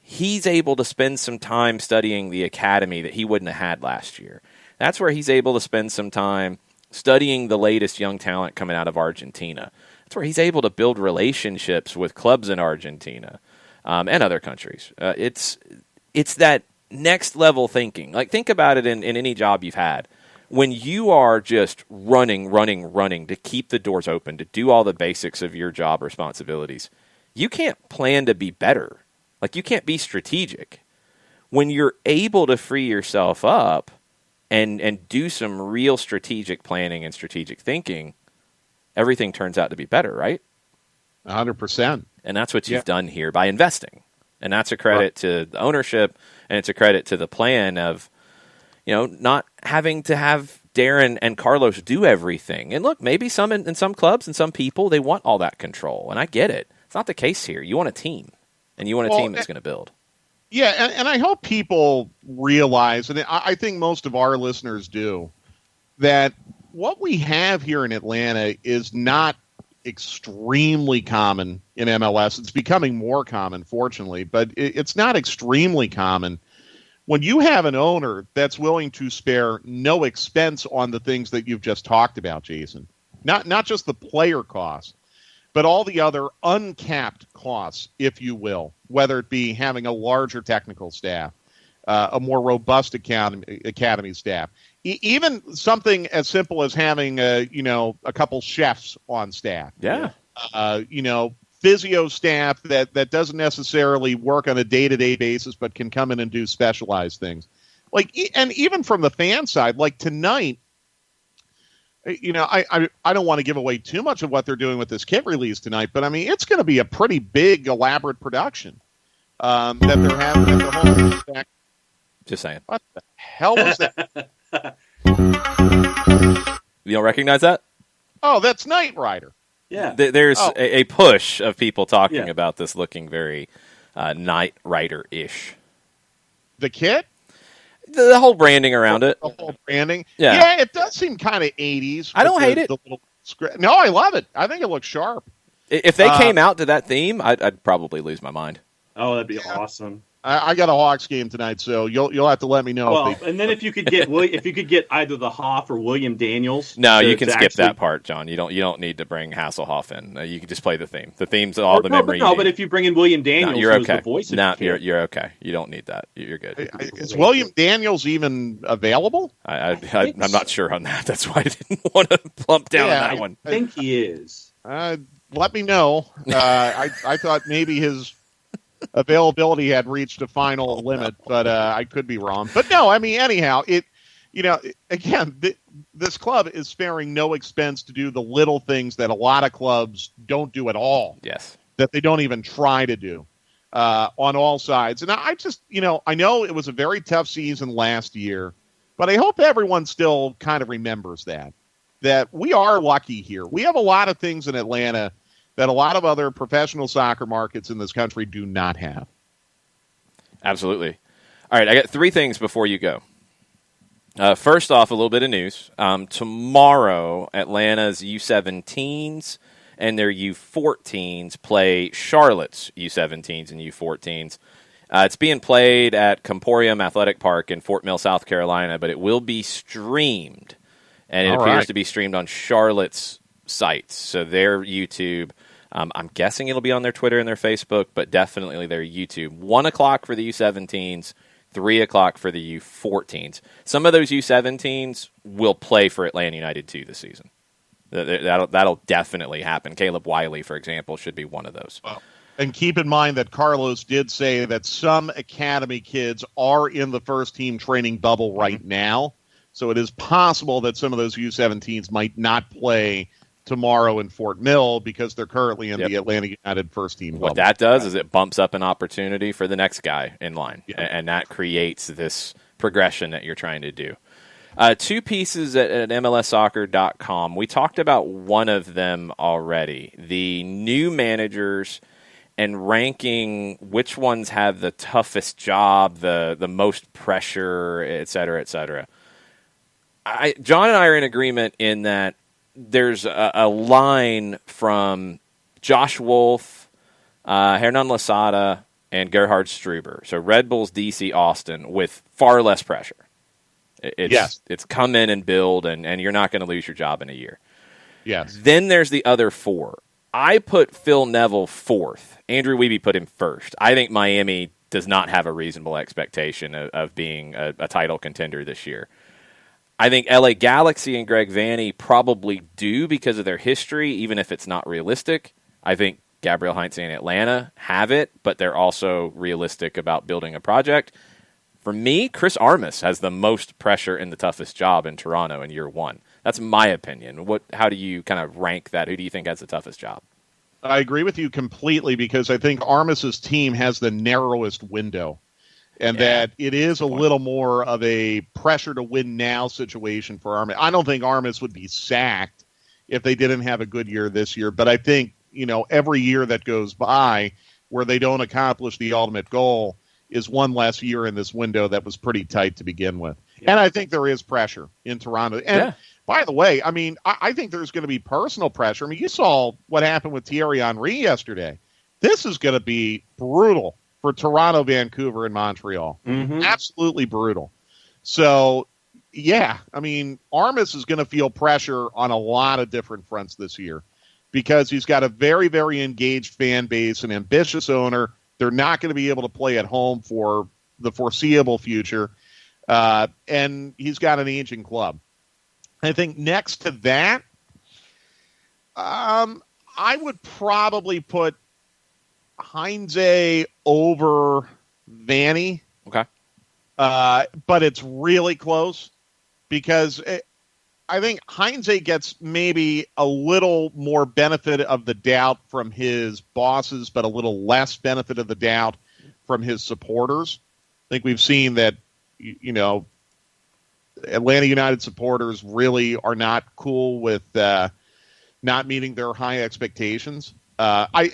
he's able to spend some time studying the academy that he wouldn't have had last year. That's where he's able to spend some time studying the latest young talent coming out of Argentina. That's where he's able to build relationships with clubs in Argentina and other countries. It's that next level thinking. Like, think about it in any job you've had. When you are just running to keep the doors open, to do all the basics of your job responsibilities, you can't plan to be better. Like, you can't be strategic. When you're able to free yourself up and do some real strategic planning and strategic thinking, everything turns out to be better, right? 100%. And that's what you've done here by investing. And that's a credit to the ownership, and it's a credit to the plan of, not having to have Darren and Carlos do everything. And look, maybe some in some clubs and some people, they want all that control, and I get it. It's not the case here. You want a team. and you want a team that's going to build. Yeah, and I hope people realize, and I think most of our listeners do, that what we have here in Atlanta is not extremely common in MLS. It's becoming more common, fortunately, but it's not extremely common. When you have an owner that's willing to spare no expense on the things that you've just talked about, Jason, not just the player costs, but all the other uncapped costs, if you will, whether it be having a larger technical staff, a more robust academy staff, even something as simple as having a couple chefs on staff. Yeah. Physio staff that doesn't necessarily work on a day-to-day basis, but can come in and do specialized things. And even from the fan side, like tonight, I don't want to give away too much of what they're doing with this kit release tonight, but I mean, it's going to be a pretty big, elaborate production that they're having at the home. Just saying. What the hell was that? You don't recognize that? Oh, that's Knight Rider. Yeah. There's a push of people talking about this looking very Knight Rider-ish. The kit? The whole branding around it. The whole branding? Yeah, it does seem kind of 80s. I don't hate it. No, I love it. I think it looks sharp. If they came out to that theme, I'd probably lose my mind. Oh, that'd be awesome. I got a Hawks game tonight, so you'll have to let me know. Well, and then if you could get either the Hoff or William Daniels. No, you can skip that part, John. You don't need to bring Hasselhoff in. You can just play the theme. The theme's all the memory. But if you bring in William Daniels, you're okay. The voice you're okay. You don't need that. You're good. Is William Daniels even available? I'm not sure on that. That's why I didn't want to plump down on that one. I think he is. Let me know. I thought maybe his availability had reached a final limit, but I could be wrong. But no, I mean, anyhow, this club is sparing no expense to do the little things that a lot of clubs don't do at all. Yes. That they don't even try to do on all sides. And I just, I know it was a very tough season last year, but I hope everyone still kind of remembers that we are lucky here. We have a lot of things in Atlanta that a lot of other professional soccer markets in this country do not have. Absolutely. All right, I got 3 things before you go. First off, a little bit of news. Tomorrow, Atlanta's U17s and their U14s play Charlotte's U17s and U14s. It's being played at Comporium Athletic Park in Fort Mill, South Carolina, but it will be streamed, and it appears to be streamed on Charlotte's sites, so their YouTube. I'm guessing it'll be on their Twitter and their Facebook, but definitely their YouTube. 1 o'clock for the U17s, 3 o'clock for the U14s. Some of those U17s will play for Atlanta United too this season. That'll definitely happen. Caleb Wiley, for example, should be one of those. Wow. And keep in mind that Carlos did say that some academy kids are in the first team training bubble right now, so it is possible that some of those U17s might not play tomorrow in Fort Mill because they're currently in the Atlanta United first team bubble. What that does is it bumps up an opportunity for the next guy in line, and that creates this progression that you're trying to do. 2 pieces at MLSsoccer.com. We talked about one of them already, the new managers and ranking which ones have the toughest job, the most pressure, et cetera, et cetera. John and I are in agreement in that there's a line from Josh Wolf, Hernan Losada, and Gerhard Struber. So Red Bulls, DC, Austin, with far less pressure. It's come in and build, and you're not going to lose your job in a year. Yes. Then there's the other 4. I put Phil Neville 4th. Andrew Wiebe put him 1st. I think Miami does not have a reasonable expectation of being a title contender this year. I think LA Galaxy and Greg Vanney probably do because of their history, even if it's not realistic. I think Gabriel Heinze and Atlanta have it, but they're also realistic about building a project. For me, Chris Armas has the most pressure and the toughest job in Toronto in year 1. That's my opinion. How do you kind of rank that? Who do you think has the toughest job? I agree with you completely because I think Armas's team has the narrowest window. And that it is a little more of a pressure to win now situation for Armas. I don't think Armas would be sacked if they didn't have a good year this year. But I think, every year that goes by, where they don't accomplish the ultimate goal is one less year in this window that was pretty tight to begin with. Yeah. And I think there is pressure in Toronto. And by the way, I mean, I think there's going to be personal pressure. I mean, you saw what happened with Thierry Henry yesterday. This is going to be brutal for Toronto, Vancouver, and Montreal. Mm-hmm. Absolutely brutal. So, yeah, I mean, Armas is going to feel pressure on a lot of different fronts this year because he's got a very, very engaged fan base, an ambitious owner. They're not going to be able to play at home for the foreseeable future. And he's got an aging club. I think next to that, I would probably put Heinze over Vanny. Okay. But it's really close because I think Heinze gets maybe a little more benefit of the doubt from his bosses, but a little less benefit of the doubt from his supporters. I think we've seen that, you know, Atlanta United supporters really are not cool with not meeting their high expectations. I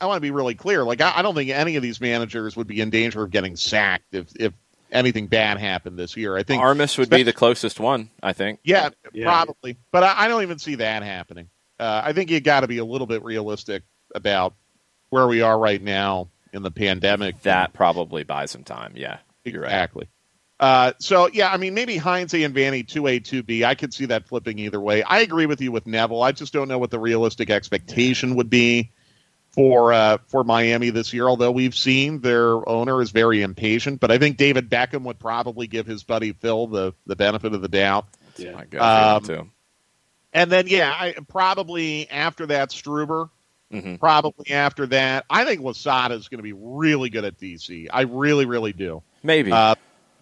want to be really clear. Like, I don't think any of these managers would be in danger of getting sacked if anything bad happened this year. I think Armas would be the closest one, I think. Yeah, probably. But I don't even see that happening. I think you got to be a little bit realistic about where we are right now in the pandemic. That probably buys some time. Yeah, you're right. Exactly. So, yeah, I mean, maybe Heinze and Vanny 2A, 2B. I could see that flipping either way. I agree with you with Neville. I just don't know what the realistic expectation would be for Miami this year, although we've seen their owner is very impatient. But I think David Beckham would probably give his buddy Phil the benefit of the doubt. Yeah, I got too. And then, probably after that, Struber. Mm-hmm. Probably after that. I think Losada is going to be really good at DC. I really, really do. Maybe.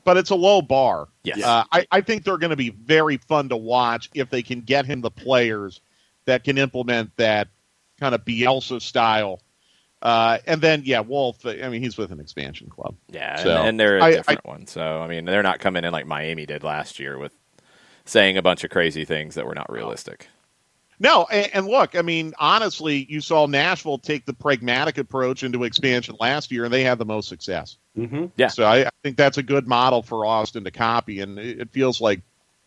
But it's a low bar. Yes. I think they're going to be very fun to watch if they can get him the players that can implement that kind of Bielsa style. And then, Wolf, I mean, he's with an expansion club. Yeah, so, and they're a different one. So, I mean, they're not coming in like Miami did last year with saying a bunch of crazy things that were not realistic. No, and look, I mean, honestly, you saw Nashville take the pragmatic approach into expansion last year, and they had the most success. Mm-hmm. Yeah. So I think that's a good model for Austin to copy, and it feels like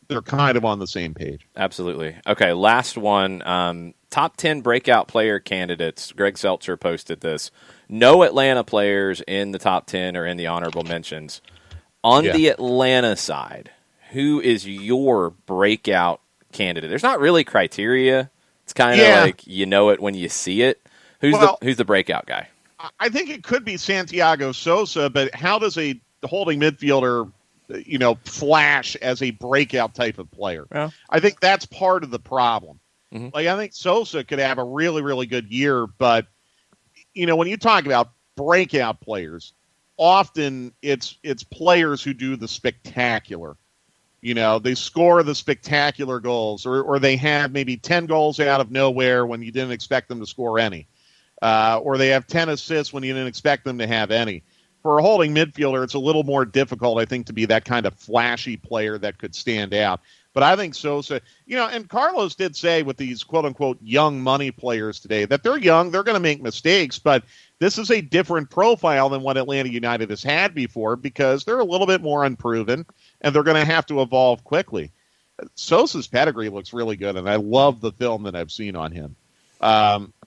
they're kind of on the same page. Absolutely. Okay, last one. Top 10 breakout player candidates. Greg Seltzer posted this. No Atlanta players in the top 10 or in the honorable mentions. On the Atlanta side, who is your breakout candidate? There's not really criteria. It's kind of like you know it when you see it. Who's the breakout guy? I think it could be Santiago Sosa, but how does a holding midfielder, flash as a breakout type of player? Yeah. I think that's part of the problem. Mm-hmm. Like, I think Sosa could have a really, really good year, but when you talk about breakout players, often it's players who do the spectacular. They score the spectacular goals, or they have maybe 10 goals out of nowhere when you didn't expect them to score any. Or they have 10 assists when you didn't expect them to have any. For a holding midfielder, it's a little more difficult, I think, to be that kind of flashy player that could stand out. But I think Sosa, and Carlos did say with these quote-unquote young money players today that they're young, they're going to make mistakes, but this is a different profile than what Atlanta United has had before because they're a little bit more unproven, and they're going to have to evolve quickly. Sosa's pedigree looks really good, and I love the film that I've seen on him.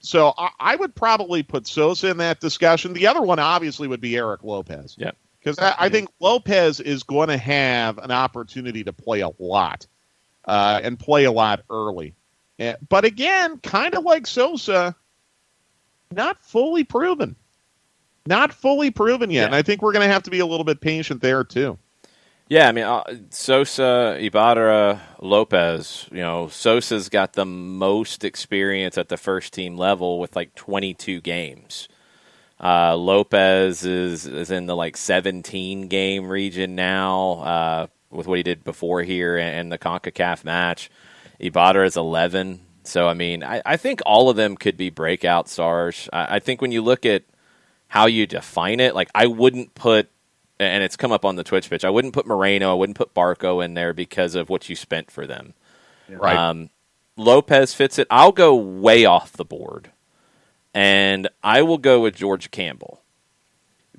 So I would probably put Sosa in that discussion. The other one obviously would be Eric Lopez. Yeah. Because I think Lopez is going to have an opportunity to play a lot and play a lot early. But again, kind of like Sosa, not fully proven. Not fully proven yet. Yeah. And I think we're going to have to be a little bit patient there too. Yeah, I mean, Sosa, Ibarra, Lopez, Sosa's got the most experience at the first team level with like 22 games. Lopez is in the like 17 game region now with what he did before here and the CONCACAF match. Ibarra is 11. So, I mean, I think all of them could be breakout stars. I think when you look at how you define it, like I wouldn't put, and it's come up on the Twitch pitch, I wouldn't put Moreno, I wouldn't put Barco in there because of what you spent for them. Yeah. Right. Lopez fits it. I'll go way off the board And I will go with George Campbell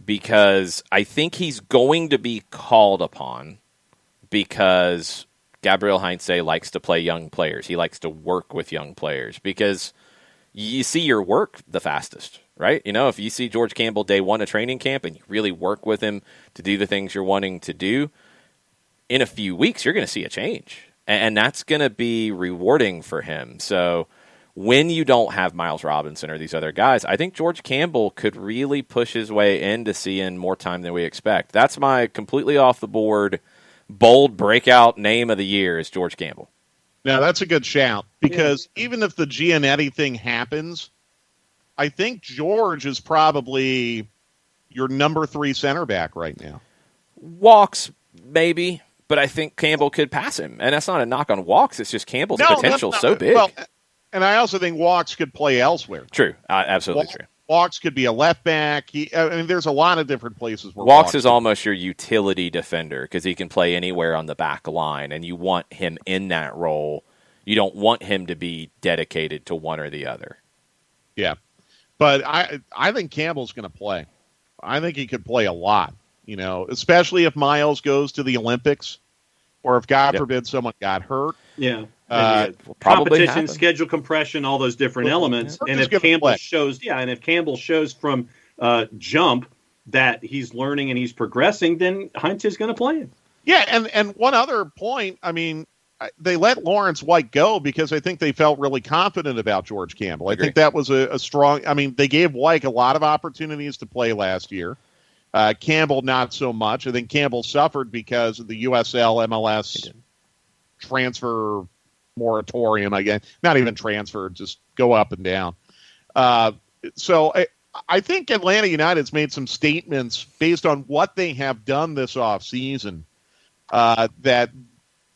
because I think he's going to be called upon because Gabriel Heinze likes to play young players. He likes to work with young players because you see your work the fastest, right? You know, if you see George Campbell day one of training camp and you really work with him to do the things you're wanting to do, in a few weeks you're going to see a change. And that's going to be rewarding for him. So when you don't have Miles Robinson or these other guys, I think George Campbell could really push his way into seeing more time than we expect. That's my completely off the board, bold breakout name of the year is George Campbell. Now, that's a good shout because even if the Giannetti thing happens, I think George is probably your number 3 center back right now. Walks, maybe. But I think Campbell could pass him. And that's not a knock on Walks. It's just Campbell's potential so big. Well, and I also think Walks could play elsewhere. True. Absolutely true. Walks could be a left back. There's a lot of different places where Walks is almost your utility defender because he can play anywhere on the back line, and you want him in that role. You don't want him to be dedicated to one or the other. Yeah. But I think Campbell's going to play. I think he could play a lot. You know, especially if Miles goes to the Olympics, or if God forbid someone got hurt. Yeah, competition, schedule compression, all those different elements. And if Campbell shows from jump that he's learning and he's progressing, then Heinz is going to play him. Yeah, and one other point, I mean, they let Lawrence White go because I think they felt really confident about George Campbell. I think that was a strong. I mean, they gave White a lot of opportunities to play last year. Campbell, not so much. I think Campbell suffered because of the USL MLS transfer moratorium, I guess. Not even transfer, just go up and down. So I think Atlanta United's made some statements based on what they have done this offseason that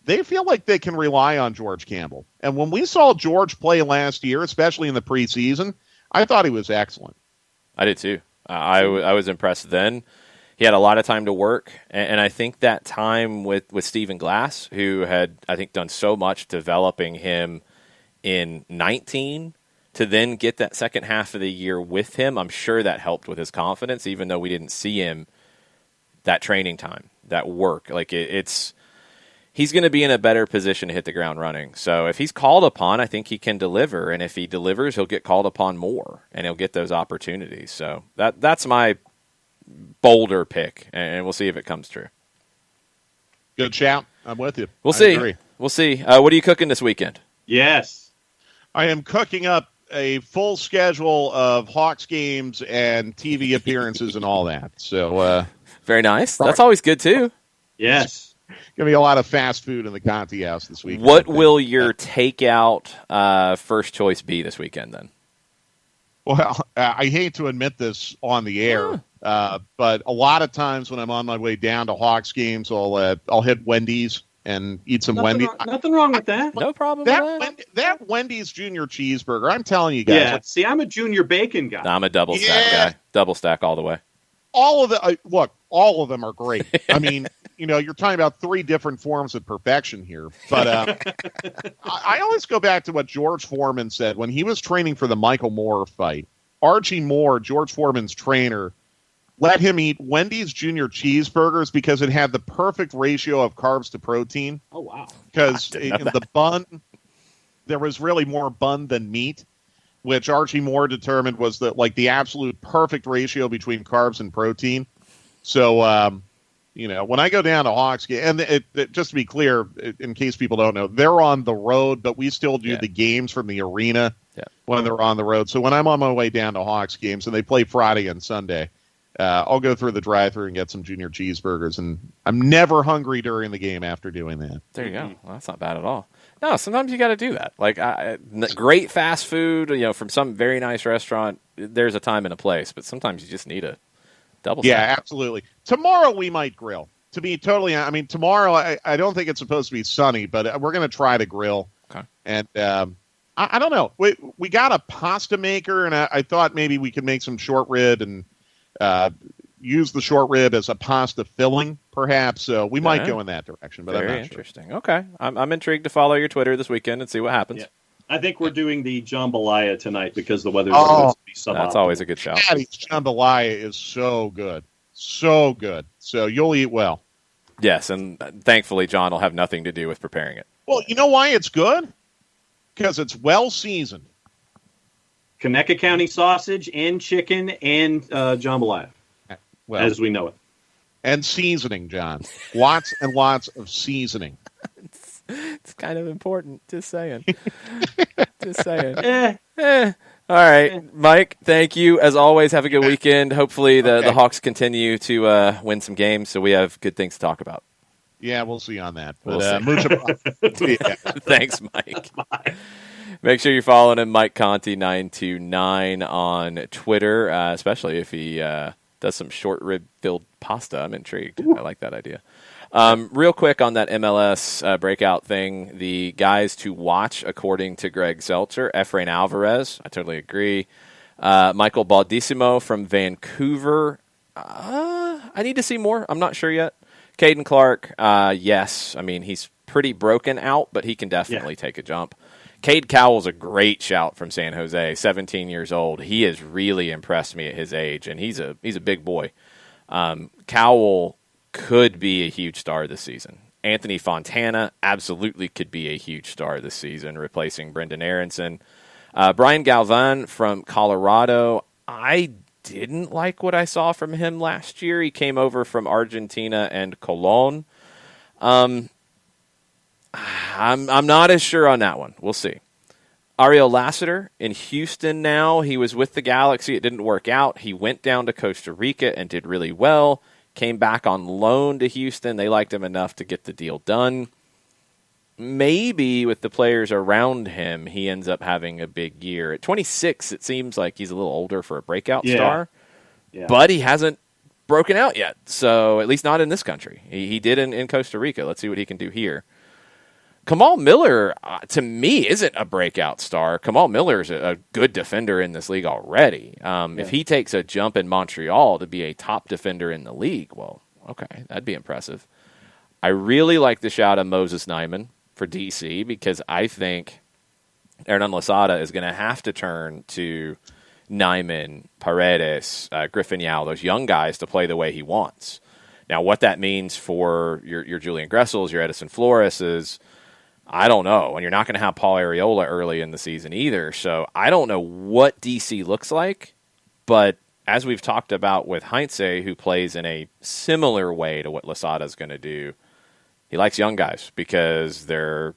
they feel like they can rely on George Campbell. And when we saw George play last year, especially in the preseason, I thought he was excellent. I did too. I was impressed then. He had a lot of time to work, and I think that time with Stephen Glass, who had, I think, done so much developing him in 19, to then get that second half of the year with him, I'm sure that helped with his confidence, even though we didn't see him that training time, that work. Like he's going to be in a better position to hit the ground running. So if he's called upon, I think he can deliver. And if he delivers, he'll get called upon more, and he'll get those opportunities. So that's my bolder pick, and we'll see if it comes true. Good shout. I'm with you. We'll see. We'll see. What are you cooking this weekend? Yes. I am cooking up a full schedule of Hawks games and TV appearances and all that. So very nice. That's always good, too. Yes. Going to be a lot of fast food in the Conti house this weekend. What will your takeout first choice be this weekend, then? Well, I hate to admit this on the air, but a lot of times when I'm on my way down to Hawks games, I'll hit Wendy's and eat some Wendy's. Nothing wrong with that. No problem that Wendy's Junior Cheeseburger, I'm telling you guys. Yeah, see, I'm a Junior Bacon guy. I'm a double stack guy. Double stack all the way. All of them are great. I mean, you're talking about 3 different forms of perfection here. But I always go back to what George Foreman said when he was training for the Michael Moore fight. Archie Moore, George Foreman's trainer, let him eat Wendy's Junior Cheeseburgers because it had the perfect ratio of carbs to protein. Oh, wow. Because the bun, there was really more bun than meat, which Archie Moore determined was the absolute perfect ratio between carbs and protein. So, when I go down to Hawks, and just to be clear, in case people don't know, they're on the road, but we still do the games from the arena when they're on the road. So when I'm on my way down to Hawks games, and they play Friday and Sunday, I'll go through the drive-thru and get some Junior Cheeseburgers, and I'm never hungry during the game after doing that. There you go. Well, that's not bad at all. No, sometimes you got to do that. Like great fast food, from some very nice restaurant. There's a time and a place, but sometimes you just need a double stack. Yeah, absolutely. Tomorrow we might grill. To be totally, tomorrow I don't think it's supposed to be sunny, but we're going to try to grill. Okay. And I don't know. We got a pasta maker, and I thought maybe we could make some short rib and use the short rib as a pasta filling, perhaps. So we might go in that direction, but very I'm not interesting. Sure. Okay. I'm intrigued to follow your Twitter this weekend and see what happens. I think we're doing the jambalaya tonight because the weather's supposed to be suboptimal. That's always a good shout. Patty's jambalaya is so good. So good. So you'll eat well. Yes, and thankfully John will have nothing to do with preparing it. Well, you know why it's good? Because it's well seasoned. Conecuh County sausage and chicken and jambalaya, as we know it. And seasoning, John. Lots and lots of seasoning. It's kind of important. Just saying. Just saying. All right, Mike, thank you. As always, have a good weekend. Hopefully the Hawks continue to win some games so we have good things to talk about. Yeah, we'll see on that. We'll see. Thanks, Mike. Bye. Make sure you're following him, Mike Conti 929 on Twitter, especially if he does some short rib filled pasta. I'm intrigued. Ooh. I like that idea. Real quick on that MLS breakout thing, the guys to watch, according to Greg Seltzer, Efrain Alvarez, I totally agree. Michael Baldissimo from Vancouver, I need to see more. I'm not sure yet. Caden Clark, yes. I mean, he's pretty broken out, but he can definitely take a jump. Cade Cowell's a great shout from San Jose, 17 years old. He has really impressed me at his age, and he's a big boy. Cowell could be a huge star this season. Anthony Fontana absolutely could be a huge star this season, replacing Brendan Aronson. Brian Galvan from Colorado, I didn't like what I saw from him last year. He came over from Argentina and Colón. I'm not as sure on that one. We'll see. Ariel Lassiter in Houston now. He was with the Galaxy. It didn't work out. He went down to Costa Rica and did really well. Came back on loan to Houston. They liked him enough to get the deal done. Maybe with the players around him, he ends up having a big year. At 26, it seems like he's a little older for a breakout star. Yeah. But he hasn't broken out yet. So at least not in this country. He did in Costa Rica. Let's see what he can do here. Kamal Miller, to me, isn't a breakout star. Kamal Miller is a good defender in this league already. If he takes a jump in Montreal to be a top defender in the league, well, okay, that'd be impressive. I really like the shout of Moses Nyman for DC because I think Hernan Losada is going to have to turn to Nyman, Paredes, Griffin Yao, those young guys to play the way he wants. Now, what that means for your Julian Gressels, your Edison Flores is, I don't know. And you're not going to have Paul Arriola early in the season either. So I don't know what DC looks like. But as we've talked about with Heinze, who plays in a similar way to what Losada's going to do, he likes young guys because they're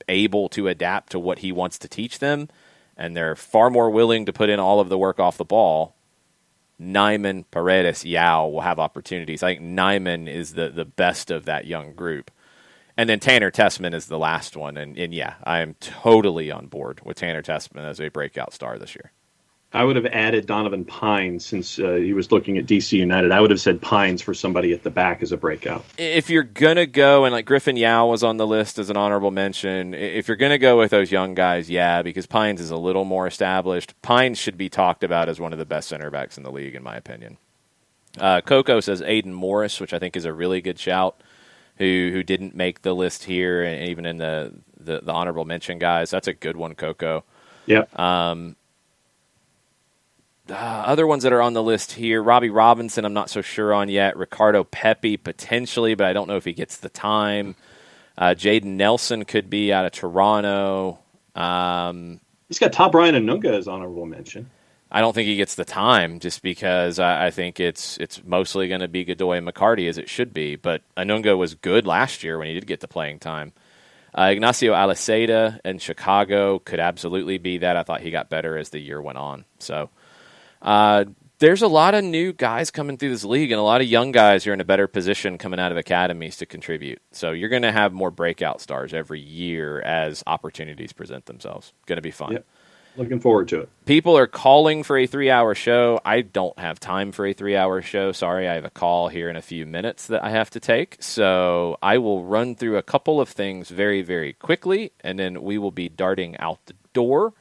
able to adapt to what he wants to teach them, and they're far more willing to put in all of the work off the ball. Nyman, Paredes, Yao will have opportunities. I think Nyman is the best of that young group. And then Tanner Tessman is the last one. And yeah, I am totally on board with Tanner Tessman as a breakout star this year. I would have added Donovan Pines since he was looking at DC United. I would have said Pines for somebody at the back as a breakout. If you're going to go, and like Griffin Yao was on the list as an honorable mention, if you're going to go with those young guys, yeah, because Pines is a little more established. Pines should be talked about as one of the best center backs in the league, in my opinion. Coco says Aiden Morris, which I think is a really good shout, who didn't make the list here, and even in the honorable mention guys. That's a good one, Coco. Yeah. Other ones that are on the list here, Robbie Robinson, I'm not so sure on yet. Ricardo Pepi, potentially, but I don't know if he gets the time. Jaden Nelson could be out of Toronto. He's got Top Brian Anunga as honorable mention. I don't think he gets the time just because I think it's mostly going to be Godoy and McCarty as it should be. But Anunga was good last year when he did get the playing time. Ignacio Aliseda in Chicago could absolutely be that. I thought he got better as the year went on. So there's a lot of new guys coming through this league, and a lot of young guys are in a better position coming out of academies to contribute. So you're going to have more breakout stars every year as opportunities present themselves. Going to be fun. Yep. Looking forward to it. People are calling for a 3-hour show. I don't have time for a 3-hour show. Sorry, I have a call here in a few minutes that I have to take. So I will run through a couple of things very, very quickly, and then we will be darting out the door.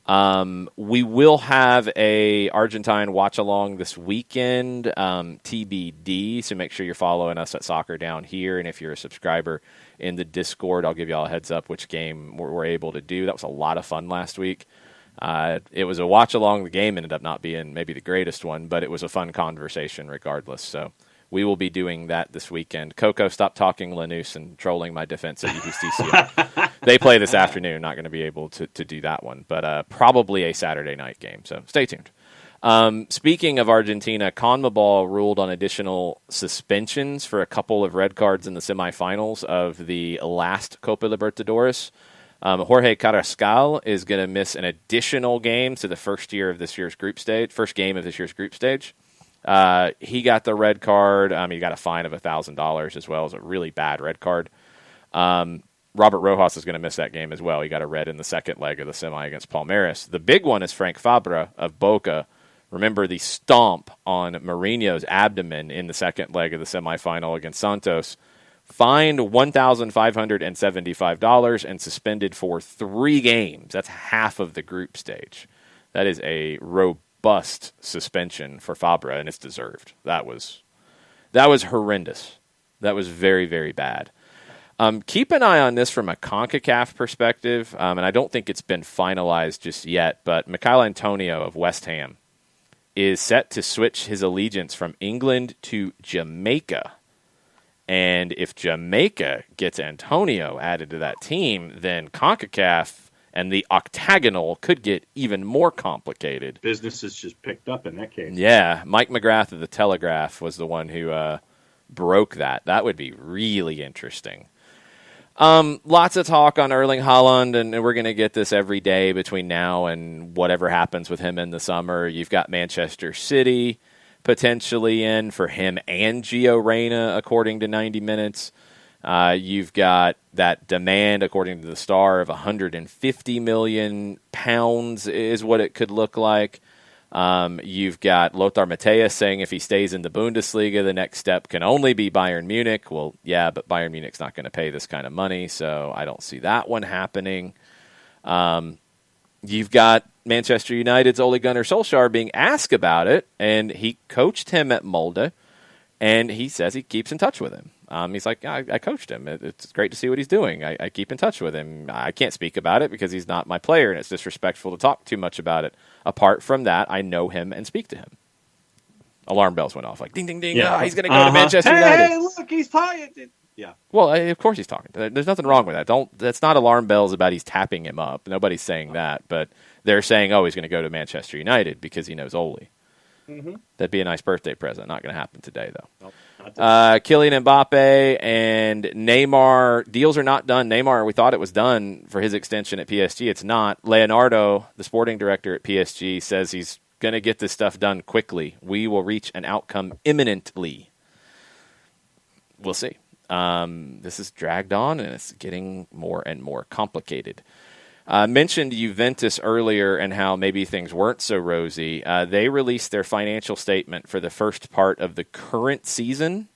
We will have a Argentine watch along this weekend, TBD. So make sure you're following us at Soccer Down Here, and if you're a subscriber in the Discord, I'll give you all a heads up which game we're able to do. That was a lot of fun last week. It was a watch along. The game ended up not being maybe the greatest one, but it was a fun conversation regardless. So we will be doing that this weekend. Coco, stop talking Lanús and trolling my defense at USTCO. They play this afternoon. Not going to be able to do that one, but probably a Saturday night game. So stay tuned. Speaking of Argentina, CONMEBOL ruled on additional suspensions for a couple of red cards in the semifinals of the last Copa Libertadores. Jorge Carrascal is going to miss an additional game to the first game of this year's group stage. He got the red card. He got a fine of $1,000 as well as a really bad red card. Robert Rojas is going to miss that game as well. He got a red in the second leg of the semi against Palmeiras. The big one is Frank Fabra of Boca. Remember the stomp on Mourinho's abdomen in the second leg of the semifinal against Santos. Fined $1,575 and suspended for 3 games. That's half of the group stage. That is a robust suspension for Fabra, and it's deserved. That was horrendous. That was very, very bad. Keep an eye on this from a CONCACAF perspective, and I don't think it's been finalized just yet, but Michail Antonio of West Ham is set to switch his allegiance from England to Jamaica. And if Jamaica gets Antonio added to that team, then CONCACAF and the octagonal could get even more complicated. Business is just picked up in that case. Yeah, Mike McGrath of The Telegraph was the one who broke that. That would be really interesting. Lots of talk on Erling Haaland, and we're going to get this every day between now and whatever happens with him in the summer. You've got Manchester City potentially in for him and Gio Reyna, according to 90 Minutes. You've got that demand, according to the Star, of £150 million is what it could look like. You've got Lothar Matthäus saying if he stays in the Bundesliga, the next step can only be Bayern Munich. Well, yeah, but Bayern Munich's not going to pay this kind of money, so I don't see that one happening. You've got Manchester United's Ole Gunnar Solskjaer being asked about it, and he coached him at Molde, and he says he keeps in touch with him. He's like, yeah, I coached him. It's great to see what he's doing. I keep in touch with him. I can't speak about it because he's not my player, and it's disrespectful to talk too much about it. Apart from that, I know him and speak to him. Alarm bells went off like, ding, ding, ding. Yeah. He's going to go to Manchester United. Hey, look, he's talking. Yeah. Well, of course he's talking. There's nothing wrong with that. That's not alarm bells about he's tapping him up. Nobody's saying that, but they're saying, he's going to go to Manchester United because he knows Ole. Mm-hmm. That'd be a nice birthday present. Not going to happen today, though. Nope, Kylian Mbappe and Neymar, deals are not done. Neymar, we thought it was done for his extension at PSG. It's not. Leonardo, the sporting director at PSG, says he's going to get this stuff done quickly. We will reach an outcome imminently. We'll see. This is dragged on, and it's getting more and more complicated. Mentioned Juventus earlier and how maybe things weren't so rosy. They released their financial statement for the first part of the current season,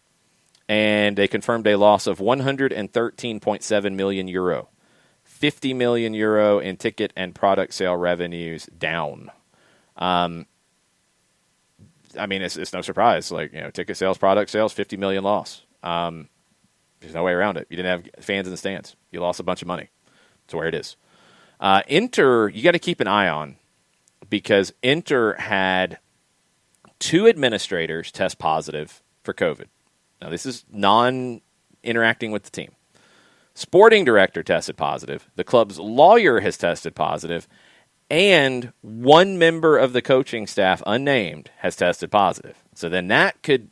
and they confirmed a loss of €113.7 million. 50 million euro in ticket and product sale revenues down. It's no surprise. Ticket sales, product sales, 50 million loss. There's no way around it. You didn't have fans in the stands. You lost a bunch of money. That's where it is. Inter, you got to keep an eye on because Inter had 2 administrators test positive for COVID. Now, this is non-interacting with the team. Sporting director tested positive. The club's lawyer has tested positive. And 1 member of the coaching staff, unnamed, has tested positive. So then that could,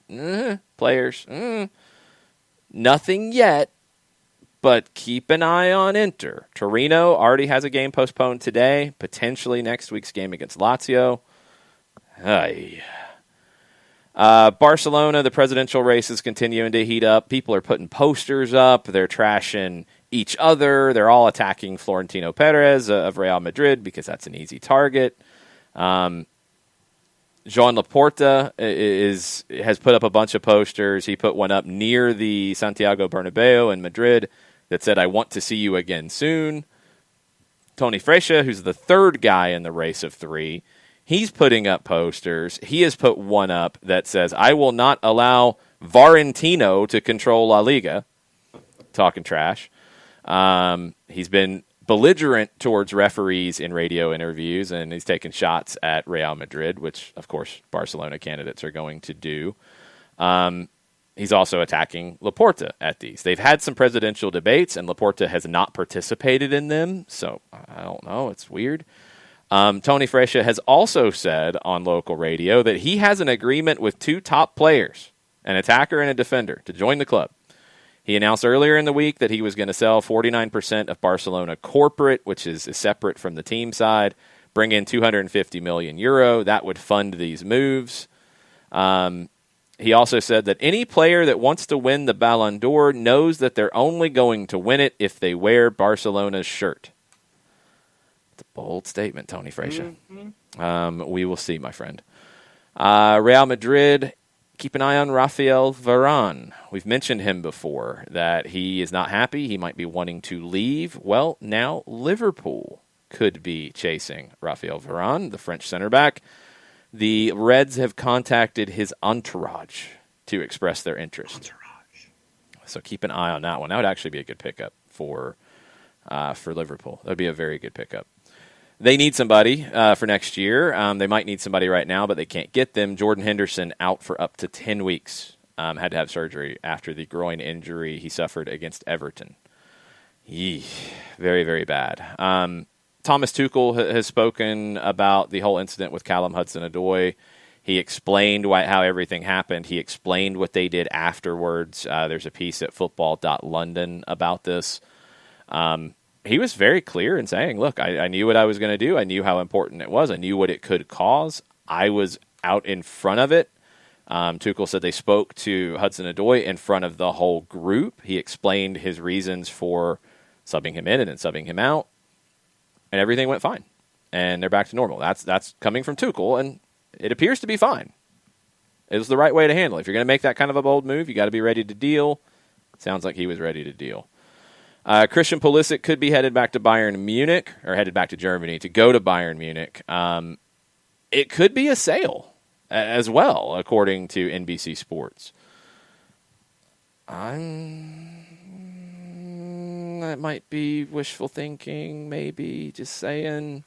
players, nothing yet. But keep an eye on Inter. Torino already has a game postponed today, potentially next week's game against Lazio. Barcelona, the presidential race is continuing to heat up. People are putting posters up. They're trashing each other. They're all attacking Florentino Perez of Real Madrid because that's an easy target. Joan Laporta has put up a bunch of posters. He put one up near the Santiago Bernabeu in Madrid that said, "I want to see you again soon." Tony Freixa, who's the third guy in the race of three, he's putting up posters. He has put one up that says, "I will not allow Varentino to control La Liga." Talking trash. He's been belligerent towards referees in radio interviews, and he's taken shots at Real Madrid, which, of course, Barcelona candidates are going to do. He's also attacking Laporta at these. They've had some presidential debates, and Laporta has not participated in them, so I don't know. It's weird. Tony Freixa has also said on local radio that he has an agreement with two top players, an attacker and a defender, to join the club. He announced earlier in the week that he was going to sell 49% of Barcelona corporate, which is separate from the team side, bring in €250 million. That would fund these moves. He also said that any player that wants to win the Ballon d'Or knows that they're only going to win it if they wear Barcelona's shirt. It's a bold statement, Tony Freixa. Mm-hmm. We will see, my friend. Real Madrid, keep an eye on Rafael Varane. We've mentioned him before, that he is not happy. He might be wanting to leave. Well, now Liverpool could be chasing Rafael Varane, the French center back. The Reds have contacted his entourage to express their interest. So keep an eye on that one. That would actually be a good pickup for Liverpool. That would be a very good pickup. They need somebody for next year. They might need somebody right now, but they can't get them. Jordan Henderson out for up to 10 weeks. Had to have surgery after the groin injury he suffered against Everton. Very, very bad. Thomas Tuchel has spoken about the whole incident with Callum Hudson-Odoi. He explained how everything happened. He explained what they did afterwards. There's a piece at football.london about this. He was very clear in saying, look, I knew what I was going to do. I knew how important it was. I knew what it could cause. I was out in front of it. Tuchel said they spoke to Hudson-Odoi in front of the whole group. He explained his reasons for subbing him in and then subbing him out. And everything went fine. And they're back to normal. That's coming from Tuchel, and it appears to be fine. It was the right way to handle it. If you're going to make that kind of a bold move, you got to be ready to deal. Sounds like he was ready to deal. Christian Pulisic could be headed back to Bayern Munich, or headed back to Germany to go to Bayern Munich. It could be a sale as well, according to NBC Sports. That might be wishful thinking, maybe, just saying.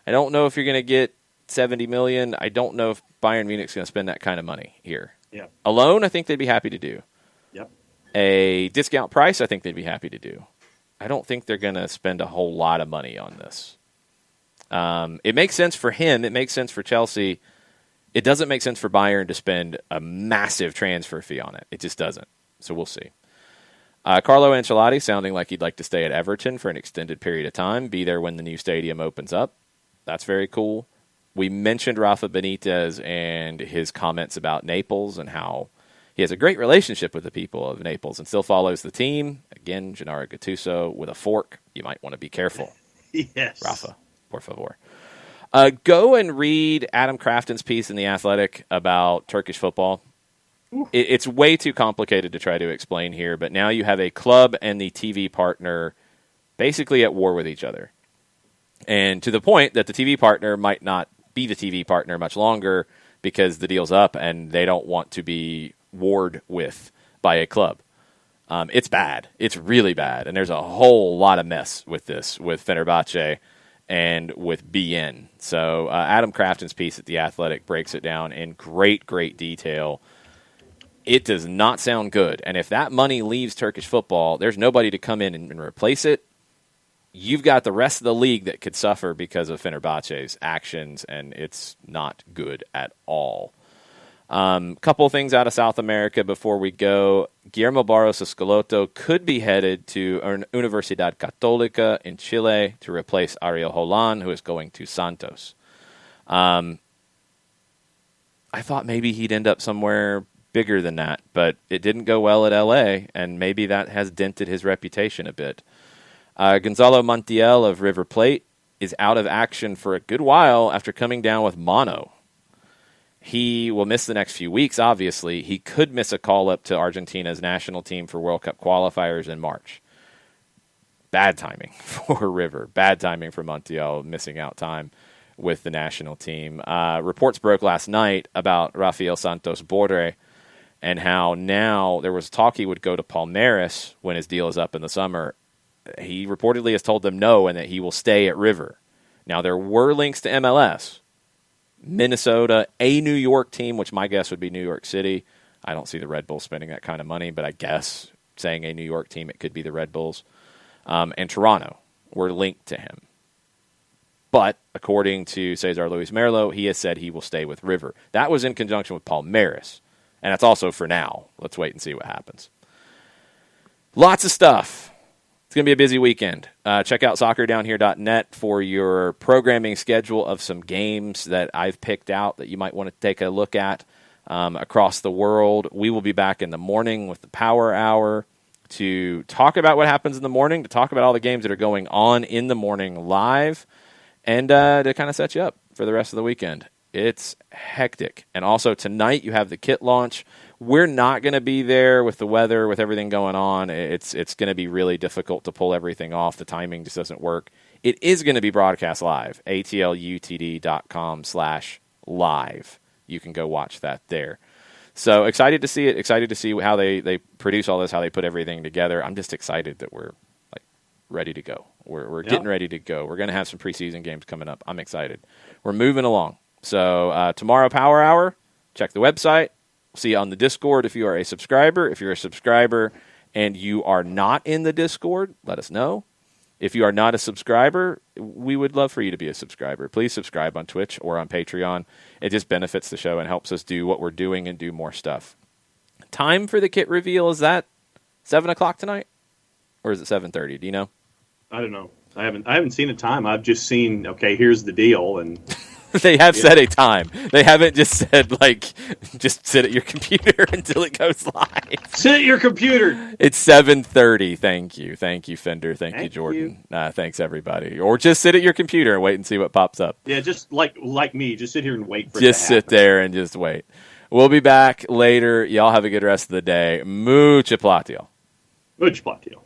I don't know if you're going to get $70 million. I don't know if Bayern Munich's going to spend that kind of money here. Yeah. Alone, I think they'd be happy to do. Yep. A discount price, I think they'd be happy to do. I don't think they're going to spend a whole lot of money on this. It makes sense for him. It makes sense for Chelsea. It doesn't make sense for Bayern to spend a massive transfer fee on it. It just doesn't. So we'll see. Carlo Ancelotti sounding like he'd like to stay at Everton for an extended period of time, be there when the new stadium opens up. That's very cool. We mentioned Rafa Benitez and his comments about Naples and how he has a great relationship with the people of Naples and still follows the team. Again, Gennaro Gattuso with a fork. You might want to be careful. Yes. Rafa, por favor. Go and read Adam Crafton's piece in The Athletic about Turkish football. It's way too complicated to try to explain here, but now you have a club and the TV partner basically at war with each other. And to the point that the TV partner might not be the TV partner much longer because the deal's up and they don't want to be warred with by a club. It's bad. It's really bad. And there's a whole lot of mess with this, with Fenerbahce and with BN. So Adam Crafton's piece at The Athletic breaks it down in great, great detail. It does not sound good. And if that money leaves Turkish football, there's nobody to come in and replace it. You've got the rest of the league that could suffer because of Fenerbahce's actions, and it's not good at all. Couple of things out of South America before we go. Guillermo Barros Escaloto could be headed to Universidad Católica in Chile to replace Ariel Holan, who is going to Santos. I thought maybe he'd end up somewhere bigger than that, but it didn't go well at LA, and maybe that has dented his reputation a bit. Gonzalo Montiel of River Plate is out of action for a good while after coming down with mono. He will miss the next few weeks, obviously. He could miss a call-up to Argentina's national team for World Cup qualifiers in March. Bad timing for River. Bad timing for Montiel, missing out time with the national team. Reports broke last night about Rafael Santos Borré and how now there was talk he would go to Palmeiras when his deal is up in the summer. He reportedly has told them no and that he will stay at River. Now, there were links to MLS, Minnesota, a New York team, which my guess would be New York City. I don't see the Red Bulls spending that kind of money, but I guess saying a New York team, it could be the Red Bulls. And Toronto were linked to him. But according to Cesar Luis Merlo, he has said he will stay with River. That was in conjunction with Palmeiras. And that's also for now. Let's wait and see what happens. Lots of stuff. It's going to be a busy weekend. Check out soccerdownhere.net for your programming schedule of some games that I've picked out that you might want to take a look at across the world. We will be back in the morning with the Power Hour to talk about what happens in the morning, to talk about all the games that are going on in the morning live, and to kind of set you up for the rest of the weekend. It's hectic. And also tonight you have the kit launch. We're not going to be there with the weather, with everything going on. It's going to be really difficult to pull everything off. The timing just doesn't work. It is going to be broadcast live, atlutd.com/live. You can go watch that there. So excited to see it. Excited to see how they produce all this, how they put everything together. I'm just excited that we're like ready to go. We're getting ready to go. We're going to have some preseason games coming up. I'm excited. We're moving along. So tomorrow, Power Hour. Check the website. See you on the Discord if you are a subscriber. If you're a subscriber and you are not in the Discord, let us know. If you are not a subscriber, we would love for you to be a subscriber. Please subscribe on Twitch or on Patreon. It just benefits the show and helps us do what we're doing and do more stuff. Time for the kit reveal, is that 7 o'clock tonight? Or is it 7:30? Do you know? I don't know. I haven't seen a time. I've just seen, okay, here's the deal, and They have said a time. They haven't just said, like, just sit at your computer until it goes live. Sit at your computer. It's 7:30. Thank you. Thank you, Fender. Thank you, Jordan. Thanks, everybody. Or just sit at your computer and wait and see what pops up. Yeah, just like me. Just sit here and wait for it Just to sit happen. there and just wait. We'll be back later. Y'all have a good rest of the day. Mucho platio. Mucho platio.